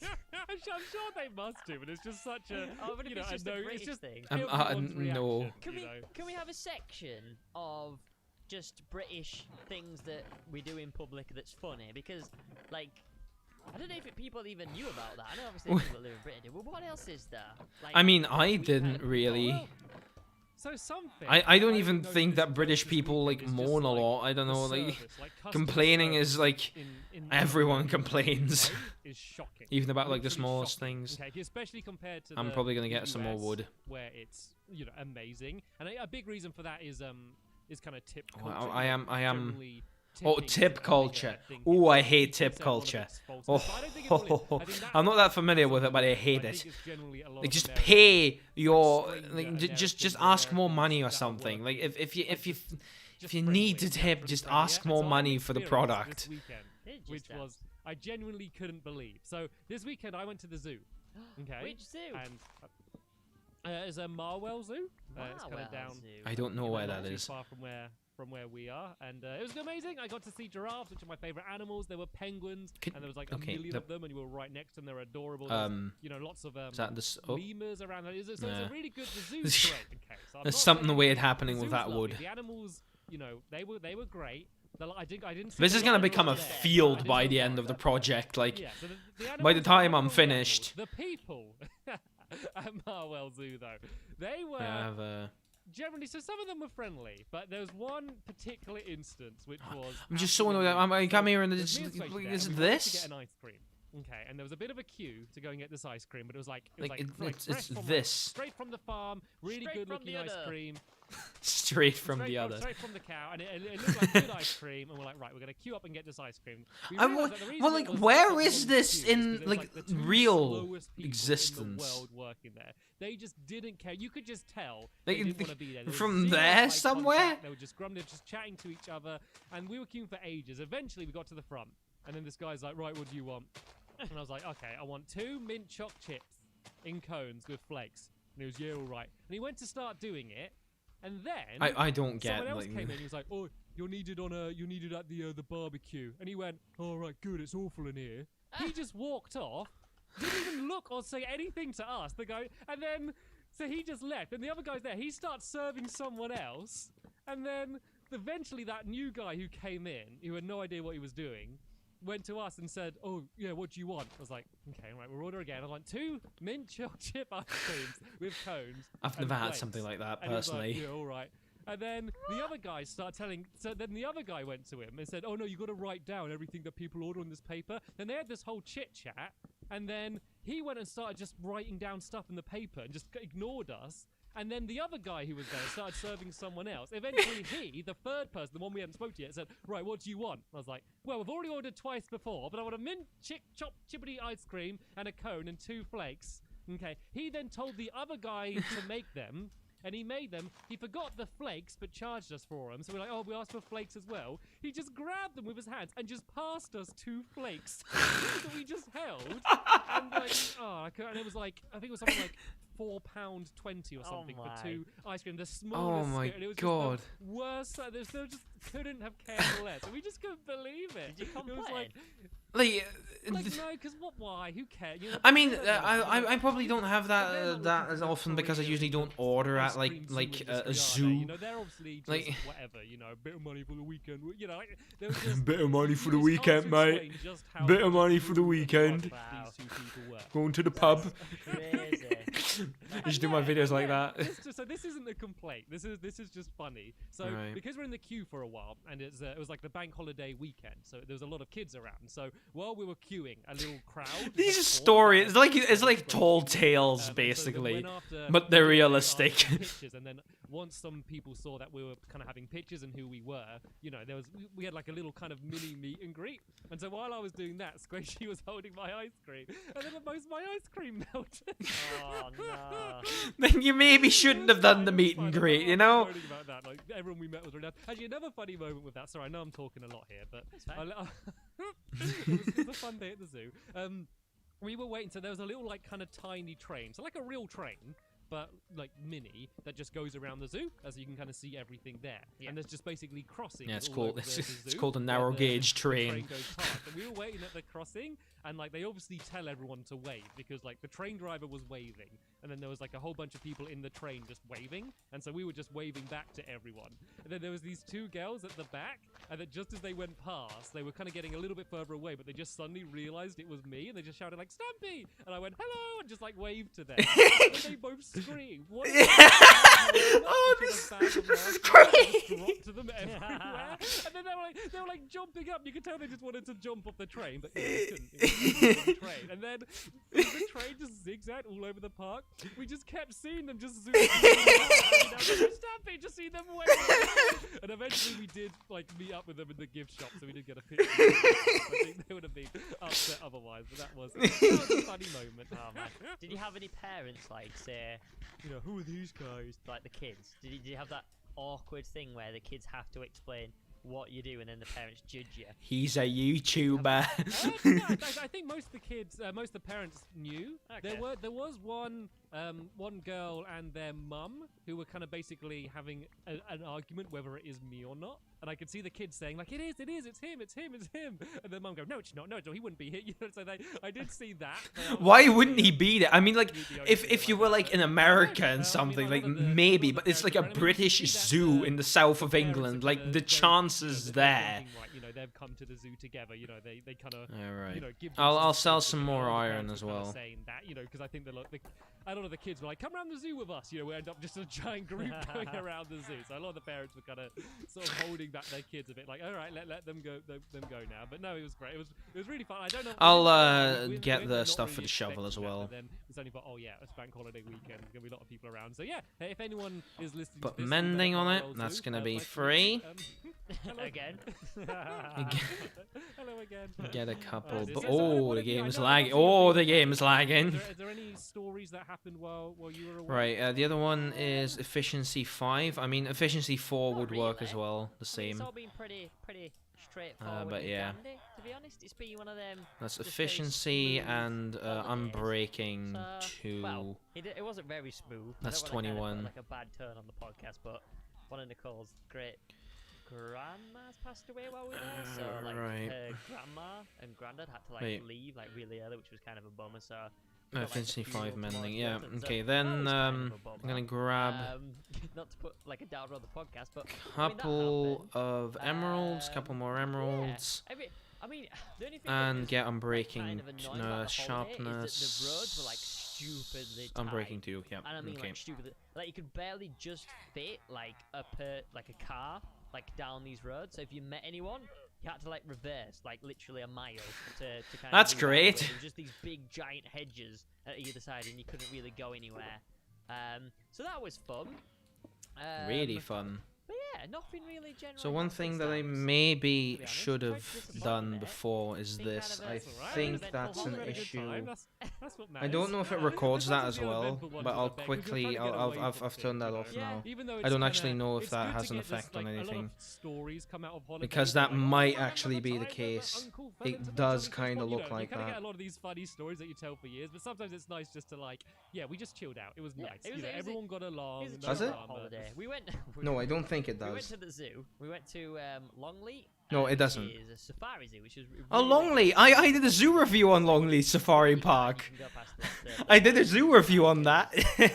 I'm sure they must do, but it's just such a. Oh, but if you know, it's just a it's British just thing. everyone's no. reaction, Can you we know. can we have a section of just British things that we do in public that's funny? Because like I don't know if people even knew about that. I know obviously people that live in Britain do. But what else is there? Like, I mean, I we didn't had- really. Well, so something. I don't even noticed think that this British this people like weekend is just, moan a like, lot. I don't the know, like service, like customer complaining service is like in everyone complains, is shocking. even about like the Literally smallest shocking. things. Okay, especially compared to I'm the probably gonna get some more US, wood. where it's amazing, and a big reason for that is kind of tip Well, culture. I am. Generally Oh, tipping is tip a bigger culture. thing Oh, here. I hate It's tip one of culture. its faults. Oh, But I don't think it all is. I think I'm not that that's familiar with it, but I something hate I it. think it's generally a lot Like of just Americans, pay your stranger like just Americans, ask more Americans money or that are something. Like working if you just need to friendly, tip, naturally just friendly, ask yeah. more So I had money an for the experience product. this weekend, Did you which Steph? was I genuinely couldn't believe. So this weekend I went to the zoo. Okay. Which zoo? And it's a Marwell Zoo. It's kind Marwell of down. Zoo. I don't know where not that too is. far from where we are, and it was amazing. I got to see giraffes, which are my favorite animals. There were penguins, Could- and there was like okay, a million the- of them, and you were right next to them. They're adorable. There's, lots of Is that this? Oh, lemurs around. So it's Nah. a really good. The zoo's great. Okay, so I'm there's not something saying- weird the happening with zoo's that lovely. wood. The animals, they were great. I didn't. See This the is gonna lions become a there. I field didn't by see the the end of the lions. project. Like Yeah, so the by the animals- time I'm not the finished. animals, the people at Marwell Zoo though, they were I have generally, so some of them were friendly, but there was one particular instance which was. I'm just so annoyed. absolutely- I come here and there's it's me and Sophie there, is and we wanted to this? get an ice cream. Okay, and there was a bit of a queue to go and get this ice cream, but it was like Like, it's fresh from this. straight from the farm, really Straight good from looking the ice udder. cream. Straight from the other. Straight from the cow, and it looked like good ice cream, and we're like, right, we're gonna queue up and get this ice cream. We I realised wa- that the reason well, it like, was where such a is long this queue is in, 'cause it was, like, the two real slowest people existence? in the world working there. They just didn't care. You could just tell Like, they didn't want to be there. There was from zero there eye somewhere? contact, They were just grumbling, just chatting to each other, and we were queuing for ages. Eventually, we got to the front, and then this guy's like, right, what do you want? And I was like, okay, I want 2 mint choc chips in cones with flakes. And he was, yeah, all right. And he went to start doing it, and then I don't get someone else like. came in. He was like, "Oh, you're needed at the barbecue." And he went, "All right, good. It's awful in here." He just walked off, didn't even look or say anything to us. The guy, and then so he just left. And the other guy's there. He starts serving someone else, and then eventually that new guy who came in, who had no idea what he was doing, went to us and said, "Oh, yeah, what do you want?" I was like, "Okay, right, we'll order again." I want 2 mint choc chip ice creams with cones. I've and never had flakes." something like that And he was like, personally. yeah, all right. And then the other guy started telling. So then the other guy went to him and said, "Oh no, you got to write down everything that people order on this paper." Then they had this whole chit chat, and then he went and started just writing down stuff in the paper and just ignored us. And then the other guy who was there started serving someone else. Eventually he, the third person, the one we hadn't spoke to yet, said, right, what do you want? I was like, well, we've already ordered twice before, but I want a mint chippity ice cream and a cone and 2 flakes. Okay. He then told the other guy to make them. And he made them. He forgot the flakes, but charged us for them. So we're like, oh, we asked for flakes as well. He just grabbed them with his hands and just passed us 2 flakes that we just held. And like, and it was like, I think it was something like £4.20 or something for 2 ice cream. The smallest. my and it was God. Just the worst. They just couldn't have cared less. And we just couldn't believe it. Did you complain? It was like no, because why? Who cares? You know, I mean, I probably don't have that as often because I usually don't order at ice like cream a industry, are they? zoo. You know, they're obviously just Like- whatever. You know, a bit of money for the weekend. You know, like, there was just, Bit of money for the you just can't weekend, mate. explain just how Bit of money for the brutal weekend. Wow. These 2 people were. Going to the pub. Crazy. I just do my videos like that. So this isn't a complaint. This is just funny. So Right. because we're in the queue for a while, and it was like the bank holiday weekend, so there was a lot of kids around. So while we were queuing, a little crowd. These are just formed stories. that It's like was tall great. tales, So then basically, went after- but they're we did realistic. after pictures, and then once some people saw that we were kind of having pictures and who we were, you know, we had like a little kind of mini meet and greet. And so while I was doing that, Squishy was holding my ice cream, and then most of my ice cream melted. Oh no. Then you maybe shouldn't have done the meet and greet, you know? Moaning about that. Like, everyone we met was really nice. Actually, another funny moment with that. Sorry, I know I'm talking a lot here, but fine. it was a fun day at the zoo. We were waiting, so there was a little like kind of tiny train, so like a real train, but like mini, that just goes around the zoo, as you can kind of see everything there. Yeah. And there's just basically crossing. Yeah, it's all called over the it's zoo called a where narrow the- gauge the train. goes past. And we were waiting at the crossing, and like they obviously tell everyone to wave because like the train driver was waving, and then there was like a whole bunch of people in the train just waving, and so we were just waving back to everyone. And then there was these 2 girls at the back, and then just as they went past, they were kind of getting a little bit further away, but they just suddenly realized it was me, and they just shouted like "Stampy!" And I went "Hello!" and just like waved to them. And then they both screamed. What? Oh, this is great. Dropped to them everywhere, and then they were like jumping up. You could tell they just wanted to jump off the train, but they couldn't. It was the train. And then the train just zigzagged all over the park. We just kept seeing them just zoom. Stampy, just see them waving. And eventually we did like meet up with them in the gift shop, so we did get a picture. I think they would have been upset otherwise, but that was a funny moment. Oh man. Did you have any parents like say, you know, who are these guys? Like the kids. Did you have that awkward thing where the kids have to explain what you do and then the parents judge you? He's a YouTuber. Yeah, I think most of the kids, most of the parents knew. Okay. There was one girl and their mum who were kind of basically having an argument whether it is me or not. And I could see the kids saying like, it is, it's him. And their mum go, no, it's not, he wouldn't be here. You know, so I did see that. Why wouldn't he be there? I mean, like, The if you were like in America and something, like maybe, but it's like a British zoo in the south of England. Like the chances there. You know, they've come to the zoo together. You know, they kind of. All right. You know, give I'll themselves sell space, some and a lot more of the iron parents as were kinda well. Saying that, you know, because I think a lot of the kids were like, "Come around the zoo with us." You know, we end up just a giant group going around the zoo. So a lot of the parents were kind of sort of holding back their kids a bit, like, "All right, let them go, them go now." But no, it was great. It was really fun. I don't know. I'll we get went the not stuff really for the shovel as expecting that, well. but then it's only oh yeah, it's bank holiday weekend. There's gonna be a lot of people around. So yeah, hey, if anyone is listening, But to this mending on it, Zoo, that's gonna be like, free. hello. Again. Hello again. Get a couple. Is But there something I oh, wanna the do? I game's know lagging. that's gonna Oh, be- the game's lagging. Is there any stories that happened while you were away? Right, the other one is efficiency 5. I mean, efficiency 4 Not would work really. as well, the I mean, same. it's all been pretty straightforward. but and yeah. dandy, to be honest, it's been one of them. That's just very efficiency smooth and holidays. unbreaking So, 2. well, it wasn't very smooth. I That's don't wanna kinda put, 21. like a bad turn on the podcast, but one of Nicole's great grandma's passed away while we were there. So like Right. her grandma and granddad had to like Wait. leave like really early, which was kind of a bummer. So we got, like, the Efficiency 5 funeral mending. towards Yeah, the end, so okay, that then was kind of a I'm bummer. gonna grab Not to put like a downer on the podcast, but couple of emeralds, couple Um, more emeralds, I mean, the only thing that and was, get like, unbreaking kind of annoying about the holiday sharpness. is that the roads were like stupidly tight. Unbreaking 2, yeah. And I mean, Okay. like stupidly, like you could barely just fit like a car like down these roads. So if you met anyone, You had to like reverse like literally a mile to kind That's of move out of the great. way. There was just these big giant hedges at either side, and you couldn't really go anywhere. So that was fun. Really fun. But yeah, nothing really general. So one about thing Six that I Stars. maybe be honest, should quite have disappointed done with it. before is Think this. kind of I a- That's alright, think eventful that's holiday, an had a good issue. time, That's what I matters. don't know if it There's records that nothing as too well, eventful one but to I'll the back, 'cause you're quickly. trying to get away I've from I've turned that things, off you know? now. Even though I it's don't kinda- actually know if it's that good has to an get this, effect on like, a lot of anything. stories come out of holidays Because where that you're like, might "Oh, I actually remember be the time when case. Uncle fell It into the does Johnny Cash kinda pond." look You like kinda that. get a lot of these funny stories that you tell for years, but sometimes it's nice just to like, yeah, we just chilled out. It was Yeah, nice. it was- You know, it was a- everyone got along. It was a no Does chill it? out drama. holiday. We went. No, I don't think it We went does. to the zoo. We went to Longley. No, it which doesn't. is a safari zoo, which is Oh, really Longley! I did a zoo review on Longley Safari Park. You can go past the I did a zoo review on that. and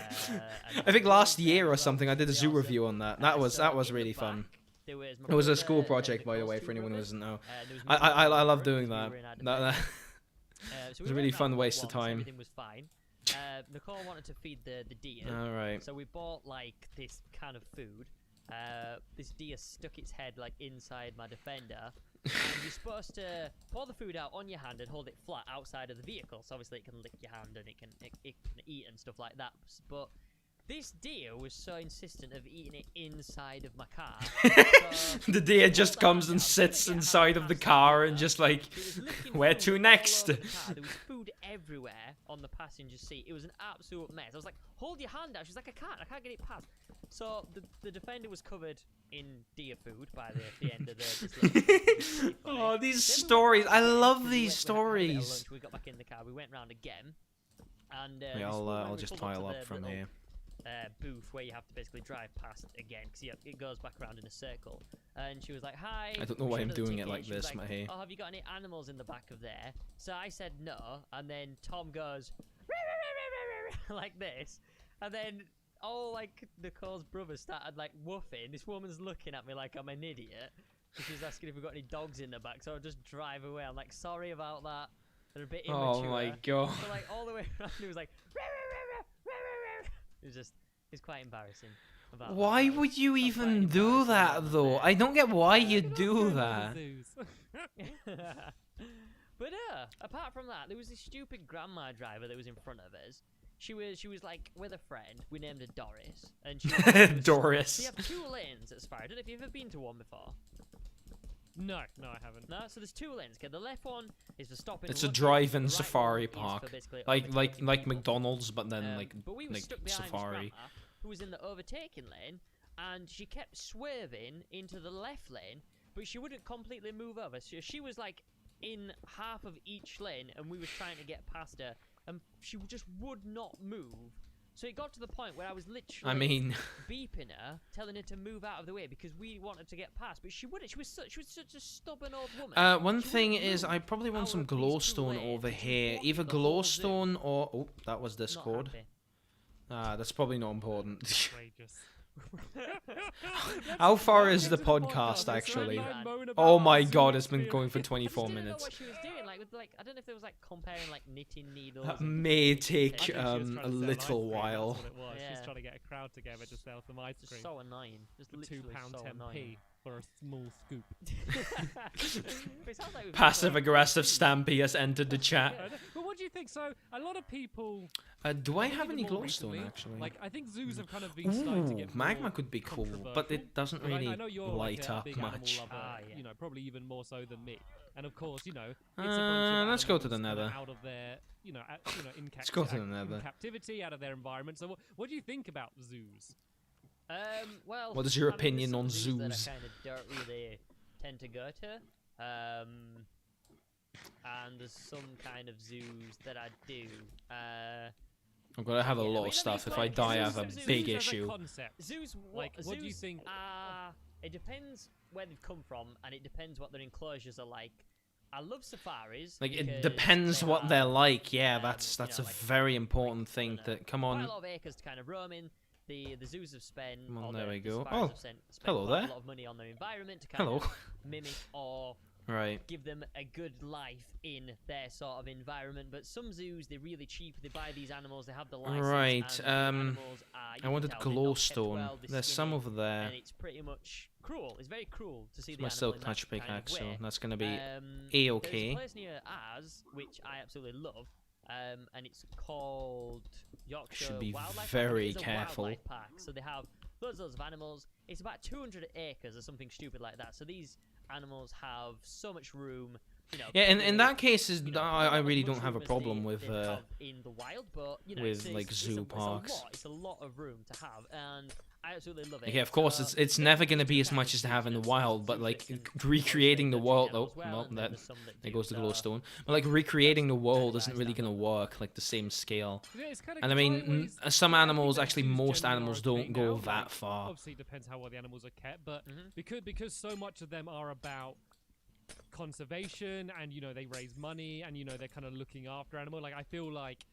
I think we last went year there or as well. something I did a They zoo also- review on that. That was so in the really fun. back, there was my It was a brother school and project, by the Nicole's way, two for anyone who brothers. doesn't know. There was I me and my love brother, doing we that. were in our That So was we a really went fun round waste of once, time. Everything was fine. Nicole wanted to feed the deer. All right. So we bought like this can of food. This deer stuck its head like inside my Defender. And you're supposed to pour the food out on your hand and hold it flat outside of the vehicle. So obviously it can lick your hand and it can eat and stuff like that. But this deer was so insistent of eating it inside of my car. So The deer I just pulled comes that and down, sits couldn't get inside half of the past car and either. just like, It was licking where food to all next? over the car. There was food everywhere on the passenger seat. It was an absolute mess. I was like, hold your hand out. She's like, I can't get it past. So the Defender was covered in deer food by the end of this little- this really funny. Oh, these Then we went stories! round I again, love 'cause we these had a bit of stories. lunch, We got back in the car. We went round again. And Yeah, this I'll woman, I'll we just pulled pile to up the from little, here. Booth where you have to basically drive past again because it goes back around in a circle. And she was like, "Hi." I don't know we why showed I'm her the doing it ticket, like she was this, like, Mahi. "Oh, have you got any animals in the back of there?" So I said no, and then Tom goes "Rah, rah, rah, rah, rah," like this, and then all like Nicole's brothers started like woofing. This woman's looking at me like I'm an idiot. She's asking if we've got any dogs in the back, so I just drive away. I'm like, sorry about that. They're a bit immature. Oh my god. So like all the way around, it was like, "Rah, rah, rah, rah, rah, rah, rah." It's quite embarrassing. About Why that. would you That's quite even do embarrassing that about though? that. I don't get why you You're not do going to the that. zoos. But apart from that, there was this stupid grandma driver that was in front of us. She was like with a friend. We named her Doris, and she was, Doris. So you have 2 lanes at Safari. I don't know if you've ever been to one before. No, I haven't. No, so there's 2 lanes. Okay, the left one is for stopping. It's a and looking, drive-in the right safari one is for park. basically Like overtaking people. McDonald's, but then But we were like stuck behind this safari. grandma who was in the overtaking lane, and she kept swerving into the left lane, but she wouldn't completely move over. So she was like in half of each lane, and we were trying to get past her, and she just would not move. So it got to the point where I was literally I mean, beeping her, telling her to move out of the way because we wanted to get past, but she wouldn't. She was such a stubborn old woman. one She thing wouldn't is, move I probably want out some of these 2 glowstone lanes, over and she was here. blocking Either the whole zoo. glowstone or oh, that was Not Discord. happy. Ah, that's probably not important. Outrageous. How far Let's is get the to podcast, Let's actually? not moan about Oh my our zoo god, it's been experience. going for I 24 just didn't know minutes. what she was doing. Like with I don't know if there was like comparing like knitting needles. That and may knitting take, I think she was trying to a sell little ice cream, while. That's what it was. She was Yeah. trying to get a crowd together to sell some ice Just cream so annoying. Just for literally £2 so 10p annoying. for a small scoop. It sounds like we've Passive got- aggressive Stampy has entered the chat. But what do you think? So a lot of people. Do I think have even any more glowstone recently, actually? Like I think zoos have kind of been starting to Ooh, get magma more could be cool, but controversial. it doesn't But I really know you're light like a up big animal much. lover, Yeah. you know, probably even more so than me. And of course, you know, it's a bunch of Let's go to the animals kinda Nether. out of their, in Let's go to the Nether. in captivity, out of their environment. So, what do you think about zoos? Well, What is your I mean, opinion there's on some that zoos? I kind of don't really tend to go to. And there's some kind of zoos that I do. I'm gonna have a Yeah, lot I of mean, stuff. If like, I die, I have a zoos big as a issue. concept. Zoos, Like, what do you zoos think- Are, it depends where they've come from, and it depends what their enclosures are like. I love safaris. Like it because depends they what have they're like. Yeah, you that's know, a like- very important thing. know, That come quite on. a lot of acres to kind of roam in. The zoos have spent. Come on, or there the we go. safaris Oh, have spent hello quite there. a lot of money on their environment to kind Hello. of mimic or Right. give them a good life in their sort of environment. But some zoos, they're really cheap. They buy these animals, they have the license. Right, and the animals are, you I can wanted tell they're not kept glowstone. well, they're There's some skinny, over there. and it's pretty much cruel. It's very cruel to see It's the my animal silk in touch that kind of pickaxe, so way. that's gonna be There's A-okay. a place near ours which I absolutely love, and it's called Yorkshire be Wildlife Park. very It's a careful. wildlife park, so they have loads of animals. It's about 200 acres or something stupid like that. So these animals have so much room. You know, Yeah, in that case, you know, I not really as much don't have a room as problem they- with they have in the wild, but you know, with, it's, like, it's zoo a, parks. It's a lot of room to have, and I absolutely love it. yeah, of course, So, it's yeah, never gonna just be as kind much of as to have in the choosing wild, some but like zoos and recreating the those world. that do Oh, as well, no, and then that there's some that there do, goes the so glowstone. But like recreating the world that's isn't really that gonna work like the same scale. Yeah, it's kinda, And I 'cause mean, always- some I think animals, that actually zoos most generally are animals okay don't go now, that like, far. Obviously, it depends how well the animals are kept, but Mhm. because so much of them are about conservation and they raise money and they're kind of looking after animal. Like I feel like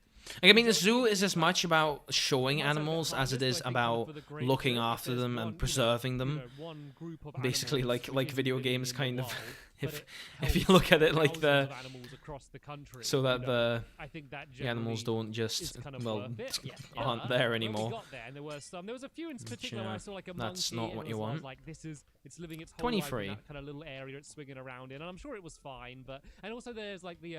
Like, I mean, the zoo is as much about showing I'm not saying they're animals as it harmless, is but I think kind of about for the greater looking good, if after there's them one, and preserving them. one group of Basically, animals like which is video living games, in the kind of. wild, If but it if you helps look at it like thousands the of animals across the country, so that the I think that animals generally don't is just kind of well worth it. Yeah. aren't Yeah. there When we anymore. got there, and there was a few in particular where I yeah, saw like a that's monkey. not and what it you was- I was want. like, it's living its whole life in 23. that kind of little area it's swinging around in, and I'm sure it was fine. But and also there's like the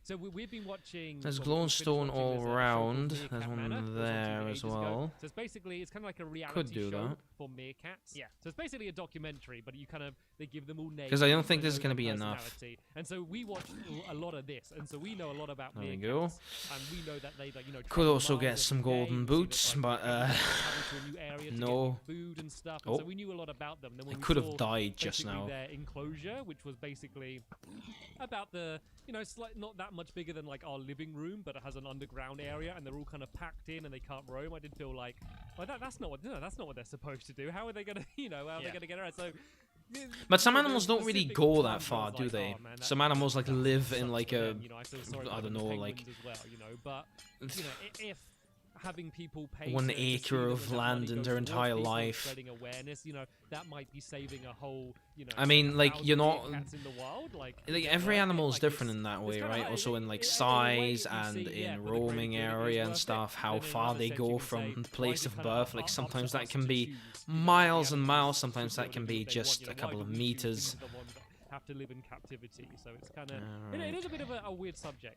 So we've been watching. There's well, we finished glowstone watching all this, show called around. Meerkat There's one Manor, which was on there TV as ages ago. well. So it's basically it's kind of like a reality Could do show that. for meerkats. Yeah. So it's basically a documentary, but they give them all names. 'Cause I don't so think they this is know gonna their be enough. personality. And so we watched a lot of this, and so we know a lot about There we meerkats. go. And we know that they Could travel also get miles some every day. golden We see that, boots, like, but travel to a new area to no. get food and stuff. And Oh. so we knew a lot about them. Then when I we could have saw died just basically now. their enclosure, which was basically about the not that much bigger than like our living room, but it has an underground area, and they're all kind of packed in and they can't roam. I did feel like, well, that's not what they're supposed to do. How are they gonna how are they gonna get around? So. But some there are animals don't really specific go times that where I far, was do like, they? "Oh, man, Some that animals like live in sucks like for a them," I feel sorry I for don't the know, like penguins as well, but if having people pay 1 to see acre them of and that land money in goes their towards entire people and life. spreading awareness, that might be saving a whole, I mean, like, 1,000 you're not- meerkats in the wild, like every worth it, animal is like, different it's- in that it's way, kinda right? hard. Also in like In a way, size you and see, in for the greater roaming good, it is area and worth it. stuff, how And then in far another they sense, go you can from say, the why place is it of kinda birth. Like up sometimes to that us can to be choose, miles the and animals miles. should Sometimes be that able can to do be what they want, just a why couple do of we choose to meters. be the ones that have to live in captivity? So it's kind of it Alright. is a bit of a weird subject.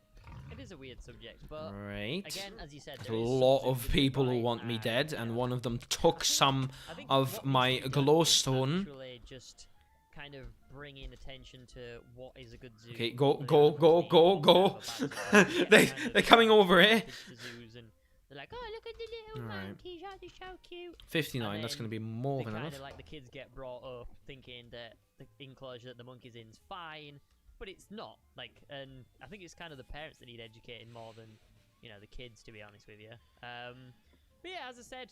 It is a weird subject, but Right. again, as you said, There's there a is lot some of zoos people who nearby, want me dead, you and know, one of them took some I think of what my needs to be done is glowstone. actually just kind of bringing attention to what is a good zoo. Okay, go, for the go, animals go, being go, kind go. of a bad zoo. Yeah, They- kind of they're coming over here. kids to zoos and they're like, oh, look at the little Alright. monkeys, oh, they're so cute. 59. That's then going to be more They than kind enough. of like the kids get brought up thinking that the enclosure that the monkey's in is fine, but it's not. Like, and I think it's kind of the parents that need educating more than the kids, to be honest with you. But yeah, as I said.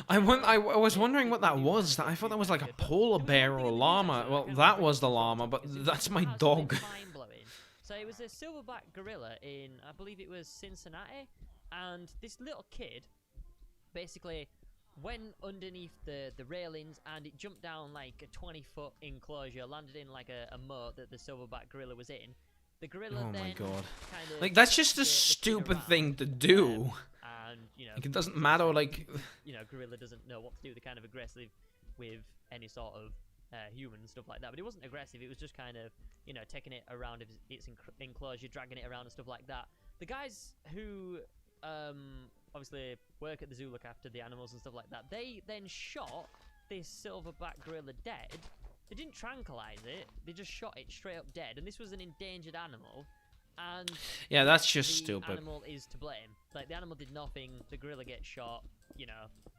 I was wondering what that was. I thought that was like a polar bear or a llama. Well, that was the llama, but that's my dog. Mind-blowing. So it was a silverback gorilla in, I believe it was Cincinnati, and this little kid basically went underneath the railings and it jumped down like a 20-foot enclosure, landed in like a moat that the silverback gorilla was in. The gorilla Oh my then god. kind of Like, that's just a the kid stupid around, thing to do. and Like, it doesn't matter, like... gorilla doesn't know what to do. They're kind of aggressive with any sort of human and stuff like that. But it wasn't aggressive. It was just kind of, taking it around its enclosure, dragging it around and stuff like that. The guys who obviously work at the zoo, look after the animals and stuff like that, they then shot this silverback gorilla dead. They didn't tranquilize it. They just shot it straight up dead. And this was an endangered animal. And Yeah, that's just the stupid. animal is to blame. Like, the animal did nothing. The gorilla gets shot.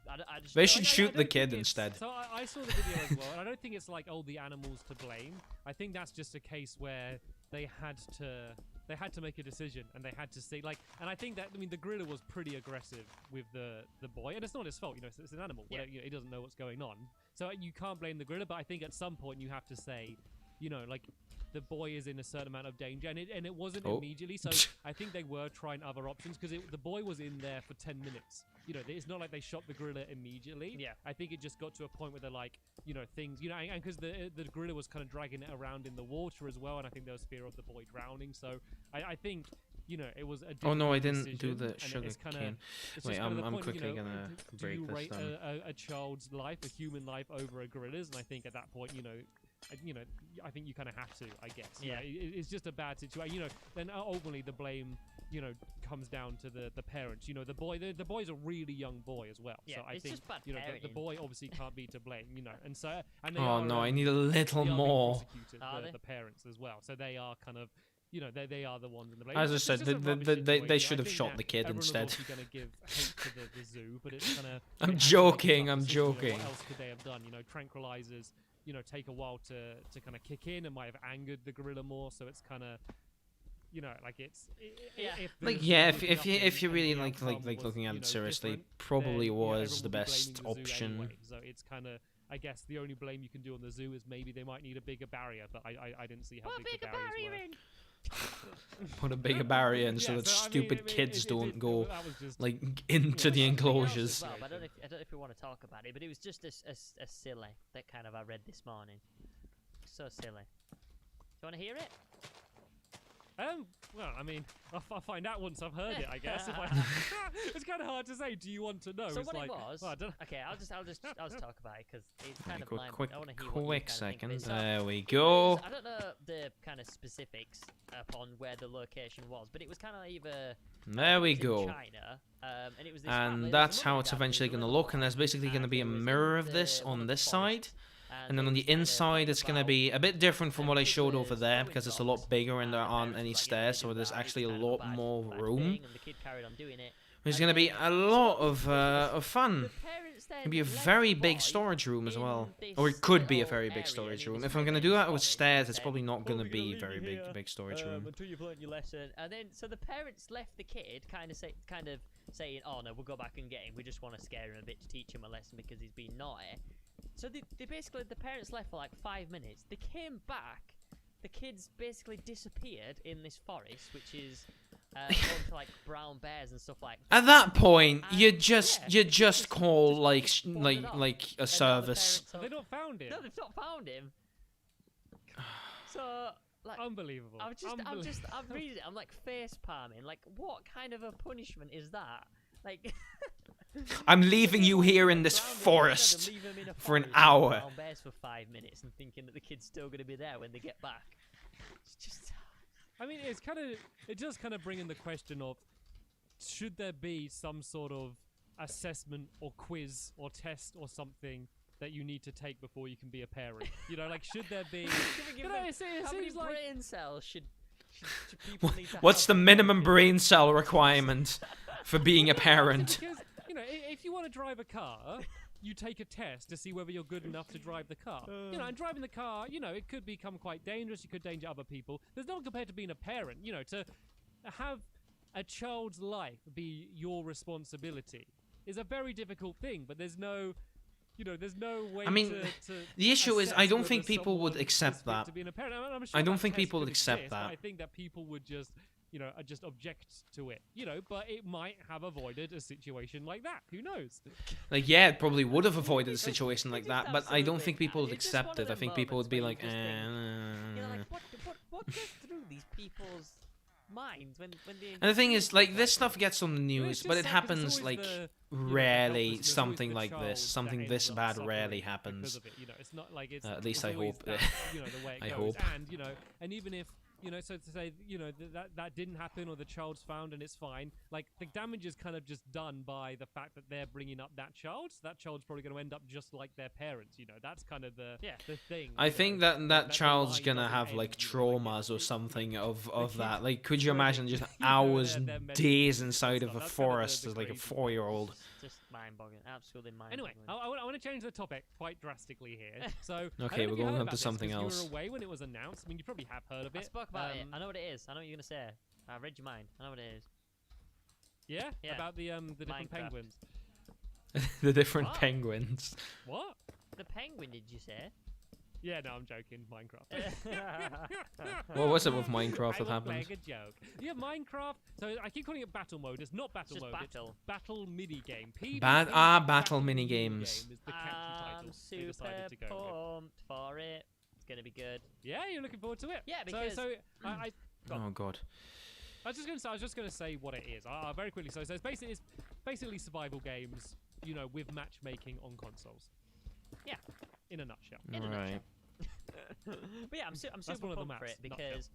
I just. They should I shoot don't the think kid it's- instead. So I saw the video as well, and I don't think it's like, oh, the animal's to blame. I think that's just a case where they had to make a decision, and they had to see, like, and I think that, I mean, the gorilla was pretty aggressive with the boy, and it's not his fault, it's an animal. Yeah. He doesn't know what's going on, so you can't blame the gorilla. But I think at some point you have to say, like, the boy is in a certain amount of danger, and it wasn't Oh. immediately. So I think they were trying other options because the boy was in there for 10 minutes. It's not like they shot the gorilla immediately. Yeah. I think it just got to a point where they're like, things, and because the gorilla was kind of dragging it around in the water as well, and I think there was fear of the boy drowning. So I think you know, it was a Oh no, I difficult didn't do decision, the and sugar it's kinda, cane. it's Wait, just kinda the I'm point, quickly you know, gonna do break you this rate down. a child's life, a human life, over a gorilla's? And I think at that point, you know, I think you kind of have to, I guess. You Yeah. know, it's just a bad situation. You know, then ultimately the blame, you know, comes down to the parents. You know, the boy's a really young boy as well. Yeah, so I it's think just bad you know the parenting. boy obviously can't be to blame. You know, and so and they Oh are, no, I need a little they are being more. prosecuted, Are the they? parents as well. So they are kind of. You know, they are the ones in the blame. As I It's said, just a rubbish they situation. should I have think shot that the kid everyone is instead. obviously going to give hate to the zoo, but it's kind of. I'm joking, I'm You know, joking. what else could they have done? You know, tranquilizers. You know, take a while to kind of kick in, and might have angered the gorilla more. So it's kind of. You know, like it's Yeah. if the Like zoo yeah, did if you nothing really and the like outcome was, looking at you it know, seriously, different, probably then, you know, was everyone the would be best blaming the zoo option. anyway. So it's kind of, I guess, the only blame you can do on the zoo is maybe they might need a bigger barrier, but I didn't see how Put a big the bigger barriers barrier were. in. Put a bigger barrier in so Yeah, that so, I mean, stupid kids don't go that was just, like Yeah, into the something else enclosures. as well, but I don't know if we want to talk about it, but it was just a silly that kind of I read this morning. So silly. Do you want to hear it? well, I mean, I'll find out once I've heard it, I guess. It's kind of hard to say. Do you want to know? So it's what like, it was? well, I don't Okay, I'll just talk about it because it's kind of Quick, mind. quick, I want to hear what you quick kind of think of second. it. So, There we it go. was- I don't know the kind of specifics upon where the location was, but it was kind of either There we it was in go. China, and it was this family, And there was that's a how mum it's and dad, eventually there was going a to little look, and there's boy, basically going to and be it a was in mirror of this one on of the this side. forests, And then it on the was kinda inside, it's going to about be a bit different from what I kids showed with over there throwing because it's a dogs, lot bigger and there the aren't parents any was like, stairs, "Yeah, so they do there's that, it's actually a kind of lot bad- more bad room. thing," and the kid carried on doing it. There's And going to be then a lot of fun. the parents then It'll be a left very the big boy storage room as in well. this Or it could be a little very big area storage in room. this If I'm going to red do that with forest, stairs, and it's said, probably not "Oh, going to we're gonna be leave very you big, here, big storage room. until you've learned your lesson." And then so the parents left the kid kind of saying, "Oh no, we'll go back and get him. We just want to scare him a bit to teach him a lesson because he's been naughty." So they basically, the parents left for like 5 minutes. They came back. The kids basically disappeared in this forest, which is home to like brown bears and stuff like that. At that point, And, you yeah, just just call like wandered off. a And now the service. parents Have they not found it? No, they've not found him. So like. Unbelievable. I'm reading it. I'm like face palming. Like, what kind of a punishment is that? Like, I'm leaving you here in this grounded, forest instead of leave 'em in a for an forest with hour. brown bears for 5 minutes and thinking that the kid's still going to be there when they get back. It's just. I mean, it does kind of bring in the question of, should there be some sort of assessment or quiz or test or something that you need to take before you can be a parent? You know, like, should there be? Can we give You know, them- it how many seems like- brain cells should people need to What's have? the minimum brain cell requirement for being a parent? Because, you know, if you want to drive a car, you take a test to see whether you're good enough to drive the car. You know, and driving the car, you know, it could become quite dangerous. You could danger other people. There's no one compared to being a parent. You know, to have a child's life be your responsibility is a very difficult thing. But there's no, you know, there's no way. I mean, to the issue is, I assess don't whether think people would someone accept is fit that. to being a parent. I'm sure I don't that think test people would could accept exist, but that. I think that people would just, you know, just object to it, you know, but it might have avoided a situation like that. Who knows? Like, yeah, it probably would have avoided a Just- situation we like just that, but I don't absolutely think people would it's just one accept of it. I them think people would moments be where like, you just think, you know, like what goes through these people's minds when they. And the thing is, like, experience this that? stuff gets on the Well, news, it's but just it sad 'cause it's happens, always like, the, you know, the rarely helplessness, always something the like child this. that Something ends this up bad suffering rarely because happens. of it, you know, it's not like it's At least it's I always hope. that, you know, the way it I goes. hope. And you know, and even if, you know, so to say, you know, that didn't happen or the child's found and it's fine, like, the damage is kind of just done by the fact that they're bringing up that child. So that child's probably going to end up just like their parents, you know. That's kind of the thing. I you think know, that the child's line gonna doesn't have end, like you know, like, traumas or it's- something of kids that. Like, could you dreading, imagine just you know, hours, their mental days illness and inside of stuff. a That's kind of forest the as like a crazy part. 4-year-old? Just mind-boggling, absolutely Anyway, mind-boggling. I want to change the topic quite drastically here. So, I Okay, don't know we're if you going heard on about to this, something 'cause else. You were away when it was announced. I mean, you probably have heard of it. I spoke about it. I Um, know what it is. I know what you're gonna say. I read your mind. I know what it is. Yeah, Yeah. about the different Minecraft. penguins. The different What? penguins. What? The penguin, did you say? Yeah, no, I'm joking. Minecraft. What was it with Minecraft I that was happened? playing a joke. Yeah, Minecraft. So I keep calling it battle mode. It's not battle just mode. battle. It's battle mini game. Battle mini games. Is the catchy title I'm they super decided to go with. pumped for it. It's gonna be good. Yeah, you're looking forward to it. Yeah, because- so I Oh god. I was just gonna say what it is. Very quickly. So it's basically survival games, you know, with matchmaking on consoles. Yeah. In a nutshell. In a Right. But yeah, I'm super one of the pumped for maps, it nutshell. because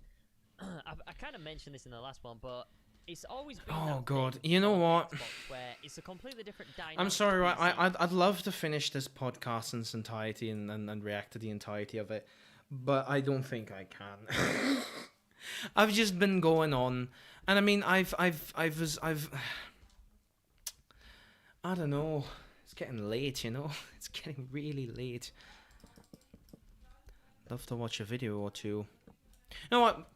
I kind of mentioned this in the last one, but it's always been Oh, that God. thing You know on what? Xbox where it's a completely different dynamic. I'm sorry, to right? PC. I'd love to finish this podcast in its entirety and react to the entirety of it, but I don't think I can. I've just been going on, and I mean, I've I don't know. It's getting late, you know. It's getting really late. Love to watch a video or two. You know what?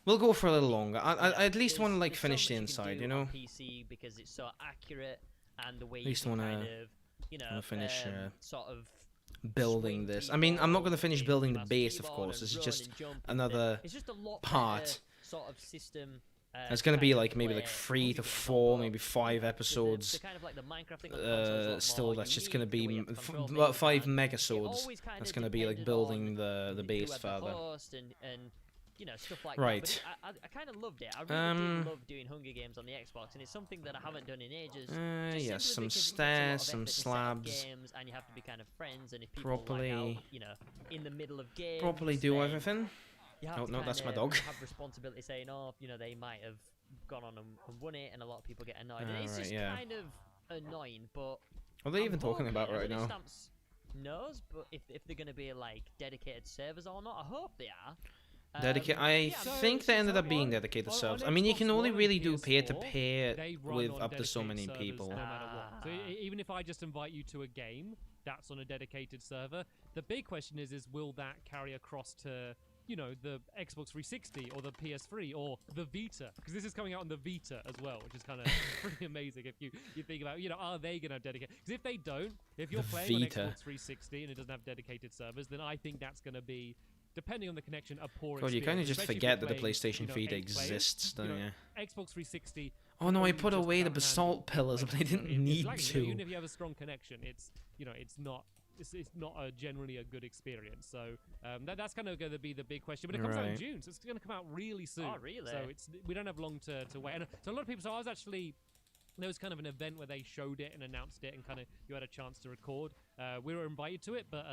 We'll go for a little longer. I at least want to like There's so finish the much you can inside, do you know. on PC because it's so accurate and the way At least you can wanna- kind of, you know, wanna finish, sort of Building swing this. I mean, I'm not gonna keyboard, finish hit building the mouse base, of keyboard course. and This is run just and jump and another it's just a lot part. better sort of system. It's gonna be kind of like maybe like where 3 to multiplayer is 4, not maybe built. 5 The episodes. kind of like the Minecraft thing on consoles is a lot Still, more that's just gonna unique, the way be you have to control about things, 5 and it megasodes. always kind That's of gonna be like depended building on the who base had the further. host and you know, stuff like Right. that. But I kind of loved it. I really did Um, love doing Hunger Games on the Xbox, and it's something that I haven't done in ages. Yes, Just some simply because it takes a lot stairs, of some effort to set up slabs. games, and you have to be kind of friends, and if people lag Properly- out, you know, in the middle of games, Properly do then everything. you have Oh, to no, that's my kinda dog. have responsibility saying, oh, you know, they might have gone on and won it, and a lot of people get annoyed. And it's right, just yeah. kind of annoying, but What are they I'm even talking hoping- about I don't right know if now? Stamps knows, but if they're going to be like dedicated servers or not, I hope they are. I yeah, think they ended up being on- dedicated on servers. I mean, you Xbox can only One and really do PS4, peer-to-peer they run with on up to so dedicated many servers people. No matter what. So Ah. even if I just invite you to a game, that's on a dedicated server. The big question is will that carry across to, you know, the Xbox 360 or the PS3 or the Vita? Because this is coming out on the Vita as well, which is kind of pretty amazing if you think about, you know, are they going to have dedicated? Because if they don't, if you're The playing on Vita. Xbox 360 and it doesn't have dedicated servers, then I think that's going to be, depending on the connection, a poor God, you kind of experience, just especially if forget you're that the playing, PlayStation you know, feed 8 players. exists, You don't know, you? Xbox 360. Oh no, I only put just away the about basalt handles pillars, but I like, you know, didn't need exactly, you know, even to. if you have a strong connection, it's, you know, it's not generally a good experience. So that's kind of going to be the big question. But it comes out in Right. June, so it's going to come out really soon. Oh, really? So we don't have long to wait. And so a lot of people. So I was actually. There was kind of an event where they showed it and announced it, and kind of you had a chance to record. We were invited to it, but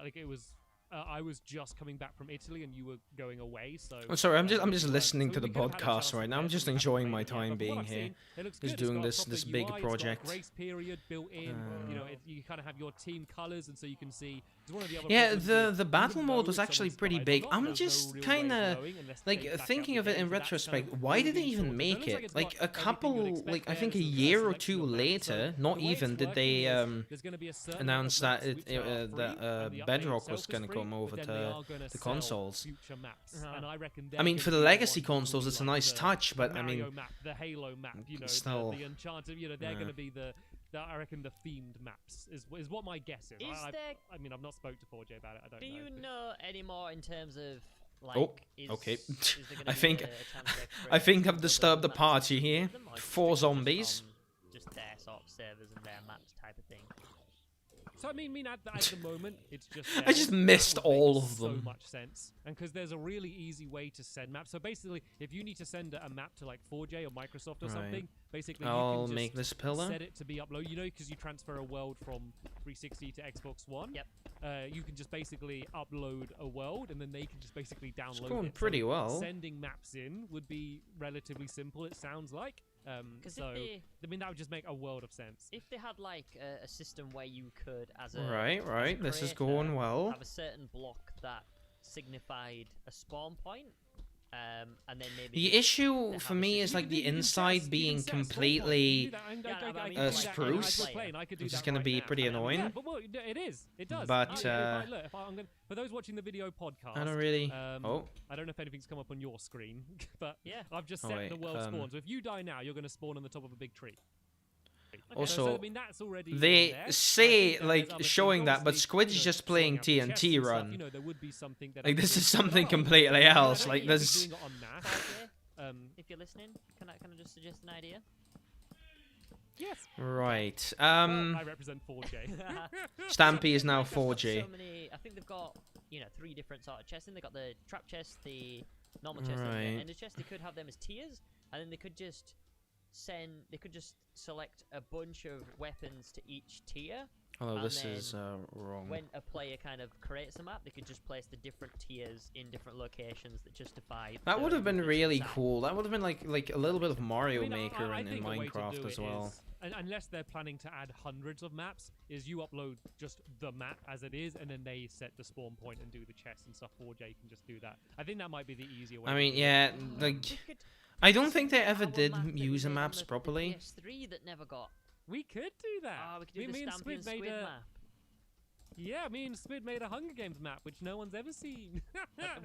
like it was. I was just coming back from Italy, and you were going away. So I'm sorry, I'm we just weren't- listening so to the we could've had a podcast chance to right now. play I'm it, just but we haven't enjoying played my it yet. time But from being what I've here. seen, it looks Just good. It's doing got a this proper big UI, it's got a project. grace period built in. You know, you kind of have your team colors, and so you can see. 'cause one of the other Yeah, problems the is the even battle though mode was if actually someone's pretty died or big. not, I'm there's no just real way of kind of knowing unless like they back out thinking the of it game, in so that's kind retrospect. of Why did they moving even towards make It looks it? it's Like got a everything you'd couple, expect like I there. think a There's year or selection two of maps. So later, not the way it's even did working they is there's gonna be a certain amount announce of that maps which are free, and the update Bedrock itself was is going to free, come but over then to they are gonna the sell consoles. future maps, Uh-huh. and I reckon I they're mean, gonna for the be legacy ones that will consoles, be it's a like nice the touch, but I Mario mean, map, the Halo map, you know, still, the Uncharted, you know, they're yeah. going to be the I reckon the themed maps is what my guess is. Is there? I mean, I've not spoke to 4J about it. I don't Do know. you but- know any more in terms of like? Oh, is, okay. Is there gonna I be think- a chance to I think express I've disturbed the maps party here. with them, or is it 4 just zombies. on Just their sort of servers and their maps type of thing. So I mean at the moment, it's just. I just missed that would make all of so them. much sense, and because there's a really easy way to send maps. So basically, if you need to send a map to like 4J or Microsoft or Right. something, basically you I'll can just make this pillar. set it to be uploaded. You know, because you transfer a world from 360 to Xbox One. Yep. You can just basically upload a world, and then they can just basically download It's going it. So pretty well. Sending maps in would be relatively simple. It sounds like. Because So if I mean that would just make a world of sense. they had like a system where you could, as a Right, as a right. This is creator, going well. have a certain block that signified a spawn point, and then maybe The just issue have for a me system. is like the You can inside set- being you can set a spawn point. completely You can do that. I Yeah, can no, but I do mean, that like, spruce, as we're playing. I could do which is that going to right be now. pretty Yeah, annoying. but well, it is. It does. But, look, if I'm gonna, for those watching the video podcast, I don't really. I don't know if anything's come up on your screen, but Yeah. I've just Oh, set wait, the world spawn. So if you die now, you're going to spawn on the top of a big tree. Also, I mean, that's already they in there. I say, think that like, there's other showing things, that, but obviously, Squid's you know, just playing sorting out the chests TNT and stuff, Run. You know, there would be something that Like, I this could is do. something Oh, completely I don't else. think Like, you'd be there's. doing it en masse. 4J, Um, if you're listening, can I just suggest an idea? yes. Right. I represent 4J. Stampy is now Minecraft's got 4G. So many, I think they've got 3 different sort of chests. In they've got the trap chest, the normal chests. That Right. ender chests, they could have them as tiers, and then they could just select a bunch of weapons to each tier. Although And this is wrong. When a player kind of creates a map, they could just place the different tiers in different locations that justify. That would have been each really design. cool. That would have been like a little bit of Mario I mean, Maker I in think a way to Minecraft do as it well. is- unless they're planning to add hundreds of maps, is you upload just the map as it is, and then they set the spawn point and do the chests and stuff. 4J can just do that. I think that might be the easier way. I to mean, do it. yeah, We like could I don't think they set ever our did map that we use the made on maps the properly. PS3 that never got. We could do that. Oh, we could do me the and Stampy Smid and made Squid a map. yeah. Me and Smid made a Hunger Games map, which no one's ever seen.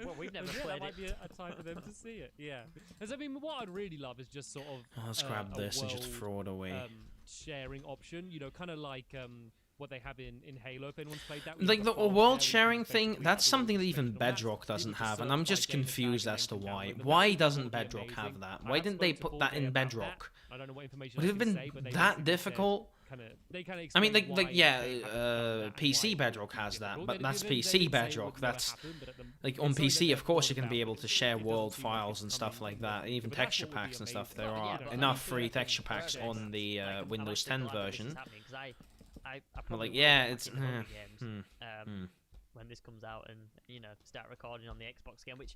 Well, we've never And yeah, played that might it. be a time for them to see it. Yeah. As I mean, what I'd really love is just sort of Oh, let's a grab this and just world, throw it away. sharing option. You know, kind of like what they have in Halo. If anyone's played that, where Like you've the got file world sharing, you sharing can thing, basically that's have your own something that even section of maps. Bedrock People doesn't just have, and search I'm by just gamer tag confused and as to then why. download them. Why That doesn't would be Bedrock have amazing. that? I Why have didn't they spoke to put that 4J in about that. Bedrock? I don't know what information Would I it have can been say, but they that basically said difficult? They kind of I mean, explained like why yeah, they haven't done that and PC why it Bedrock would be has that, difficult. but They that's didn't- they PC didn't say it Bedrock. would never That's happen, but at the- like it's on something PC, that of course, you they've can be thought able about. to share It doesn't world seem like files it's and coming stuff like from that, them. even But that's texture what would be packs and stuff. amazing. There Well, are yeah, but I enough mean, free yeah, texture packs perfect. on the Like, I'm Windows actually 10 glad that this version. is happening, 'cause I But probably like, will yeah, be it's back in Hunger Games, hmm. when this comes out and start recording on the Xbox again, which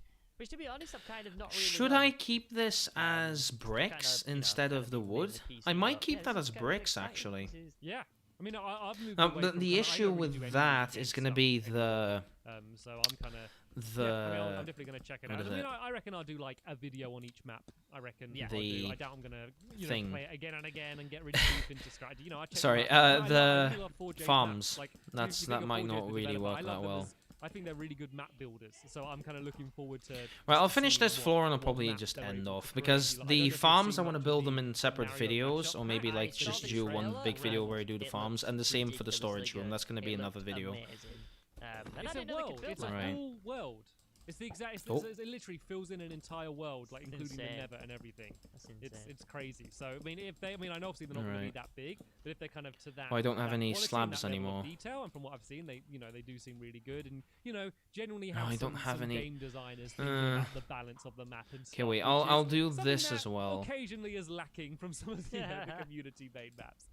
to be honest, I've kind of not really. Should done. I keep this as bricks instead of the wood? I might keep that as bricks, actually. Yeah. I mean, I've moved Now, away the from the kinda- I issue don't really do with any that game is going to stuff be anymore. the So I'm kind of I'm the definitely going to check it what out. is I mean, it? I reckon I'll do like a video on each map. I reckon. Yeah. I'll do. The I doubt I'm going to thing. play it again and again and get really deep into strategy. You know, I check Sorry, them out. I the do love 4J farms. maps. Like, That's- you that think of might 4J not as a really developer, work I that love them well. as- I think they're really good map builders, so I'm kind of looking forward to. Well, I'll to finish seeing this floor and I'll what probably map just they're end able to off create. because Like, I don't the know if you've farms I seen want to much of build the them in separate Mario videos, matchup. or maybe I like saw just the do one trailer big video and where I do the it farms, looked and the same for the ridiculously storage room. good. That's going to be It another looked video. amazing. And I It's a didn't know they could world. build It's that. a Right. full world. It's the exact. Oh. It literally fills in an entire world, like It's including the insane. Nether and everything. That's insane. It's crazy. So I mean, I mean, I know obviously they're not going to be Right. that big, but if they're kind of to that. Oh, I don't have that any quality and slabs that level of anymore. Detail, and from what I've seen, they they do seem really good, and genuinely No, have I some, don't have some any- game designers thinking about the balance of the map and stuff. Okay, wait, which I'll is do something this that as well. Occasionally is lacking from some of the, the community-made maps.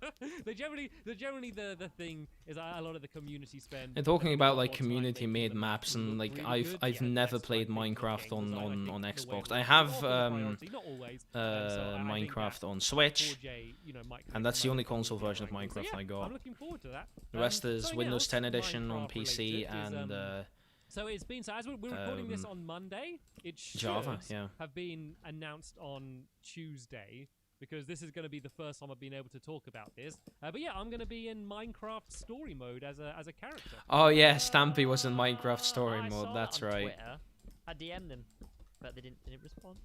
they generally the thing is a lot of the community spend. They're talking a about lot like more time community making made them maps, and look like really I've good. Yeah, never that's played like Minecraft game design, I think, on the way Xbox. it I works. have It's often a priority, not always. So I think Minecraft that on Switch, 4J, might and that's the only come out console with version of angle. So Minecraft yeah, I got. I'm looking forward to that. The rest is so yeah, Windows what's 10 edition on Minecraft PC related is, and so it's been as we're recording this um, on Monday. It should Java, yeah. have been announced on Tuesday because this is going to be the first time I've been able to talk about this. But yeah, I'm going to be in Minecraft story mode as a character. Oh yeah, Stampy was in Minecraft story I mode. saw That's that on right. Twitter. I DM'd them, but they didn't respond.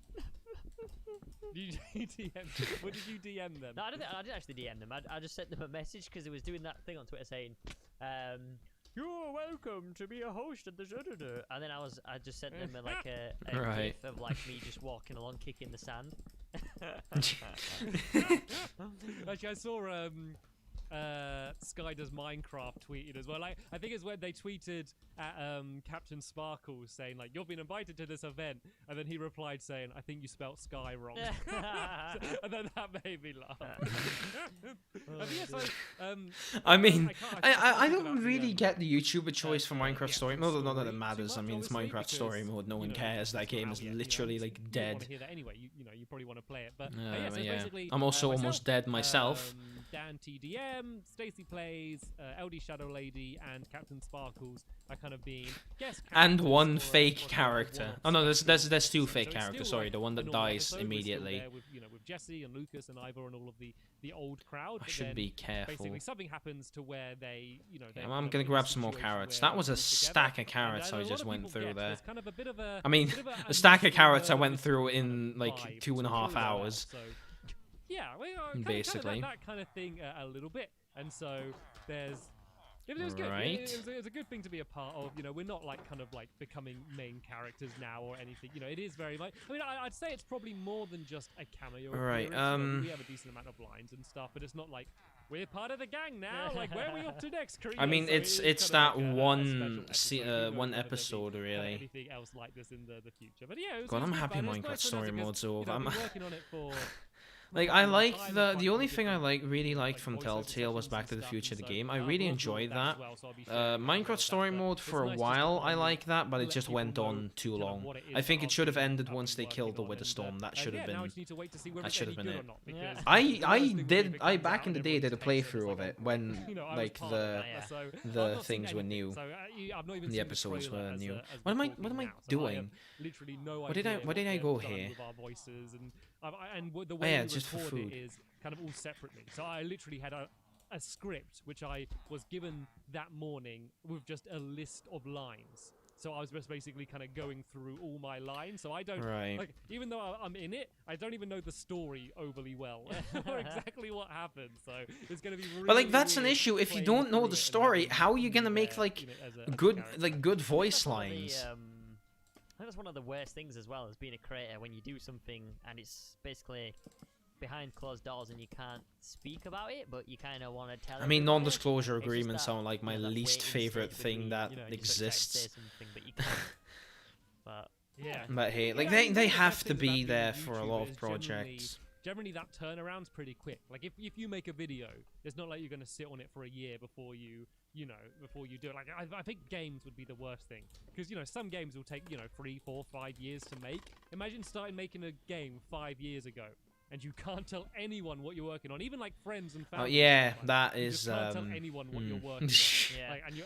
You DM? What did you DM them? No, I didn't actually DM them. I just sent them a message because it was doing that thing on Twitter saying, "You're welcome to be a host of the da-da-da." And then I just sent them like a Right. gif of like me just walking along, kicking the sand. Actually, I saw Sky Does Minecraft tweeted as well. Like, I think it's when they tweeted at Captain Sparkle saying like, "You've been invited to this event," and then he replied saying, "I think you spelt Sky wrong," and then that made me laugh. I mean, can't I think don't about really the, get the YouTuber choice for Minecraft yeah, story mode. Not that it story matters. too I much, mean, it's obviously, Minecraft story because, mode. No one you know, cares. That it's game out is yet, literally you like don't dead. want to hear that anyway. You probably want to play it, but yeah, so Yeah. basically, I'm also myself, almost dead myself. Dan TDM, Stacy Plays, LD Shadow Lady, and Captain Sparkles are kind of being guest And characters one for fake a kind of character. one-off Oh no, there's two episode. fake So it's characters. still Sorry, like the one a that normal dies episode, we're still immediately. there with Jesse and Lucas and Ivor and all of the old crowd. I but should then be careful. Basically, something happens to where they, Yeah, they're I'm kind of gonna in a grab some more situation carrots. where That was they're a all together, stack of and carrots a I lot just of went people through get there. there's kind of a bit of a. I mean, bit of a stack of mystery carrots I murder went through mystery in like vibe 2.5 to hours. So, yeah, Basically. that kind of thing a little bit, and so there's. It was good. Right. It was a good thing to be a part of. We're not like kind of like becoming main characters now or anything. It is very much. I mean, I'd say it's probably more than just a cameo. Right, appearance. We have a decent amount of lines and stuff, but it's not like we're part of the gang now. Like, where are we off to next? I mean, So it's it it's is that kinda like one a special episode. Who knows one whether there'll be, episode really. anything else like this in the future. But yeah, it was, God, it was I'm good happy fun. It's Minecraft nice story when, mode's you know, over. I've I'm been working on it for like not I a long like time, the quite only different, thing I really liked from voiceover Telltale was sessions Back and to the stuff, Future and the so game. I I'll really do all enjoyed that that. as well, so I'll be sharing more Minecraft about story that, but mode it's for a nice just to while I finally like that, but it let just people went know on too kind of long. what it is I think that it should have I've ended been once they working killed the on, Witherstorm. That should yeah, have now I been. just need to wait to see whether That it's should any have been good it. or not, Yeah. because I the I worst thing would be if did it I comes back out in the and day did a everyone's takes playthrough it's of like, it when you know, I was like part of the that, Yeah. so I've the not seen things were anything, new. so I've not even The seen episodes trailer were as new. as What am we're I talking what am I now, so I have doing? literally no Where did I- idea where did what I they've go done here? with our voices, and the Oh, way yeah, we just for record food. it is kind of all separately. So I literally had a script which I was given that morning with just a list of lines. So I was just basically kind of going through all my lines. So I don't Right. like, even though I'm in it, I don't even know the story overly well or exactly what happened. So it's going to be really But like that's an weird issue. If you playing don't know through the it and story, having how are you me gonna make there, like you know, as a good character. good I think voice that's one of the, lines? I think that's one of the worst things as well as being a creator when you do something and it's basically behind closed doors and you can't speak about it, but you kind of want to tell. I mean, everybody. non-disclosure It's just agreements that, sound like my you know, that least waiting favorite stage thing between, that you know, you just like to say exists. something, but you can't. But Yeah. But hey, like Yeah, I mean, they one of the have best to things about be being a there for a lot YouTuber of is projects. Generally that turnaround's pretty quick. Like if you make a video, it's not like you're going to sit on it for a year before you do it. Like I think games would be the worst thing, because some games will take 3, 4, 5 years to make. Imagine starting making a game 5 years ago and you can't tell anyone what you're working on, even like friends and family. Oh yeah, and stuff like that You is just can't tell anyone what you're working on. Yeah. Like, and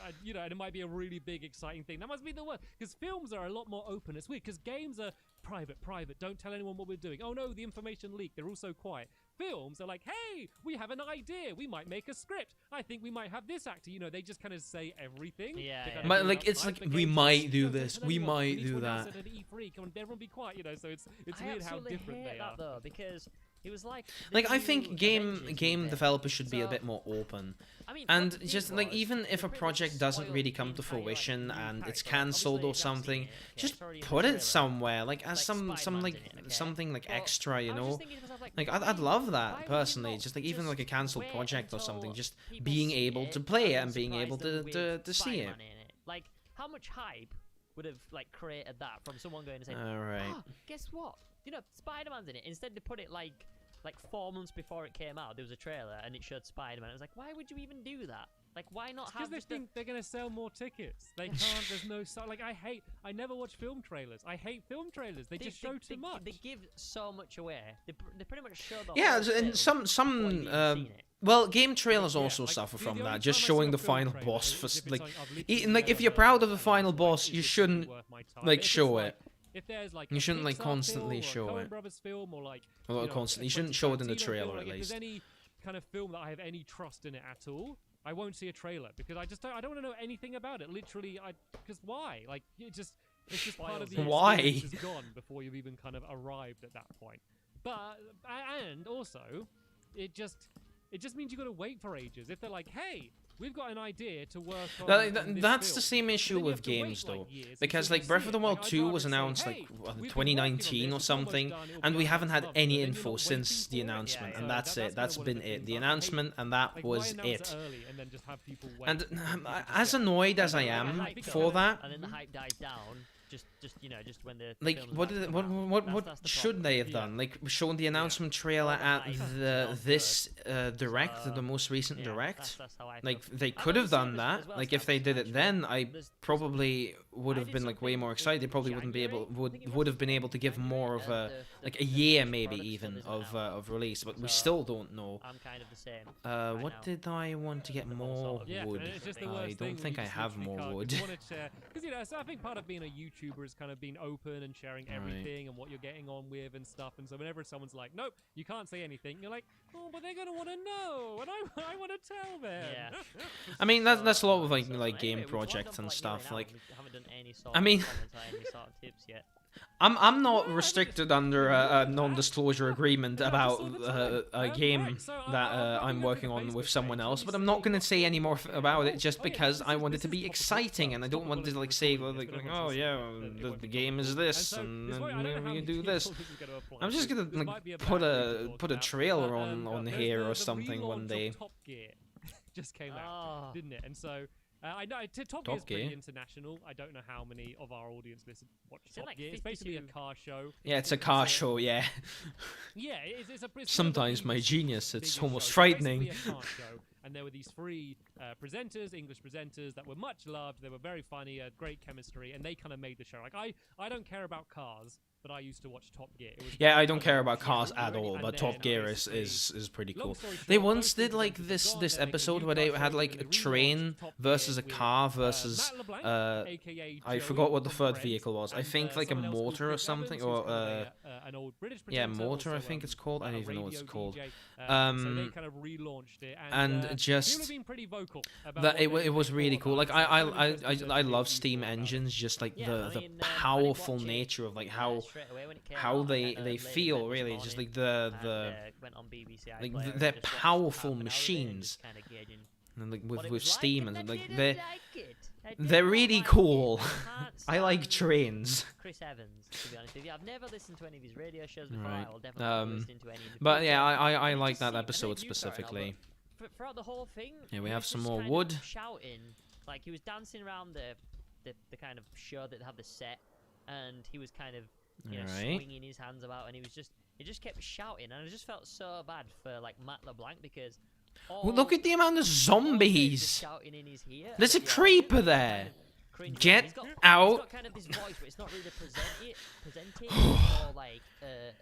and it might be a really big, exciting thing. That must be the worst, because films are a lot more open. It's weird, because games are private. Don't tell anyone what we're doing. Oh no, the information leaked. They're all so quiet. Films are like, hey, we have an idea. We might make a script. I think we might have this actor. They just kind of say everything. Yeah, They yeah. kinda But, do it like, up it's front. like, But we games, might don't do tell this, we anyone. might need to do announce that. it at E3. Come on, everyone be quiet. So it's I weird how absolutely different hate they that are. though, because it was like Like the I new think Avengers game did it. developers should be a So, bit more open. I mean, And what they just did like was even they if a pretty much project doesn't spoiled really the come to entire, like, fruition new and it's character. cancelled Obviously, or if you haven't something, seen it, okay, just it's already in the put it trailer. somewhere, like as Like, some Spider-Man's like in it, okay? something like But extra, you I was know. just thinking to myself, Like why- I'd love why that would you personally, not just like even like a cancelled wait project or until something, just people being see able to it play it and and being surprise able them to see it. Spider-Man in it? Like, how much hype would have like created that from someone going to say, All right. "Oh, guess what? Spider-Man's in it." Instead, they put it like 4 months before it came out. There was a trailer and it showed Spider-Man. I was like, why would you even do that? Like, why not Because have they just a- think they're gonna sell more tickets. They can't. There's no like I never watch film trailers. I hate film trailers. They just show too much. They give so much away. They pretty much show the Yeah, whole and film some before you've even seen it. well, game trailers Yeah, also like, suffer the from only that. Just time I showing see the a film final trailer boss is for if it's like, something I've literally like if never you're heard proud of of the and final it's like, boss, is you this shouldn't worth my time? like If it's show like- it. If there's like You a shouldn't, like, Pixar constantly film or a show Coen it. Brothers film or like Well, constantly. You shouldn't show it in the Tarantino trailer, film, at like, least. If there's any kind of film that I have any trust in it at all, I won't see a trailer because I don't want to know anything about it. Literally, because why? Like it's just part of the Why? experience is gone before you've even kind of arrived at that point. But and also, it just means you got to wait for ages. If they're like, hey, we've got an idea to work on. on this That's film, the same issue then you with have to wait, games like, though, years because until like you Breath see of the it. Wild Like, I'd 2 rather was say, announced hey, like we've been working on 2019 this, or it's almost something, done, it'll and be we done haven't next had month, any but then you're info not since the waiting for it. announcement, Yeah, and yeah. that's That's it. That's kinda one of been the it. things The I hate. announcement, and that Like, was why announce it. early and then just have people wait? And People just as get- annoyed as I And then am when the hype for goes, that, and then the hype dies down. Just when the like film's what about did to what come out. what That's the should problem. they have Yeah. done? Like shown the announcement trailer the at hype is the not this direct, So, the most recent Yeah, direct. that's how I feel. Like they I'd could love have to see done it that. as well, Like if they Stabs, did it actually. then, I There's- probably would I have did been like way something more in excited. Probably wouldn't be January, able I think it would was, have been able to give more of a like a the year finished maybe product even still isn't out. of release, but we So, still don't know. I'm kind of the same. What now. did I want to get The whole more sort of- Yeah, wood? and it's just the I worst thing don't when think you I just have literally more can't- wood. You want to share because so I think part of being a YouTuber is kind of being open and sharing Right. everything and what you're getting on with and stuff. And so whenever someone's like, "Nope, you can't say anything," you're like, "Oh, but they're gonna want to know, and I want to tell them." Yeah. I mean that's a lot with So, like anyway, game we've logged projects on and for, stuff. nearly Like an hour and we haven't done any sort I mean- of comments or any sort of tips yet. I'm not Yeah, restricted under a that. non-disclosure agreement Yeah, I about just saw the a time. game Right, so that I'm I'm looking working at the on with Facebook someone page, else, and but you I'm not see going to Top say Gear. any more about it Oh, just oh, yeah, because this I is- want it this to is be topical exciting, stuff. and I It's don't want topical to as like we're say recording like, this, but oh everyone's yeah, listening, it won't the be game is topical. this, And and so, I don't know how we many do people this. this is gonna apply I'm just to. gonna This like might be a put bad thing to a talk put a about, trailer but, on there's here or the something relaunch one of day. Top Gear just came out, Oh. didn't it? And so I know Top Top Gear is pretty Gear? international. I don't know how many of our audience watch Is it Top like Gear. It's basically a 52? car show. Yeah, it's a car It's show. Yeah. Yeah, it's a. It's one of the Sometimes my biggest- genius, it's biggest almost shows. frightening. It's basically a car show, and there were these three presenters, English presenters, that were much loved. They were very funny, had great chemistry, and they kind of made the show. Like I don't care about cars, but I used to watch Top Gear. It was Yeah, I very don't funny care to about watch. cars Yeah, at all, and but then Top Gear basically- is pretty Long cool. story They short, once both did the like presenters are this gone, this they're making a episode new where they car had show, like and a they relaunched train Top Gear versus a with, car versus Matt LeBlanc, I aka Joey forgot what the from third Friends, vehicle was. I and, think like a someone else called motor or Chris something, Evans, who's or kind of an old British yeah, presenter, motor I also, think it's called. I a don't even know what it's radio called. DJ. So they Um, kind of relaunched it, and people just have been pretty vocal about that what it they was thought really about cool. it. Like So it's kind of I interesting to I hear love what you steam thought about it. engines, just like Yeah, the I mean, I did powerful watch it, nature of like how straight away when it came how out, they kinda they laid in feel bed this really, just morning like the and, went on BBC like iPlayer and they're just watched powerful half an hour of it and machines. just kinda gauging and like what it with was steam like, and I like didn't they're like it. I did they're not really like it. cool. I can't I like stand trains. Chris Evans, to be honest with you. I've never listened to any of his radio shows before. Right. I will definitely be listening to any in the But future. yeah, I And it like just that seemed- I episode think you started, specifically. Albert, throughout the whole thing, Yeah, we he have was some just more kind of wood. shouting, like he was dancing around the kind of show that had the set, and he was kind of Alright. swinging his hands about, and he just kept shouting, and I just felt so bad for like Matt LeBlanc because. Well, look at the amount of all the kids zombies. just shouting in his ear, There's a and the creeper audience there. kind of cringing. Get He's got out. kind of this voice, but it's not really presenting. It's more like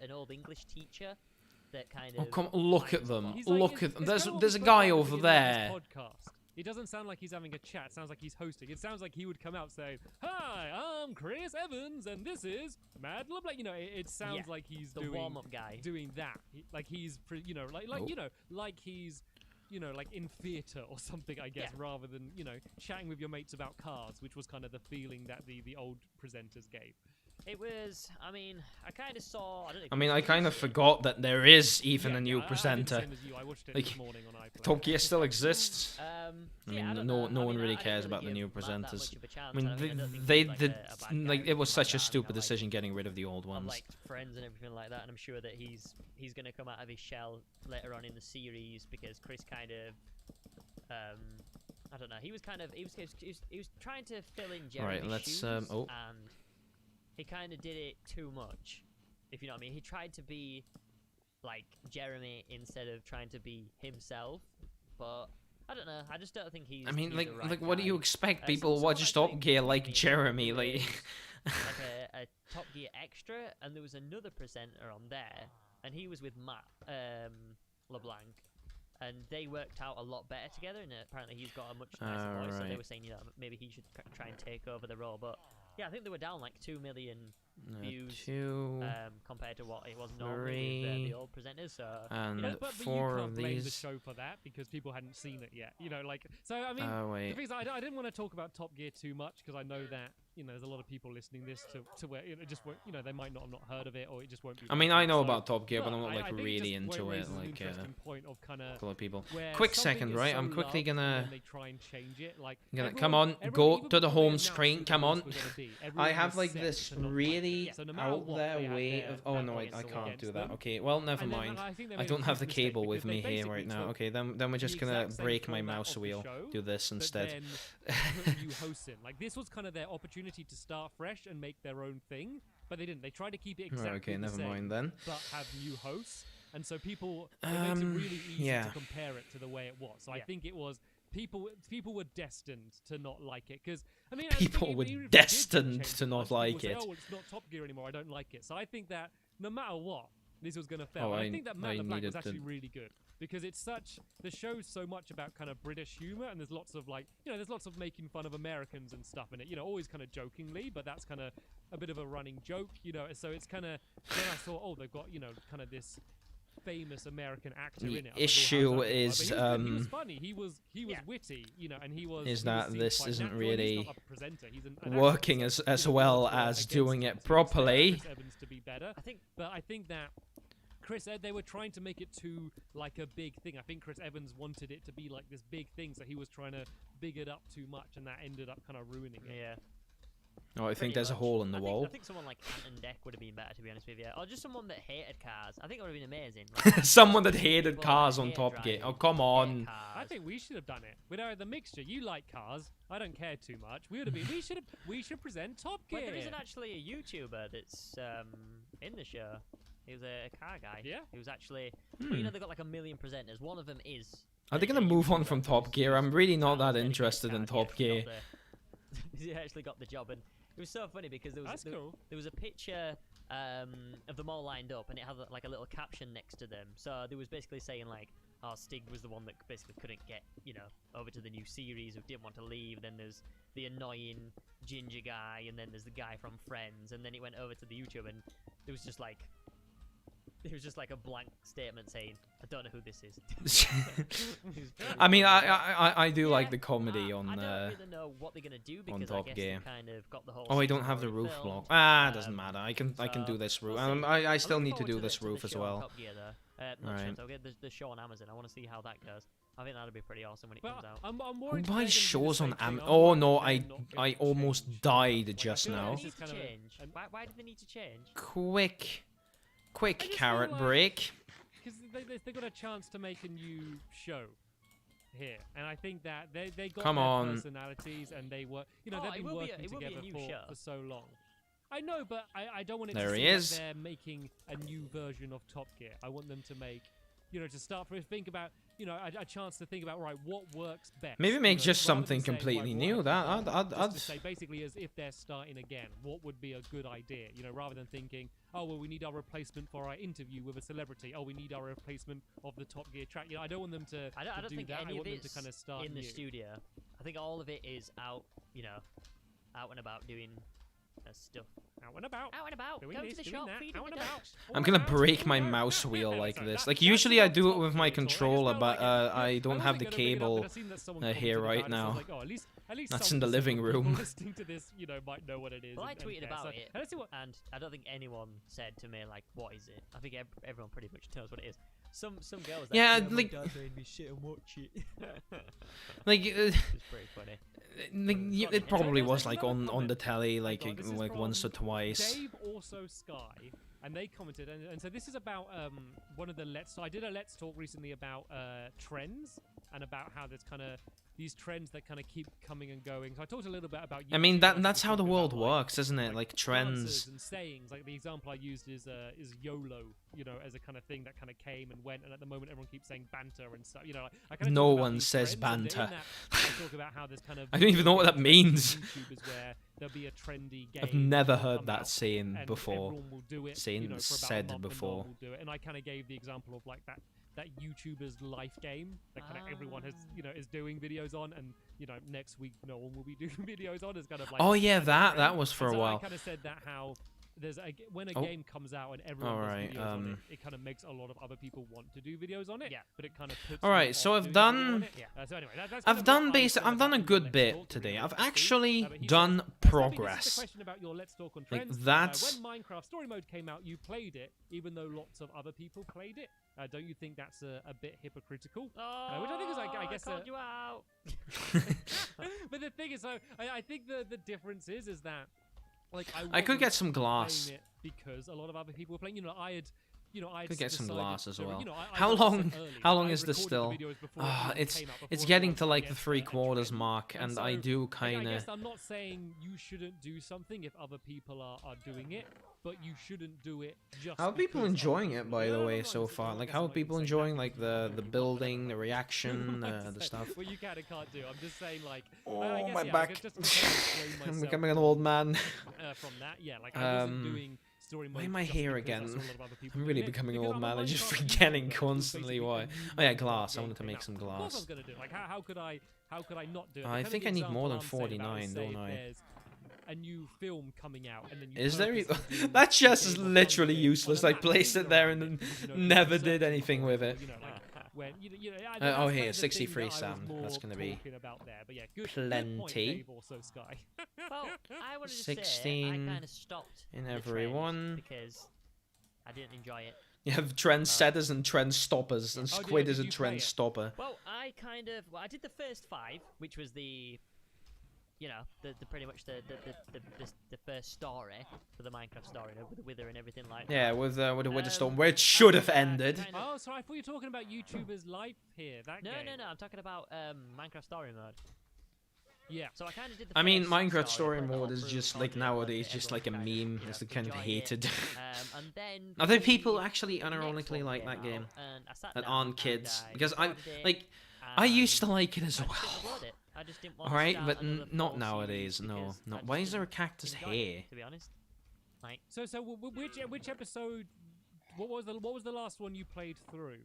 an old English teacher that kind of. Oh come, look at whines a them. lot. He's like- Look it's- at them. it's There's kinda what there's we a spoke guy about at the over beginning of there. this podcast. It doesn't sound like he's having a chat. It sounds like he's hosting. It sounds like he would come out saying, "Hi, I'm Chris Evans, and this is Matt LeBlanc." You know, it sounds Yeah, like he's the doing warm-up guy. doing that. Like he's, you know, like Oh. you know, like he's, you know, like in theatre or something, I guess, Yeah. rather than chatting with your mates about cars, which was kind of the feeling that the old presenters gave. It was. I mean, I kind of saw. I don't know. if I you mean, I watched kind of it. forgot that there is even Yeah, a new I did the presenter. same as you. I watched it Like, this morning on iPlayer. Top Gear still exists. I mean, don't no- know. no I one mean, really I didn't cares about the give new Matt that presenters. much of a chance. I mean, don't think they he's, like, did a bad like character it was or such a like that. stupid You know, like, decision getting rid of the old of, ones. like Friends and everything like that, and I'm sure that he's gonna come out of his shell later on in the series because Chris kind of I don't know. He was trying to fill in Jeremy's let's, shoes, oh. and he kind of did it too much. If you know what I mean, he tried to be like Jeremy instead of trying to be himself. But I don't know. I just don't think he's. I mean, he's like the right like what do you guy. expect? So People someone watch Top actually Gear messaged like me Jeremy, who like. is like a Top Gear extra, and there was another presenter on there, and he was with Matt LeBlanc, and they worked out a lot better together. And apparently, he's got a much nicer voice. So they Alright. were saying, maybe he should try and take over the role. But yeah, I think they were down like 2 million views Two compared to what it was normally with the three, old presenters. So and But four you can't of blame the these. show for that because people hadn't seen it yet. Like so. I mean, Oh the wait. thing is, I didn't want to talk about Top Gear too much because I know that there's a lot of people listening this to where it just won't, they might not have not heard of it or it just won't be. I mean, I know so- about Top Gear, but I'm not I like think it really just into it. raises an Like interesting point of kind a of couple of people. where Quick something second, is right? so I'm quickly loved and gonna. then they try and change it. Like Come on, go even to the before they home announced screen, who the come hosts on. were gonna be, I everyone have was like set this to not like really it. So no matter out what, there they had way their of. Oh no, bias I or can't against do that. them. Okay, well, never And then mind. I think they I made a don't have the huge mistake cable with because they me here basically right now. took Okay, then we're just the gonna exact same break my format mouse of the wheel. show, Do this but instead. then put new hosts in. Like this was kind of their opportunity to start fresh and make their own thing, but they didn't. They tried to keep it exactly Right, okay, the never same, mind then. but have new hosts, and so people it makes it really easy yeah. to compare it to the way it was. So I think it was people were destined to not like it because I mean People were even if they did destined change to it, not most people like would say, it. Oh, well, it's not Top Gear anymore. I don't like it. So I think that no matter what, this was going to fail. Oh, And I I- think that I Matt LeBlanc needed was to- actually really good because it's such the show's so much about kind of British humor and there's lots of like there's lots of making fun of Americans and stuff in it. Always kind of jokingly, but that's kind of a bit of a running joke. So it's kind of then I thought, oh, they've got kind of this famous American actor The in it. I issue forgot how is, that was, but he was funny. He was Yeah. witty, you know, and he was. is he that was this quite isn't natural, and he's really not a presenter. He's an actor, working so, as you know, well we'll go as against doing him it to expect properly. Chris Evans to be better. I think that they were trying to make it too like a big thing. I think Chris Evans wanted it to be like this big thing, so he was trying to big it up too much, and that ended up kind of ruining it. Yeah. Oh, I think Pretty there's a much. hole in the wall. I think someone like Ant and Deck would have been better, to be honest with you, or just someone that hated cars. I think it would have been amazing. Like, Someone that hated people cars that on hate Top Gear. driving, Oh, come hate on. cars. I think we should have done it. We'd have the mixture. You like cars. I don't care too much. We would have been. We should present Top Gear. But there isn't actually a YouTuber that's in the show. He was a car guy. Yeah. He was actually. Well, you know, they've got like a million presenters. One of them is. Are they a gonna move on YouTuber from Top who's- Gear? I'm really not who's that dedicated interested in to cars. Top He Gear. actually got the- he actually got the job, and it was so funny because That's cool. there was a picture of them all lined up, and it had like a little caption next to them. So there was basically saying like, "Oh, Stig was the one that basically couldn't get, you know, over to the new series, who didn't want to leave." Then there's the annoying ginger guy, and then there's the guy from Friends, and then it went over to the YouTube, and it was just like a blank statement saying, "I don't know who this is." I mean, I do Yeah, like the comedy on I don't really know what they're gonna do because Top I guess Gear. they kind of got the whole. Oh, I don't season have the already roof filmed. block. It doesn't Um, matter. I can do so this roof. we'll see. I I'm still looking need to forward do the- this to the roof as show on well. Top Gear, though. Not Right. Top Gear, the show on Amazon. I want to see how that goes. I think that'll be pretty awesome when it Well, comes out. I'm Who worried they're buys gonna do the shows same on thing. Amazon? I'm Oh worried no, they're not gonna I almost change died Like, I just feel like now. this They is need to kind of a- change. and- Why did they need to change? Quick I just feel carrot like- break. Because they got a chance to make a new show here, and I think that they got Come their on. personalities, and they were, you know, Oh, they've it been will be a- working it will be a together new show. for so long. I know, but I don't want it There to he seem is. like they're making a new version of Top Gear. I want them to make, you know, to start from think about, you know, a chance to think about, right, what works best. Maybe you make know, just rather than something saying, completely right, new. what That have you done? I'd Just to say basically as if they're starting again, what would be a good idea, you know, rather than thinking, oh well, we need our replacement for our interview with a celebrity, oh we need our replacement of the Top Gear track, you know, I don't want them to I don't do think that. I any of want them to it's kind of start in the new. studio. I think all of it is out, you know, out and about doing stuff. Out and about. Out and about. Doing Go this, to the doing shop, that, feeding out the and about. dogs. I'm gonna All break about, my all about. mouse wheel like So this. that- Like that's usually I about do it Top with my Gear talk. I just controller, felt but like I don't wasn't have the gonna bring it up, but cable I've seen that someone here commented right about it, so I was now. like, oh, at least That's some in the living people room. listening to this, you know, might know what it is. Well, I and tweeted care. about So, it, let's see what. and I don't think anyone said to me like, "What is it?" I think everyone pretty much knows what it is. Some girls. Yeah, my like- dad made me sit and watch it. like It's pretty funny. it probably was like Another on the comment. telly like Hang on, this is like once or from twice. Dave also Sky, and they commented, and so this is about one of the Let's. So I did a Let's Talk recently about trends and about how there's kind of these trends that kind of keep coming and going. So I talked a little bit about. I mean YouTube, and that's how the talked world about, like, works, isn't it? Like answers trends. and sayings. Like the example I used is YOLO, you know, as a kind of thing that kind of came and went, and at the moment everyone keeps saying banter and stuff. You know, like, I kind of No talk about one these says trends, and in banter. that, I talk about how there's kind of. I don't even know what that video means. on YouTube is where there'll be a trendy game. I've never that'll heard come that out, saying and before. everyone will do it, Seen you know, for about said a month, and no before. one will do it. And I kind of gave the example of like that YouTuber's life game that kind of everyone has, you know, is doing videos on, and you know, next week no one will be doing videos on. It's kind of like Oh yeah, a that trend. was for And a so while. I kind of said that how there's when a Oh. game comes out and everyone does Alright, videos on it, it kind of makes a lot of other people want to do videos on it. Yeah. But it kind of puts. Alright, you so off I've doing a video done- on it. Yeah. So anyway, that's kind I've of done what I basic. said I've done a about good Let's bit Talk, today. really I've interesting. actually But he done says, This is progress. the question about your Let's Talk on Like, Trends. that's- When Minecraft Story Mode came out, you played it, even though lots of other people played it. Don't you think that's a bit hypocritical? Oh, which I think is like, I guess, called you out. But the thing is, I think the difference is that, like, I could wasn't get some playing glass. it because a lot of other people were playing. You know, I Could get some decided glass as to- well. you know, I How got long- set early. how long I is this recorded the still? videos before Ah, everyone it's came out, it's before getting everyone to like the gets 3/4 trend. mark, and I so, do I kind guess of. I'm not saying you shouldn't do something if other people are doing it, but you shouldn't do it just. How are people because other enjoying it, people by do the No, way, no, so it's- far? I Like, guess how I'm are not people even saying enjoying that like because the building, the reaction, the stuff? What you can and can't do. I'm just saying, like. Oh, I guess, my yeah, back. Just to kind of explain I'm myself, becoming an old man. from that, yeah. Like I wasn't Um, doing story mode. why am I just here because I again? saw a lot of other people I'm really doing it, becoming an because old I'm a man. I'm just Minecraft forgetting YouTuber who's constantly basically why. a new Oh yeah, Minecraft glass. I game wanted to came make out. some Of course glass. I'm gonna do it. Like how could I not do it? I The kind think of I need example more than I'm saying about 49, is, say, don't if I? there's a new film coming out, and then you Is there? purposely do That chest a is game or literally something useless. on a I map placed that it there you and know, then because, you know, never research did anything for, with it. you know, like, when oh, that's kind here, of the thing 63 that I was sound. That's more gonna be talking about there. But yeah, good plenty. point, Dave, also Sky. Well, I wanted to say I 16 kind of stopped in the every trend one. because I didn't enjoy it. You have trendsetters and trend stoppers, and Oh, Squid did is a you play trend it? stopper. Well, I did the first 5, which was the, you know, the pretty much the first story for the Minecraft story, you know, with the Wither and everything like that. Yeah, with the Witherstone, Um, where it should have and, ended. kind of- Oh, sorry, I thought you were talking about YouTubers' life here. That No, game. no, no, I'm talking about Minecraft story mode. Yeah. So I kind of did the I mean, first Minecraft story, story put it all mode is through, just told like you, and nowadays, everyone just like a kind of, meme. you It's know, kind of enjoyed hated. it. And then Are there the people actually next unironically one like came that out, game and I sat that down aren't and kids? I Because I recorded it, like I used to and like it as I well. just didn't upload it. I just didn't want All right, to but start another not full nowadays. series No, because no. I just Why is there a didn't cactus enjoy it, here? to be honest. Like, So which episode? What was the last one you played through?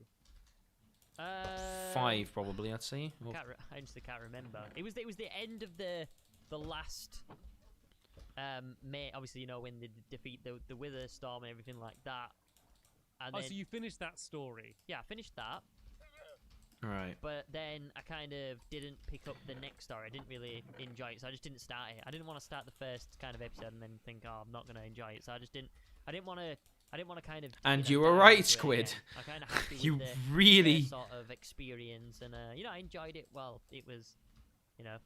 5 probably, I'd say. Well, I honestly can't remember. It was the end of the last. May obviously, you know, when they defeat the Wither Storm and everything like that. And Oh, then, so you finished that story. yeah, I finished that. right. But then I kind of didn't pick up the next story. I didn't really enjoy it, so I just didn't start it. I didn't want to start the first kind of episode and then think, oh, I'm not going to enjoy it. So I just didn't. I didn't want to kind of. And know, you were dive right, into it Squid. again. I'm kind of happy You with the really. sort of experience, and you know, I enjoyed it. Well, it was, you know,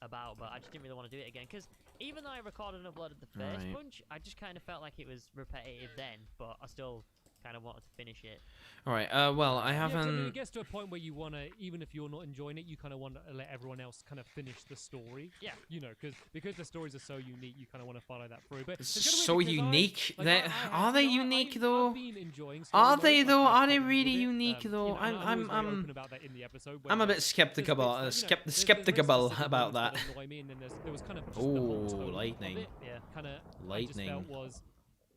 about, but I just didn't really want to do it again because even though I recorded and uploaded the first Right. bunch, I just kind of felt like it was repetitive then, but I still kind of wanted to finish it. All right. Well, I Yeah, 'cause, I mean, haven't. it gets to a point where you want to, even if you're not enjoying it, you kind of want to let everyone else kind of finish the story. Yeah. You know, because the stories are so unique, you kind of want to follow that through. But It's it's kinda so weird because unique. like, They- I have- are they you know, unique, I've though? been enjoying Are story they mode, though? like, Are no they problems really with it. unique though? You know, and I was very I'm open about that in the episode. I'm a bit there's skeptical bits, about you know, there's very skeptical specific about moments that. annoy me, and then there was kind of just the Ooh, whole tone of lightning. it. Yeah. Kind of Lightning. I just felt was,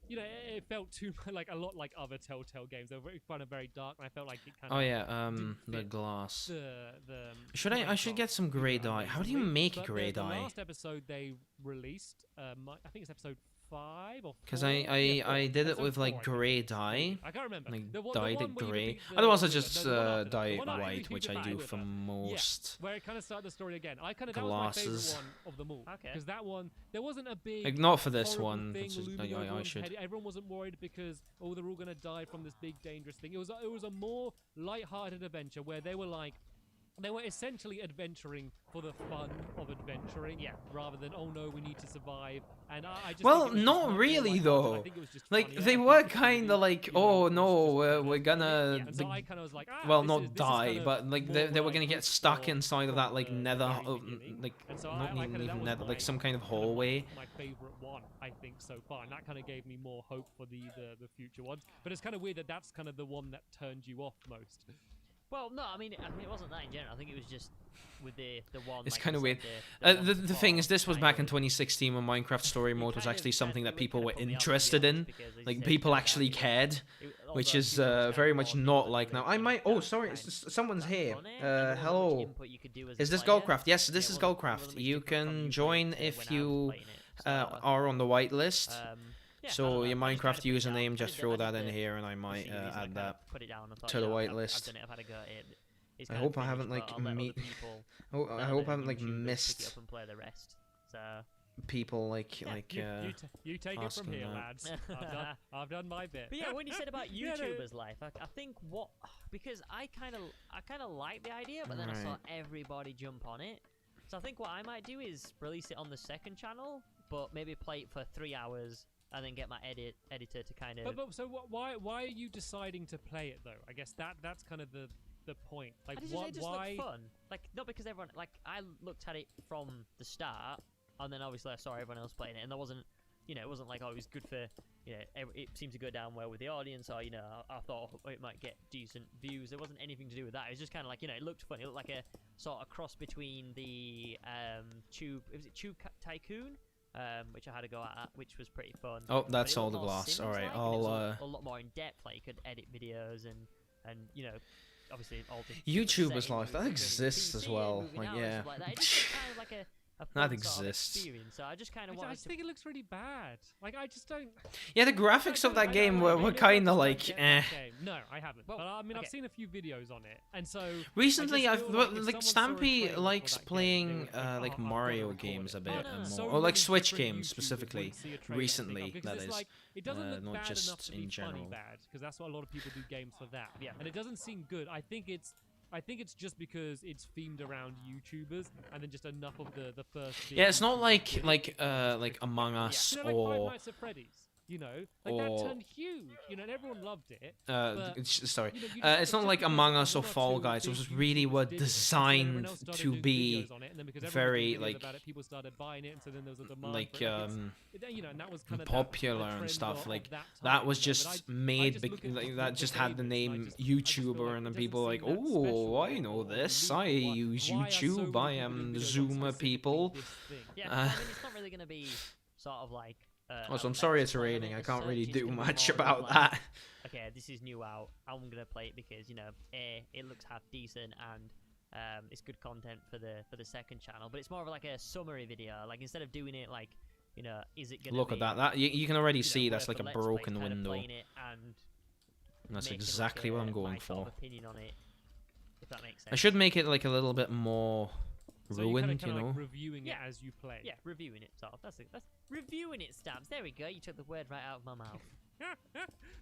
you know, it felt too like a lot like other Telltale games. They were very dark, and I felt like it kind of Oh yeah. didn't The fit glass. the Should I should get some grey dye. How do you make But grey the dye? last episode they released, I think it's episode 5 or 4. Because I Yeah, 4. I did it Episode with 4, I like think. grey dye. I can't remember. Like The dyed one it where you grey. defeat the Otherwise I Wither. just No, the one after that. dye The it one after you white, defeat which the I do Wither. for most. Where it kind of started the story again. That was my favorite Glasses. one of them all. Okay. Because that one, there wasn't a big. Like not for this horrible one. thing This is, looming over I everyone's should. head. Everyone wasn't worried because they're all gonna die from this big dangerous thing. It was a more light-hearted adventure where they were like. They were essentially adventuring for the fun of adventuring, rather than oh no, we need to survive. And I just Well, think it was not just much more really, lighthearted. though. I think it was just Like funny. they I were think it kind of really, like, you know, oh was no, just we're kind of- gonna. And so I kind of was like, Well, this not is die, kind of but like more they were like gonna get good stuck for- inside of from that like the nether, very beginning. like And so not I kinda, that even was nether, like my- some kind of kind of hallway. my favorite one, I think, so far, and that kind of gave me more hope for the future ones. But it's kind of weird that that's kind of the one that turned you off most. Well, no, I mean it wasn't that in general. I think it was just with the one. It's like kind I of said, weird. one The thing before is, this was kind back in of- 2016 when Minecraft Story it Mode was kind actually of- something it that would people kinda were put me off, to be interested in. honest, because as you Like said, people you know, actually that cared, although which a is few months very down much the road, not people like now. really I might. kinda Oh, sorry, kind of someone's back here. on it, and there wasn't much Hello. input you could do as Is a this player. Goldcraft? Yes, Yeah, this is wasn't- there Goldcraft. wasn't much You input from can you join when I if was you playing it, so, are on the whitelist. yeah, I don't So know, your I just kinda Minecraft put it down. username, I just did throw I that did in the- here, and I the might series, and I add kinda that. Put it down and thought, to the you know, whitelist. I've done it. I've had a go at it. It's I kinda hope I finished, haven't, but like, I'll let other meet- people Oh, I that hope I are haven't like YouTubers pick it missed up and play the rest. So people like Yeah, You take it from asking here, that. lads. I've done my bit. But yeah, when you said about Yeah, no, YouTubers' life, I think because I kind of like the idea, but then I saw Right. everybody jump on it. So I think what I might do is release it on the second channel, but maybe play it for 3 hours and then get my editor to kind of. But so why are you deciding to play it though? I guess that's kind of the point. Like It just why? looked fun. Like not because everyone like I looked at it from the start, and then obviously I saw everyone else playing it, and there wasn't, you know, it wasn't like, oh, it was good for, you know, it seemed to go down well with the audience, or, you know, I thought it might get decent views. There wasn't anything to do with that. It was just kind of like, you know, it looked fun. It looked like a sort of cross between the Tube Tycoon, which I had to go at, which was pretty fun. Oh, But that's it all looked the more glass. Sims-like, Alright, and it was I'll a lot more in depth. Like you could edit videos and you know, obviously all the YouTubers settings life, that with exists PC as and well, moving like, out and yeah. stuff like that. It just looked kind of like a a That fun sort of exists. experience. So I just kind of I wanted just to. think it looks really bad. Like I just don't. Yeah, the graphics of I that don't game like were it. kind of I like, just don't eh. get that game. No, I haven't. Well, But I mean, I've okay. seen a few videos on it, and so Recently, I I've just feel like, if like someone saw a Stampy trailer for likes that game, playing they would think, "Oh, like I've gotta Mario record games it." a bit no, and no. more, So or like many Switch different games YouTubers specifically. wouldn't see a trailer and think, Recently, "Oh," because that it's is, like, it doesn't look not bad just enough to in be funny general. bad, because that's what a lot of people do games for that. Yeah. And it doesn't seem good. I think it's just because it's themed around YouTubers, and then just enough of the first. Yeah, it's not YouTubers like with- Among Us you know, like Five or Nights at Freddy's. You know, like that or- turned huge. You know, and everyone loved it. sorry. You know, you It's just not like because Among Us or one or Fall two Guys. It big was really YouTubers were did it, and so designed everyone else started to doing be videos on it, and then because everyone was very, doing videos like- about it, people started buying it, and so then there was a demand like for it. Like, you know, and that was kind of popular and stuff. Like that was just made like that just had the name YouTuber, and then people were like, oh, I know this. I use YouTube. I am Zoomer people. Yeah, Uh, I mean, it's not really going to be sort of like. Also, a I'm sorry bench it's player, raining. I the can't really search is do gonna be much more about like, that. Okay, this is new out. I'm gonna play it because it looks half decent and it's good content for the second channel. But it's more of like a summary video. Like instead of doing it like, is it gonna Look be, at that. That you can already you know, see that's where like a for Let's Play, broken kind of window. playing it and And that's making, like, exactly what I'm my going sort for. of opinion on it, if that makes sense. I should make it like a little bit more So you're ruined, kinda you know. like reviewing Yeah. it as you play. Yeah, reviewing it. Sort of. That's it. That's reviewing it, Stabs. There we go. You took the word right out of my mouth.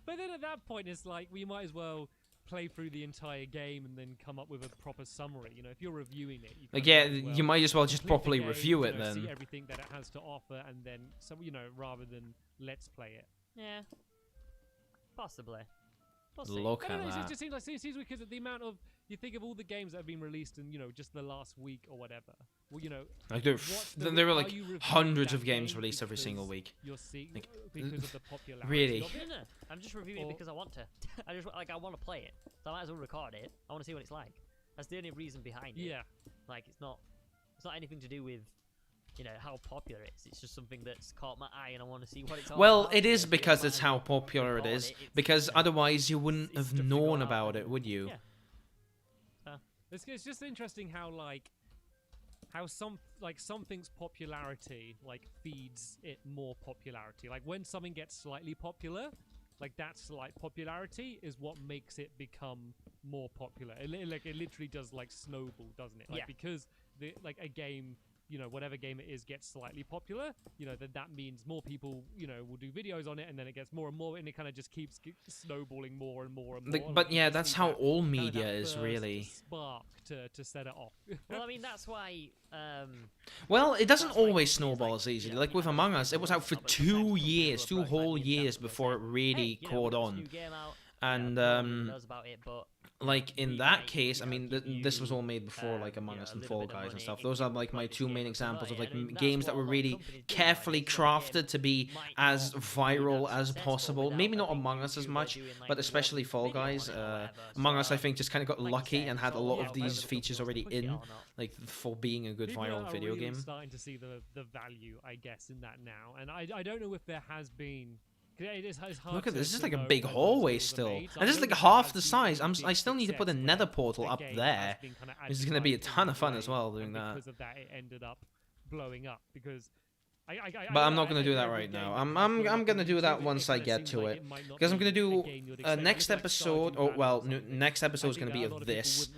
But then at that point, it's like we might as well play through the entire game and then come up with a proper summary. You know, if you're reviewing it, you Like, kinda yeah, might as well you might as well just complete the properly game, review it see then. everything that it has to offer, and then rather than let's play it. Yeah. Possibly. We'll see. Look I don't at know, it that. just seems like it seems because of the amount of you think of all the games that have been released in just the last week or whatever. Well, Like there, what's the there were are like you reviewing hundreds that of games game released every single because week. You're seeing Like, because of the popularity. really? of it? No. I'm just reviewing it Or- because I want to. I want to play it. So I might as well record it. I want to see what it's like. That's the only reason behind it. Yeah. Like it's not anything to do with how popular it is. It's just something that's caught my eye and I want to see what it's all Well, about. it is So I because might it's as how well popular it record is. It's, Because otherwise you wouldn't it's have stuff to go known out about it, and- would you? Yeah. It's just interesting how something's popularity like feeds it more popularity. Like when something gets slightly popular, like that slight popularity is what makes it become more popular. It literally does like snowball, doesn't it? Like Yeah. because a game, whatever game it is gets slightly popular, then that means more people, will do videos on it, and then it gets more and more, and it kind of just keeps snowballing more and more and more. Like, but you yeah, just that's need how that all kind of media that is first really. spark to set it off. Well, I mean that's why. Well, it doesn't That's why always it's snowball like, as easily. you know, Like you with have Among those Us, it was out for but sometimes 2 people years, approach 2 whole like years themselves before it and say, really "Hey, caught there's a on. new game out, And no one really knows about it, but like in we that might, case, I mean, give this was you, all made before like Among a Us and little Fall bit of Guys and money stuff. if Those you are like my play this 2 game main to examples promote of like it. I mean, that's games that what were a lot of really companies do carefully nowadays. Some of the crafted to be might as not be viral that as successful possible. without Maybe a not big Among Us as YouTuber much, doing, like, but one especially Fall video on Guys. it or whatever. Among Us, I So, think, just kind of got like you lucky said, and had a it's lot all of about these whether the features company already wants to push it in, or not. like for being a good People viral are video really game. starting to see the value, I guess, in that now, and I don't know if there has been. 'Cause it is it's hard Look at to- this. This is to like a know big when those hallway deals are still. made, so And I this is don't like know if half there the has size. been I still need to put a success nether where portal the up game there. has been kinda This is gonna be a advertised ton in of fun as way, well doing and that. Because of that, it ended up blowing up because. But I'm not gonna do that right now. I'm gonna do that once I get to it, because I'm gonna do a next episode, or well, next episode is gonna be of this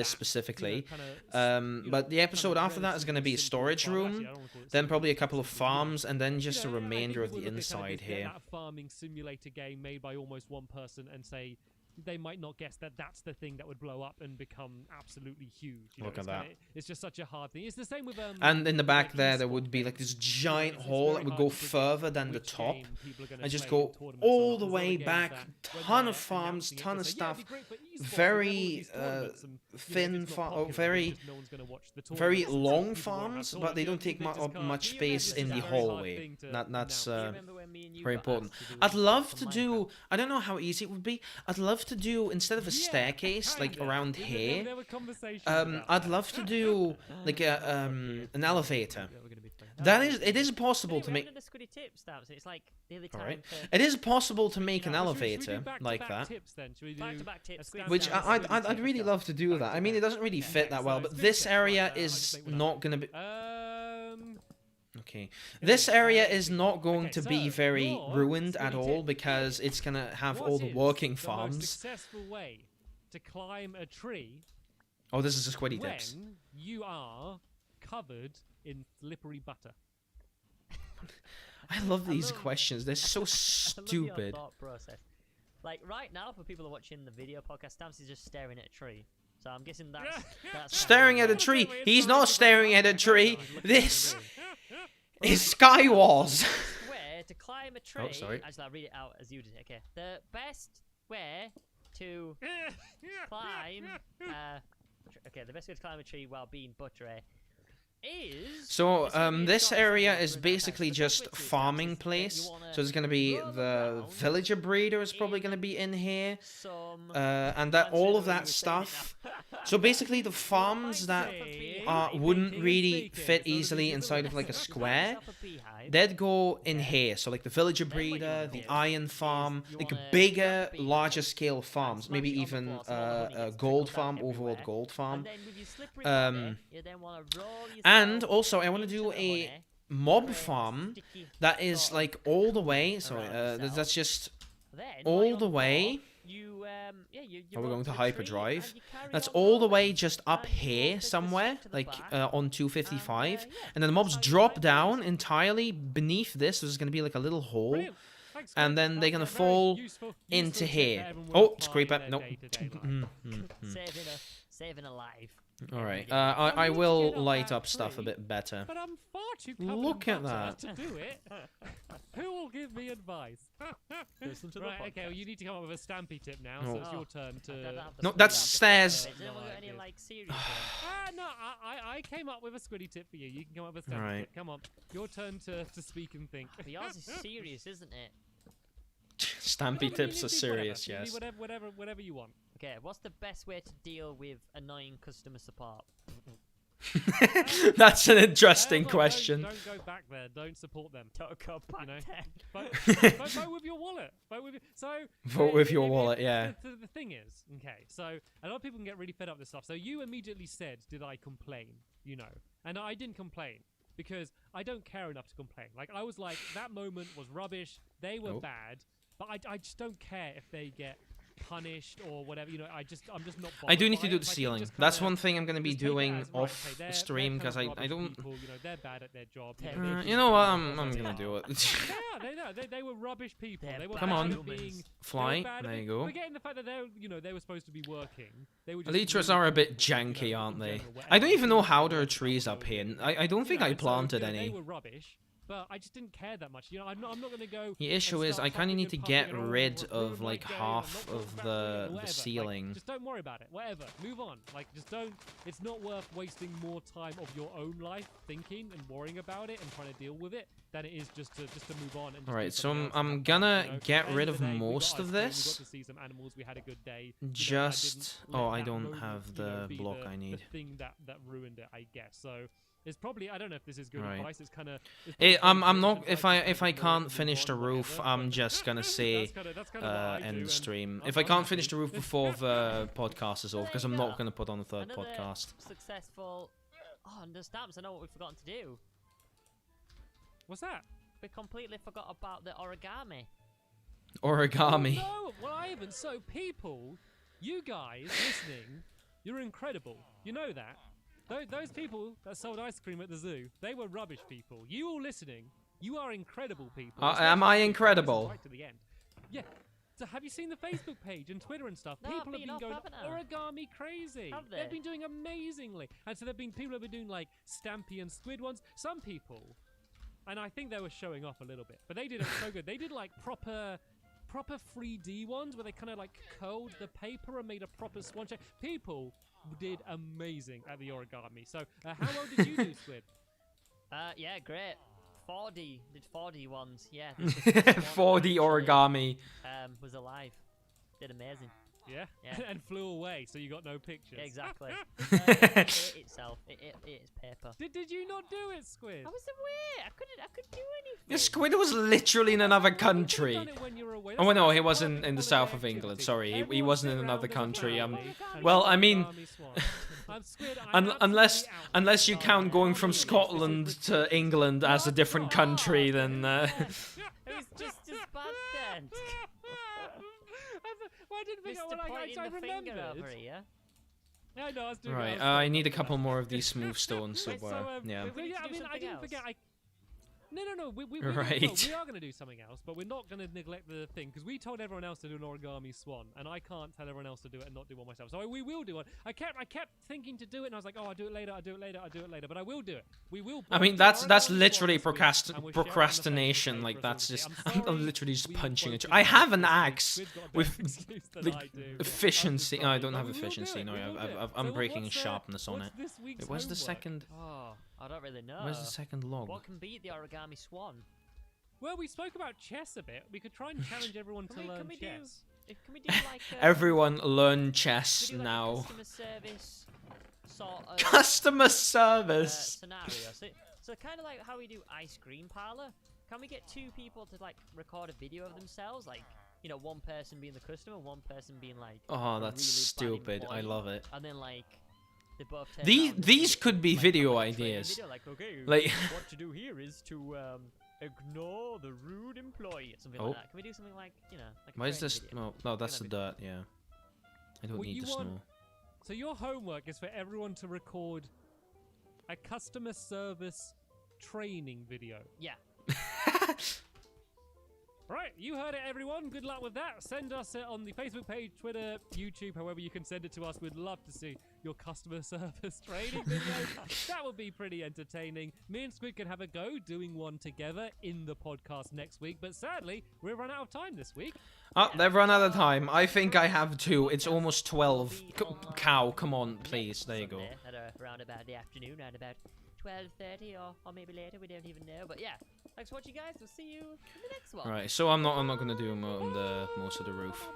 specifically. But the episode after that is gonna be a storage room, then probably a couple of farms, and then just a remainder of the inside here. A farming simulator game made by almost one person, and say they might not guess that that's the thing that would blow up and become absolutely huge. Look at that. It's just such a hard thing. It's the same with And in the back like there, there esports would be like games. this giant It's hall very that would hard go to predict further than the which top, game people are gonna and just play in go tournaments. all So the there's way other games back, that when ton they're of farms, announcing it, ton they of say, "Yeah, it'd stuff, be great for esports, very, and everyone these tournaments," and, thin if it's not fa- popular, very- because no one's gonna watch the very tournaments, long people won't have farms, tournaments, but they don't you take know, they just up can't- much Can you imagine space it's in a the very hard hallway. thing to That's announce. Do you uh, remember when me and you very got asked important. to do I'd a love for to Minecraft? do. I don't know how easy it would be. I'd love to do, instead of a Yeah, staircase like kinda. around There here. were conversations about I'd that. love to do like a an elevator. Yeah, we're gonna be playing. That is, it is possible Anyway, to we're make. having a Squiddy Tip stamps. It's like nearly time Alright. for It is possible to make an Yeah, should we do elevator back-to-back like that. Tips, then? Should we do back-to-back tips. a Squiddy Which stamps, I'd, Squiddy I'd tips. really love to do that. I mean, it doesn't really fit that well, but this area is not gonna be. Okay. This area is not going Okay, to be so, very your ruined at squiddy all tip because is, it's gonna have what all the is working the most farms. successful way to climb a tree Oh, this is a squiddy tips. when you are covered in slippery butter? I love these love- questions. They're so I love your stupid. thought process. Like right now, for people who are watching the video podcast, Stamps is just staring at a tree. So I'm guessing that's Staring at a tree. He's not staring at a tree. This is Skywars. Where to climb a tree. Oh, sorry. Actually, I'll read it out as you did. Okay. The best way to climb. Okay, the best way to climb a tree while being buttery is. So, it's gonna be a this choice area between is different types. basically The just best way to farming is that place. you wanna So there's gonna be roam the around villager breeder is probably gonna in be in here. some And that all of considering that you were saying it stuff. now. So basically, the farms that wouldn't Baking really is bacon, fit so this easily is inside of like a Design square. yourself a beehive. They'd go in Okay. here. So like the villager Then what you breeder, wanna the do iron is farm, you like wanna bigger, grab beehive larger scale farms. smash Maybe it on the even floor so all the honey a gets gold trickled down farm, overworld everywhere. gold farm. And then with your slippery Um, body, you then want to roll yourself And also, I want to into do the a honey, mob create farm sticky that is sort of- like all the way. Sorry, around yourself. that's just Then, while all you're on the floor, way. You you Are we run going to the hyperdrive? tree and you carry That's on all the rolling. way just up And you here roll the somewhere, stick to the like back, on 255. yeah, And then the mobs that's how you drop climb down trees. entirely beneath this. There's going to be like a little hole. Brilliant. Thanks, And Scott. then they're gonna Very fall useful into tip here. that everyone Oh, will it's apply creeper. in their Nope. day-to-day life. saving a life. All right. Yeah. I need to will get up light that up stuff a tree. bit better. But I'm far too covered Look in at butter that. to do it. Who will give me advice? Listen to the Right, okay, well, podcast. you need to come up with a Stampy tip now, Oh. so it's Oh, your turn I don't to... have the No, squiddy that's tip. stairs. Has anyone No got any idea. like serious ones? No, I came up with a squiddy tip for you. You can come up with a Stampy Right. tip. Come on, your turn to speak and think. But yours is serious, isn't it? Stampy No, but tips you are can do serious, whatever. You yes. can do whatever you want. Okay, what's the best way to deal with annoying customer support? That's an interesting Look, question. Don't go back there. Don't support them. Don't go back You know, there. vote with your wallet. Vote with so. Vote with your wallet, yeah. The thing is, okay, so a lot of people can get really fed up with this stuff. So you immediately said, "Did I complain?" You know, and I didn't complain because I don't care enough to complain. Like I was like, that moment was rubbish. They were Nope. bad, but I just don't care if they get punished or whatever. You know, I'm just not. I do bothered need to by do it. the Like, it ceiling. just That's kinda- one thing I'm going to be just take it doing as, right, off okay, they're stream kind because of I rubbish don't. people, you know, they're bad at their job. They're You know, rubbish You know what? people. I'm going to do it. they were rubbish people. They're They were bad Come on. bad at being, humans. Fly. they were bad at There you being- go. Forgetting the fact that they were supposed to be working. They were just Elytras rude are a bit people, you know, janky, aren't in they? general, I don't whatever. even know how there are Whatever. trees up here. I don't think You know, I and so, planted you know, any. They were rubbish, but I just didn't care that much. You know, I'm not going to go. The and issue is start I kind of huffing need and to puffing get and, "Oh, rid I've of ruined my like day, and I'm half not of talking about it," the whatever. ceiling. Like, just don't worry about it. Whatever. Move on. Like, just don't. It's not worth wasting more time of your own life thinking and worrying about it and trying to deal with it than it is just to move on. And just All right, do so something else and I'm have fun, gonna you know? get At the rid end of the day, we got most ice of cream, We this. got to see some animals. We had a good day. You know, I Just didn't oh, let I that don't moment, have you know, the be block the, I need. The thing that ruined it, I guess. So it's probably I don't know if this is good Right. advice. It's kind of. I'm not if I can't finish the roof, I'm just gonna say that's kinda what I do, end and stream. I'm- If I I'm can't finish happy. the roof before the podcast is over, There because you I'm go. not gonna put on the third Another podcast. successful. Oh, and the stamps. I know what we've forgotten to do. What's that? We completely forgot about the origami. Origami. Oh, no, well I haven't. So people, you guys listening, you're incredible. You know that. Those people that sold ice cream at the zoo, they were rubbish people. You all listening, you are incredible people. Am I especially if you listen incredible? Right to the end. Yeah. So have you seen the Facebook page and Twitter and stuff? No, People I've have been been off, going haven't I? origami crazy. Have They've they? been doing amazingly. And so there've been people who've been doing like Stampy and Squid ones. Some people, and I think they were showing off a little bit, but they did it so good. They did like proper 3D ones where they kind of like curled the paper and made a proper swan shape. People did amazing at the origami. So how well did you do, Squid? Yeah, great. 4D did 4D ones. Yeah. the successful one 4D actually, origami. Was alive. Did amazing. Yeah? Yeah. And flew away, so you got no pictures. Exactly. It ate itself. It ate its paper. Did you not do it, Squid? I was away. I couldn't do anything. Yeah, Squid was literally in another You could've country. done it when you were away. Oh, That's no, a he wasn't perfect in the holiday south of England. activity. Sorry, he Everyone wasn't sit in around another as a country. family and Well, watch I mean, Origami Swan. Squid, I'm unless absolutely out. you count going from This is Scotland to ridiculous. England as a No, different it's not. country, then It's just as bad then. Why didn't think Mr. well, Pointing I the finger remembered. over here. Yeah, I know. I was doing right. that. I need a couple more of these smooth stones. So, Wait, so, yeah. we need yeah, to I do mean, I something didn't else. forget. No. We Right. are going to do something else, but we're not going to neglect the thing because we told everyone else to do an origami swan, and I can't tell everyone else to do it and not do one myself. So we will do one. I kept thinking to do it, and I was like, oh, I'll do it later, but I will do it. We will. I mean, both do that's our that's origami literally swan this week, and we'll share it on the Facebook procrastination. page Like for that's everyone just to see. I'm literally just we've punching both it. been I have an this week. axe Squid's got a better with excuse than the I do. efficiency. I'm I just don't have sorry, but we will do efficiency. it, No, we will do it. I'm So breaking what's, sharpness on what's it. this week's Wait, where's the homework? second? Oh, I don't really know. Where's the second log? What can beat the origami swan? Well, we spoke about chess a bit. We could try and challenge everyone to learn Can we chess. Can we do like Everyone learn can chess we do like a now. customer service sort of Customer service. scenario? So kind of like how we do ice cream parlor. Can we get two people to like record a video of themselves, like one person being the customer, one person being like Oh, a that's really bad stupid. I employee, love it. and then like they both turn These- around and these do, could be like, video a training ideas. video, like okay, Like- what to do here is to ignore the rude employee or something Oh. like that. Can we do something like like a Why is training this? video? No, that's the That'd dirt. Yeah. I don't Well, need you the want- snow. So your homework is for everyone to record a customer service training video. Yeah. Right, you heard it, everyone. Good luck with that. Send us it on the Facebook page, Twitter, YouTube, however you can send it to us. We'd love to see your customer service training video. That would be pretty entertaining. Me and Squid can have a go doing one together in the podcast next week, but sadly, we've run out of time this week. Oh, they've run out of time. I think I have two. It's almost 12. Will be on, Cow, come on, next please. There you go. Sunday at around about the afternoon, around about 12:30 or maybe later. We don't even know. But yeah, thanks for watching, guys. We'll see you in the next one. Right, so I'm not gonna do most of the roof.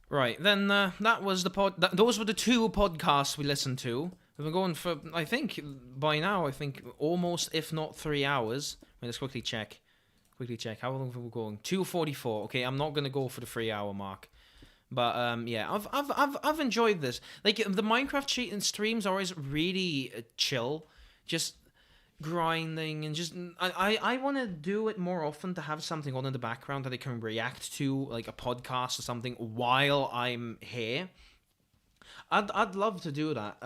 Right, then that was the those were the two podcasts we listened to. We've been going for I think almost, if not 3 hours. Let's quickly check. How long have we going? 2:44. Okay, I'm not gonna go for the 3 hour mark. But yeah, I've enjoyed this. Like the Minecraft cheating streams are always really chill, just grinding and just I want to do it more often, to have something on in the background that I can react to, like a podcast or something while I'm here. I'd love to do that.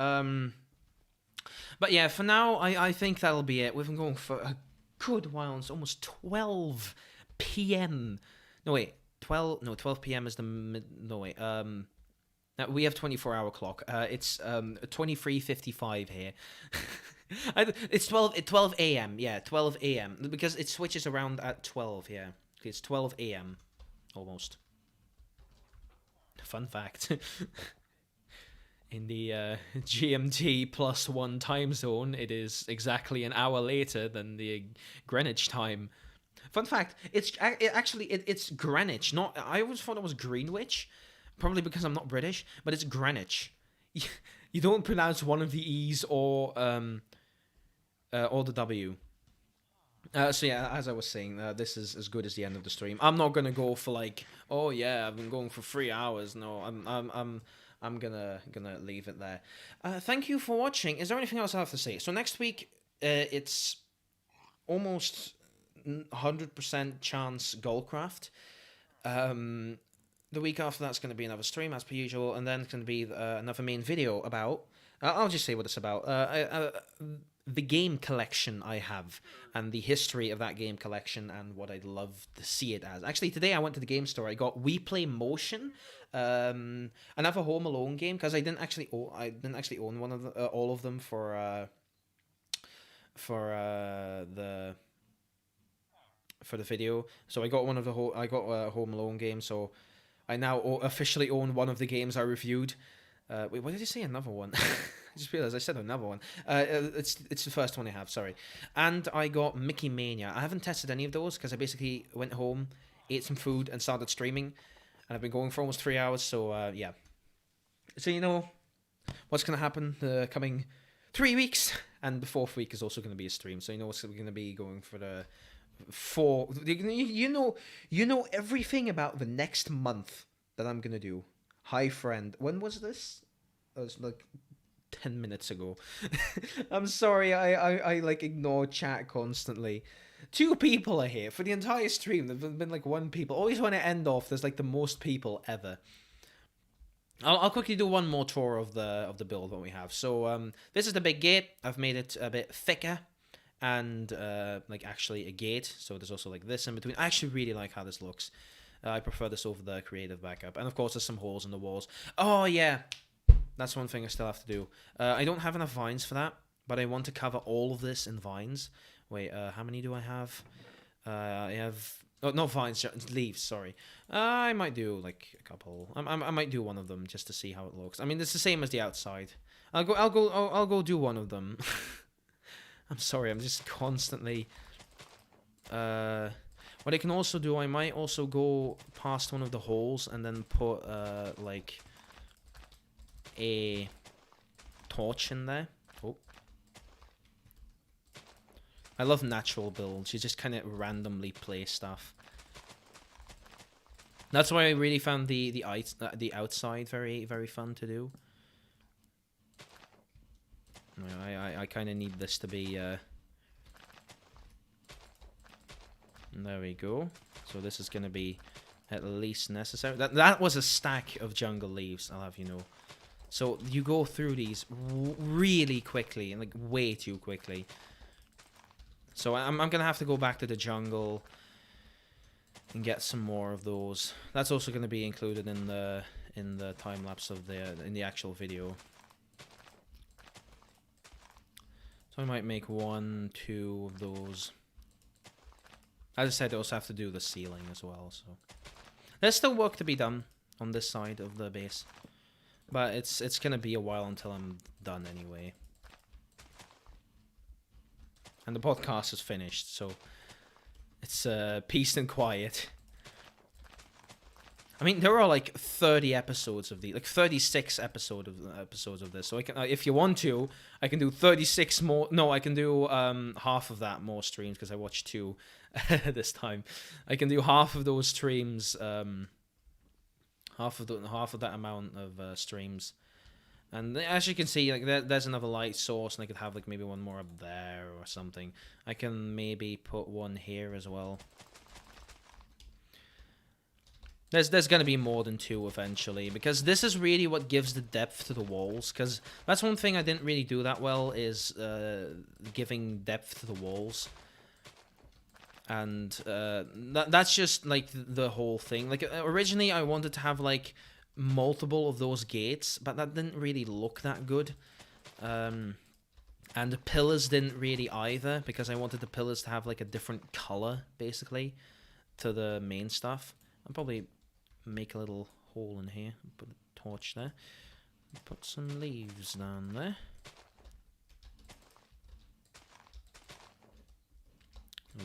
But yeah, for now I think that'll be it. We've been going for a good while. It's almost 12 p.m. No wait. 12 p.m. is we have 24-hour clock. It's 23:55 here. It's 12 a.m. Yeah, 12 a.m. because it switches around at 12. Yeah, it's 12 a.m. almost. Fun fact. In the GMT +1 time zone, it is exactly an hour later than the Greenwich time. Fun fact, it's Greenwich, not... I always thought it was Greenwich, probably because I'm not British, but it's Greenwich. You don't pronounce one of the E's or the W. So yeah, as I was saying, this is as good as the end of the stream. I'm not gonna go for like, oh yeah, I've been going for 3 hours. No, I'm gonna leave it there. Thank you for watching. Is there anything else I have to say? So next week, it's almost 100% chance Goldcraft. The week after that's going to be another stream as per usual, and then it's going to be another main video about. I'll just say what it's about. The game collection I have, and the history of that game collection, and what I'd love to see it as. Actually, today I went to the game store. I got We Play Motion, another Home Alone game, because I didn't actually own one of all of them for the video. So I got a Home Alone game. So I now officially own one of the games I reviewed. Wait, what did I say? Another one. I just realized I said another one. It's the first one I have. Sorry. And I got Mickey Mania. I haven't tested any of those because I basically went home, ate some food, and started streaming. and I've been going for almost 3 hours. So yeah. So you know what's gonna happen the coming 3 weeks, and the 4th week is also gonna be a stream. So you know what's gonna be going for the 4. You know everything about the next month that I'm gonna do. Hi friend, when was this? It was like 10 minutes ago. I'm sorry, I like ignore chat constantly. 2 people are here for the entire stream. There've been like 1 people. Always when I end off, there's like the most people ever. I'll quickly do one more tour of the build that we have. So this is the big gate. I've made it a bit thicker and like actually a gate. So there's also like this in between. I actually really like how this looks. I prefer this over the creative backup. And of course there's some holes in the walls. Oh yeah, that's one thing I still have to do. I don't have enough vines for that, but I want to cover all of this in vines. Wait, how many do I have? I have... Oh, not vines, leaves, sorry. I might do, like, a couple. I might do one of them just to see how it looks. I mean, it's the same as the outside. I'll go do one of them. I'm sorry, I'm just constantly... What I can also do, I might also go past one of the holes and then put, like, a torch in there. Oh. I love natural builds. You just kind of randomly play stuff. That's why I really found the outside very, very fun to do. I kind of need this to be... There we go. So this is going to be at least necessary. That was a stack of jungle leaves, I'll have you know. So you go through these really quickly, and like way too quickly. So I'm going to have to go back to the jungle and get some more of those. That's also going to be included in the time lapse of the actual video. So I might make 1, 2 of those. As I said, I also have to do the ceiling as well. So there's still work to be done on this side of the base, but it's going to be a while until I'm done anyway. And the podcast is finished, so it's peace and quiet. I mean, there are like 30 episodes of like 36 episodes of this. So I can, if you want to, I can do 36 more. No, I can do half of that more streams because I watched 2 this time. I can do half of those streams, half of that amount of streams. And as you can see, like there's another light source, and I could have like maybe one more up there or something. I can maybe put one here as well. There's going to be more than 2 eventually, because this is really what gives the depth to the walls. Because that's one thing I didn't really do that well, is giving depth to the walls. And that's just like the whole thing. Like originally I wanted to have like multiple of those gates, but that didn't really look that good. And the pillars didn't really either, because I wanted the pillars to have like a different color basically to the main stuff. I'll probably make a little hole in here, put a torch there, put some leaves down there.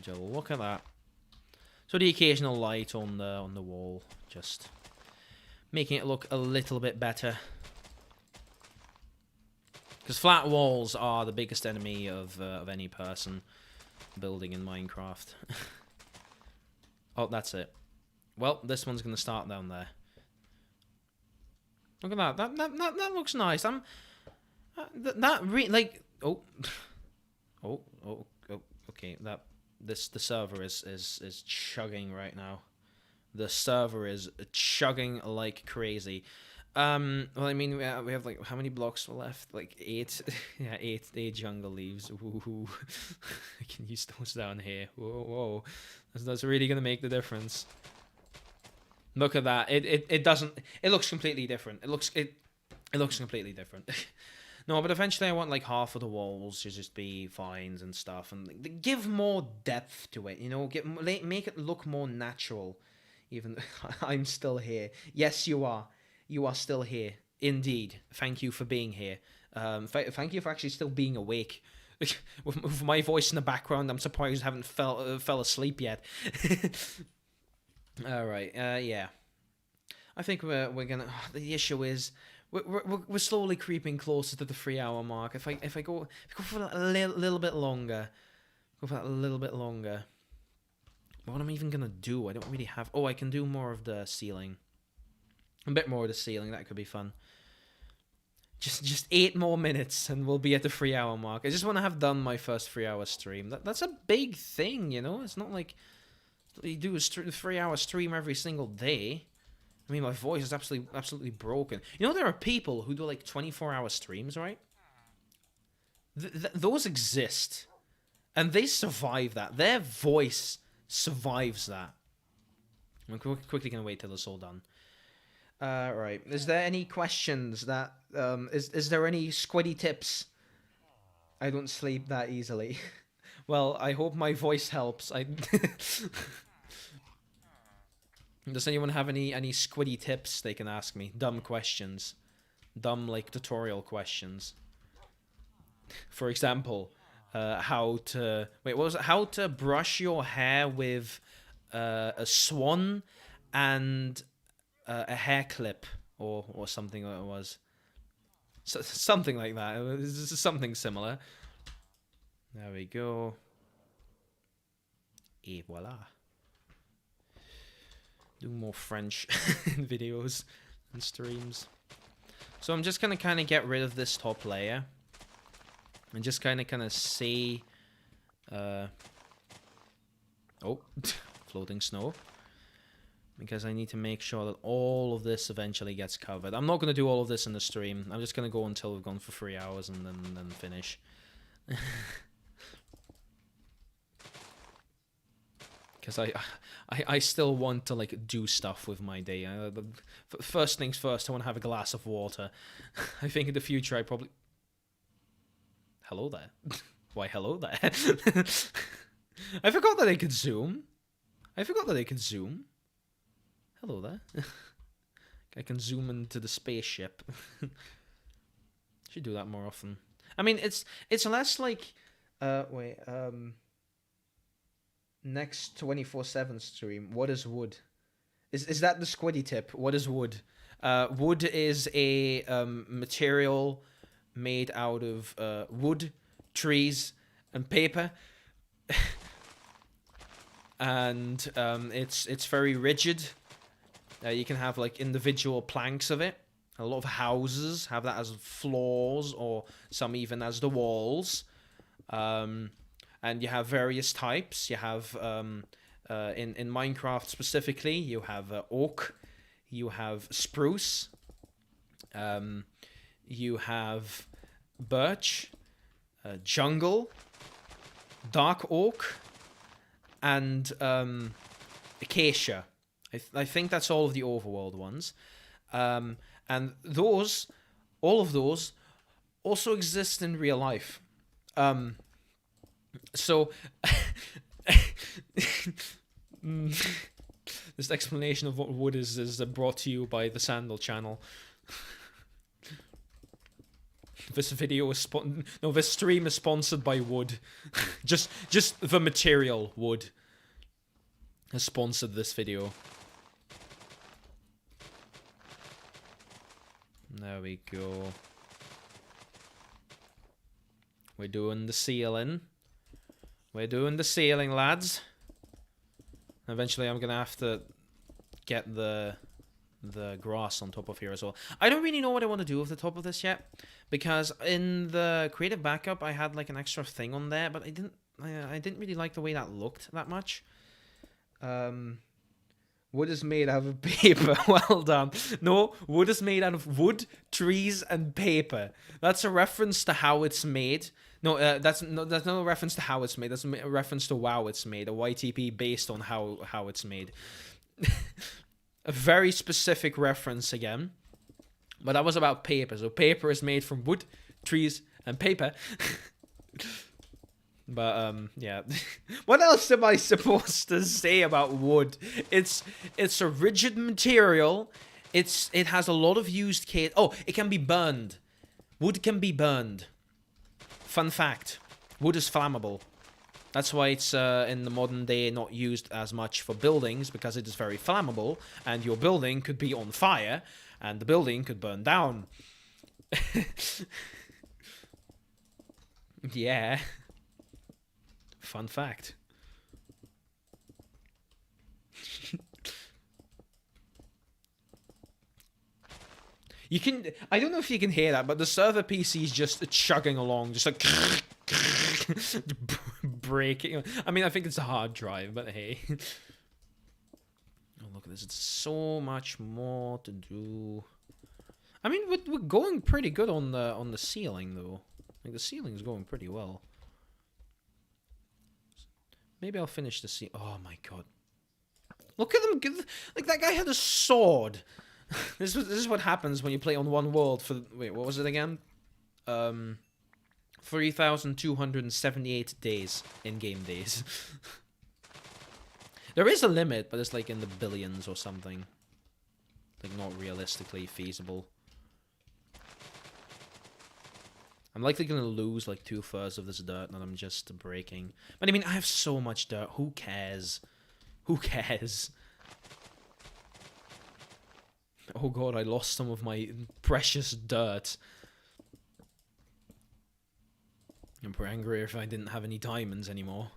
Look at that. So the occasional light on the wall, just making it look a little bit better. Because flat walls are the biggest enemy of any person building in Minecraft. Oh, that's it. Well, this one's gonna start down there. Look at that. That looks nice. Okay. The server is chugging right now. The server is chugging like crazy. Well, I mean, we have like, how many blocks left? Like 8. Yeah, 8 jungle leaves. Ooh. I can use those down here. Whoa. That's really gonna make the difference. Look at that. It doesn't. It looks completely different. It looks completely different. No, but eventually I want like half of the walls to just be vines and stuff, and give more depth to it. You know, make it look more natural. Even I'm still here. Yes, you are. You are still here. Indeed. Thank you for being here. Thank you for actually still being awake. With my voice in the background, I'm surprised I haven't fell asleep yet. All right. Yeah. I think we're gonna. The issue is we're slowly creeping closer to the 3-hour mark. If I go for a little bit longer, what am I even gonna do? I don't really have. Oh, I can do more of the ceiling. A bit more of the ceiling. That could be fun. Just 8 more minutes and we'll be at the 3-hour mark. I just want to have done my first 3-hour stream. That's a big thing, you know. It's not like you do a 3-hour stream every single day. I mean, my voice is absolutely broken. You know, there are people who do like 24-hour streams, right? Those exist, and they survive that. Their voice survives that. I'm quickly gonna wait till it's all done. Right. Is there any questions that is there any squiddy tips? I don't sleep that easily. Well, I hope my voice helps. Does anyone have any squiddy tips they can ask me? Dumb questions. Dumb, like, tutorial questions. For example, how to... Wait, what was it? How to brush your hair with a swan and a hair clip. Or something like it was. So, something like that. It was something similar. There we go. Et voila. Do more French videos and streams. So I'm just gonna kind of get rid of this top layer and just kind of see. Oh, floating snow. Because I need to make sure that all of this eventually gets covered. I'm not gonna do all of this in the stream. I'm just gonna go until we've gone for 3 hours and then finish. Because I still want to, like, do stuff with my day. First things first, I want to have a glass of water. I think in the future I probably... Hello there. Why, hello there. I forgot that I could zoom. Hello there. I can zoom into the spaceship. Should do that more often. I mean, it's less like... Next 24/7 stream. What is wood? Is that the squiddy tip? What is wood? Wood is a material made out of wood, trees, and paper, and it's very rigid. You can have like individual planks of it. A lot of houses have that as floors, or some even as the walls. And you have various types. You have, in Minecraft specifically, you have oak, you have spruce, you have birch, jungle, dark oak, and acacia. I think that's all of the overworld ones. And all of those, also exist in real life. So, this explanation of what wood is brought to you by the Sandal channel. This video is this stream is sponsored by wood. just the material wood has sponsored this video. There we go. We're doing the ceiling. We're doing the ceiling, lads. Eventually, I'm gonna have to get the grass on top of here as well. I don't really know what I want to do with the top of this yet, because in the creative backup, I had like an extra thing on there, but I didn't really like the way that looked that much. Wood is made out of paper. Well done. No, wood is made out of wood, trees, and paper. That's a reference to how it's made. No, that's not a reference to how it's made. That's a reference to WoW it's made. A YTP based on how it's made. A very specific reference again. But that was about paper. So paper is made from wood, trees, and paper. But yeah. What else am I supposed to say about wood? It's a rigid material. It has a lot of used case. Oh, it can be burned. Wood can be burned. Fun fact. Wood is flammable. That's why it's in the modern day not used as much for buildings, because it is very flammable, and your building could be on fire, and the building could burn down. Yeah. Fun fact. You can, I don't know if you can hear that, but the server PC is just chugging along, just like breaking. I mean, I think it's a hard drive, but hey. Oh, look at this. It's so much more to do. I mean, we're going pretty good on the ceiling, though. Like, the ceiling is going pretty well. Maybe I'll finish the ceiling. Oh, my God. Look at them. Like, that guy had a sword. This is what happens when you play on one world for... Wait, what was it again? 3,278 days. In-game days. There is a limit, but it's like in the billions or something. Like, not realistically feasible. I'm likely gonna lose like 2/3 of this dirt that I'm just breaking. But I mean, I have so much dirt. Who cares? Who cares? Oh god, I lost some of my precious dirt. I'm angry if I didn't have any diamonds anymore.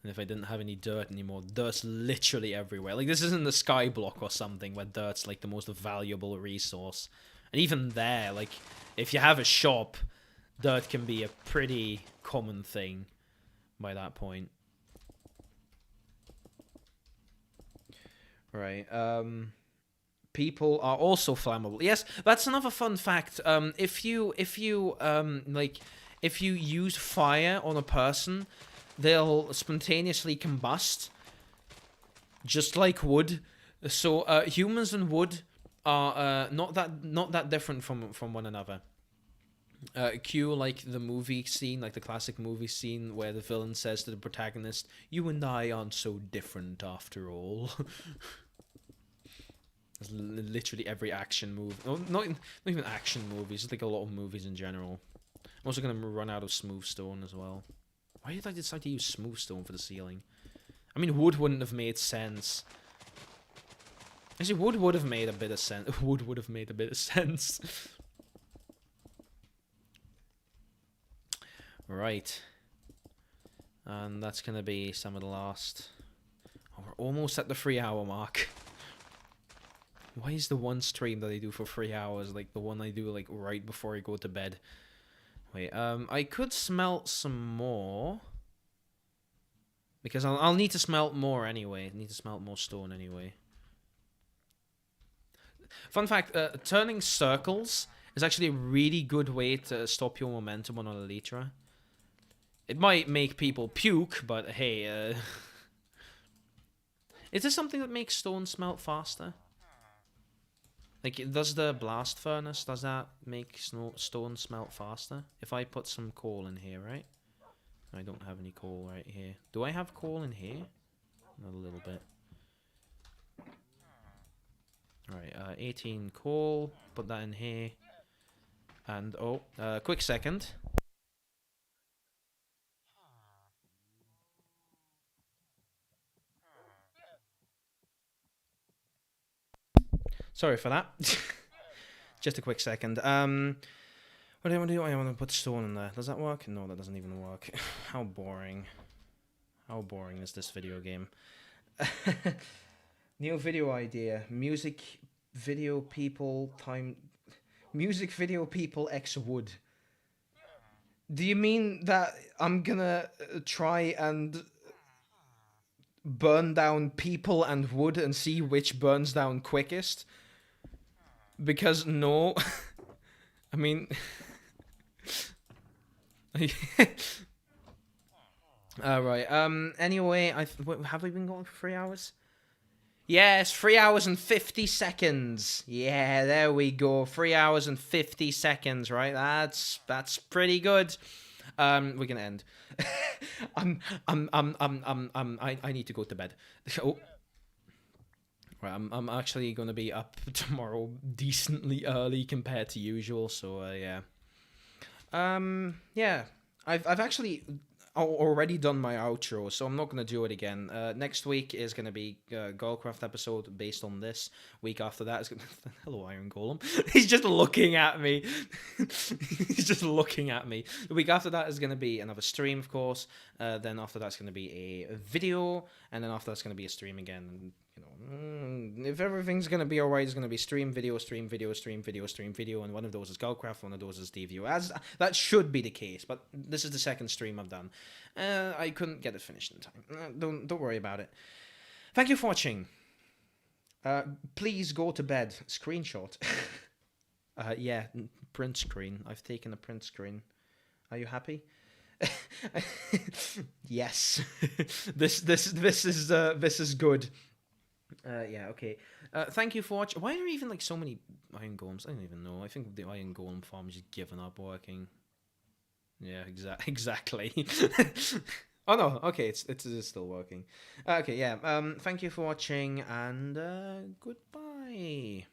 And if I didn't have any dirt anymore. Dirt's literally everywhere. Like, this isn't the sky block or something where dirt's like the most valuable resource. And even there, like, if you have a shop, dirt can be a pretty common thing by that point. Right, people are also flammable. Yes, that's another fun fact. If you use fire on a person, they'll spontaneously combust, just like wood. So humans and wood are not that different from one another. Cue like the movie scene, like the classic movie scene where the villain says to the protagonist, "You and I aren't so different after all." That's literally every action movie. Oh, not even action movies, just like a lot of movies in general. I'm also gonna run out of smooth stone as well. Why did I decide to use smooth stone for the ceiling? I mean, wood wouldn't have made sense. Actually, wood would have made a bit of sense. Wood would have made a bit of sense. Right. And that's gonna be some of the last... Oh, we're almost at the 3-hour mark. Why is the one stream that I do for 3 hours like the one I do like right before I go to bed? Wait, I could smelt some more. Because I'll need to smelt more anyway. I need to smelt more stone anyway. Fun fact, turning circles is actually a really good way to stop your momentum on an elytra. It might make people puke, but hey, is there something that makes stone smelt faster? Like, does the blast furnace, does that make stone smelt faster? If I put some coal in here, right? I don't have any coal right here. Do I have coal in here? A little bit. Alright, 18 coal. Put that in here. And, oh, quick second. Sorry for that. Just a quick second. What do I want to do? I want to put stone in there. Does that work? No, that doesn't even work. How boring. How boring is this video game? New video idea. Music video people X wood. Do you mean that I'm gonna try and burn down people and wood and see which burns down quickest? Because no. I mean... Alright, anyway, have we been going for 3 hours? Yes, 3 hours and 50 seconds. Yeah, there we go. 3 hours and 50 seconds, right? That's pretty good. We're gonna end. I need to go to bed. Oh. Right, I'm actually gonna be up tomorrow decently early compared to usual, so yeah. Yeah. I've actually already done my outro, so I'm not gonna do it again. Next week is gonna be Goldcraft episode based on this. Week after that is gonna hello Iron Golem. He's just looking at me. He's just looking at me. The week after that is gonna be another stream, of course. Then after that's gonna be a video, and then after that's gonna be a stream again. And, you know, if everything's gonna be alright, it's gonna be stream, video, stream, video, stream, video, stream, video, and one of those is Goldcraft, one of those is DVU. As that should be the case, but this is the second stream I've done. I couldn't get it finished in time. Don't worry about it. Thank you for watching. Please go to bed. Screenshot. Yeah, print screen. I've taken a print screen. Are you happy? Yes. This is good. Yeah, okay. Thank you for watching. Why are there even like so many iron golems? I don't even know. I think the iron golem farm is just given up working. Yeah, exactly. Oh no, okay, it is still working. Okay, yeah. Thank you for watching, and goodbye.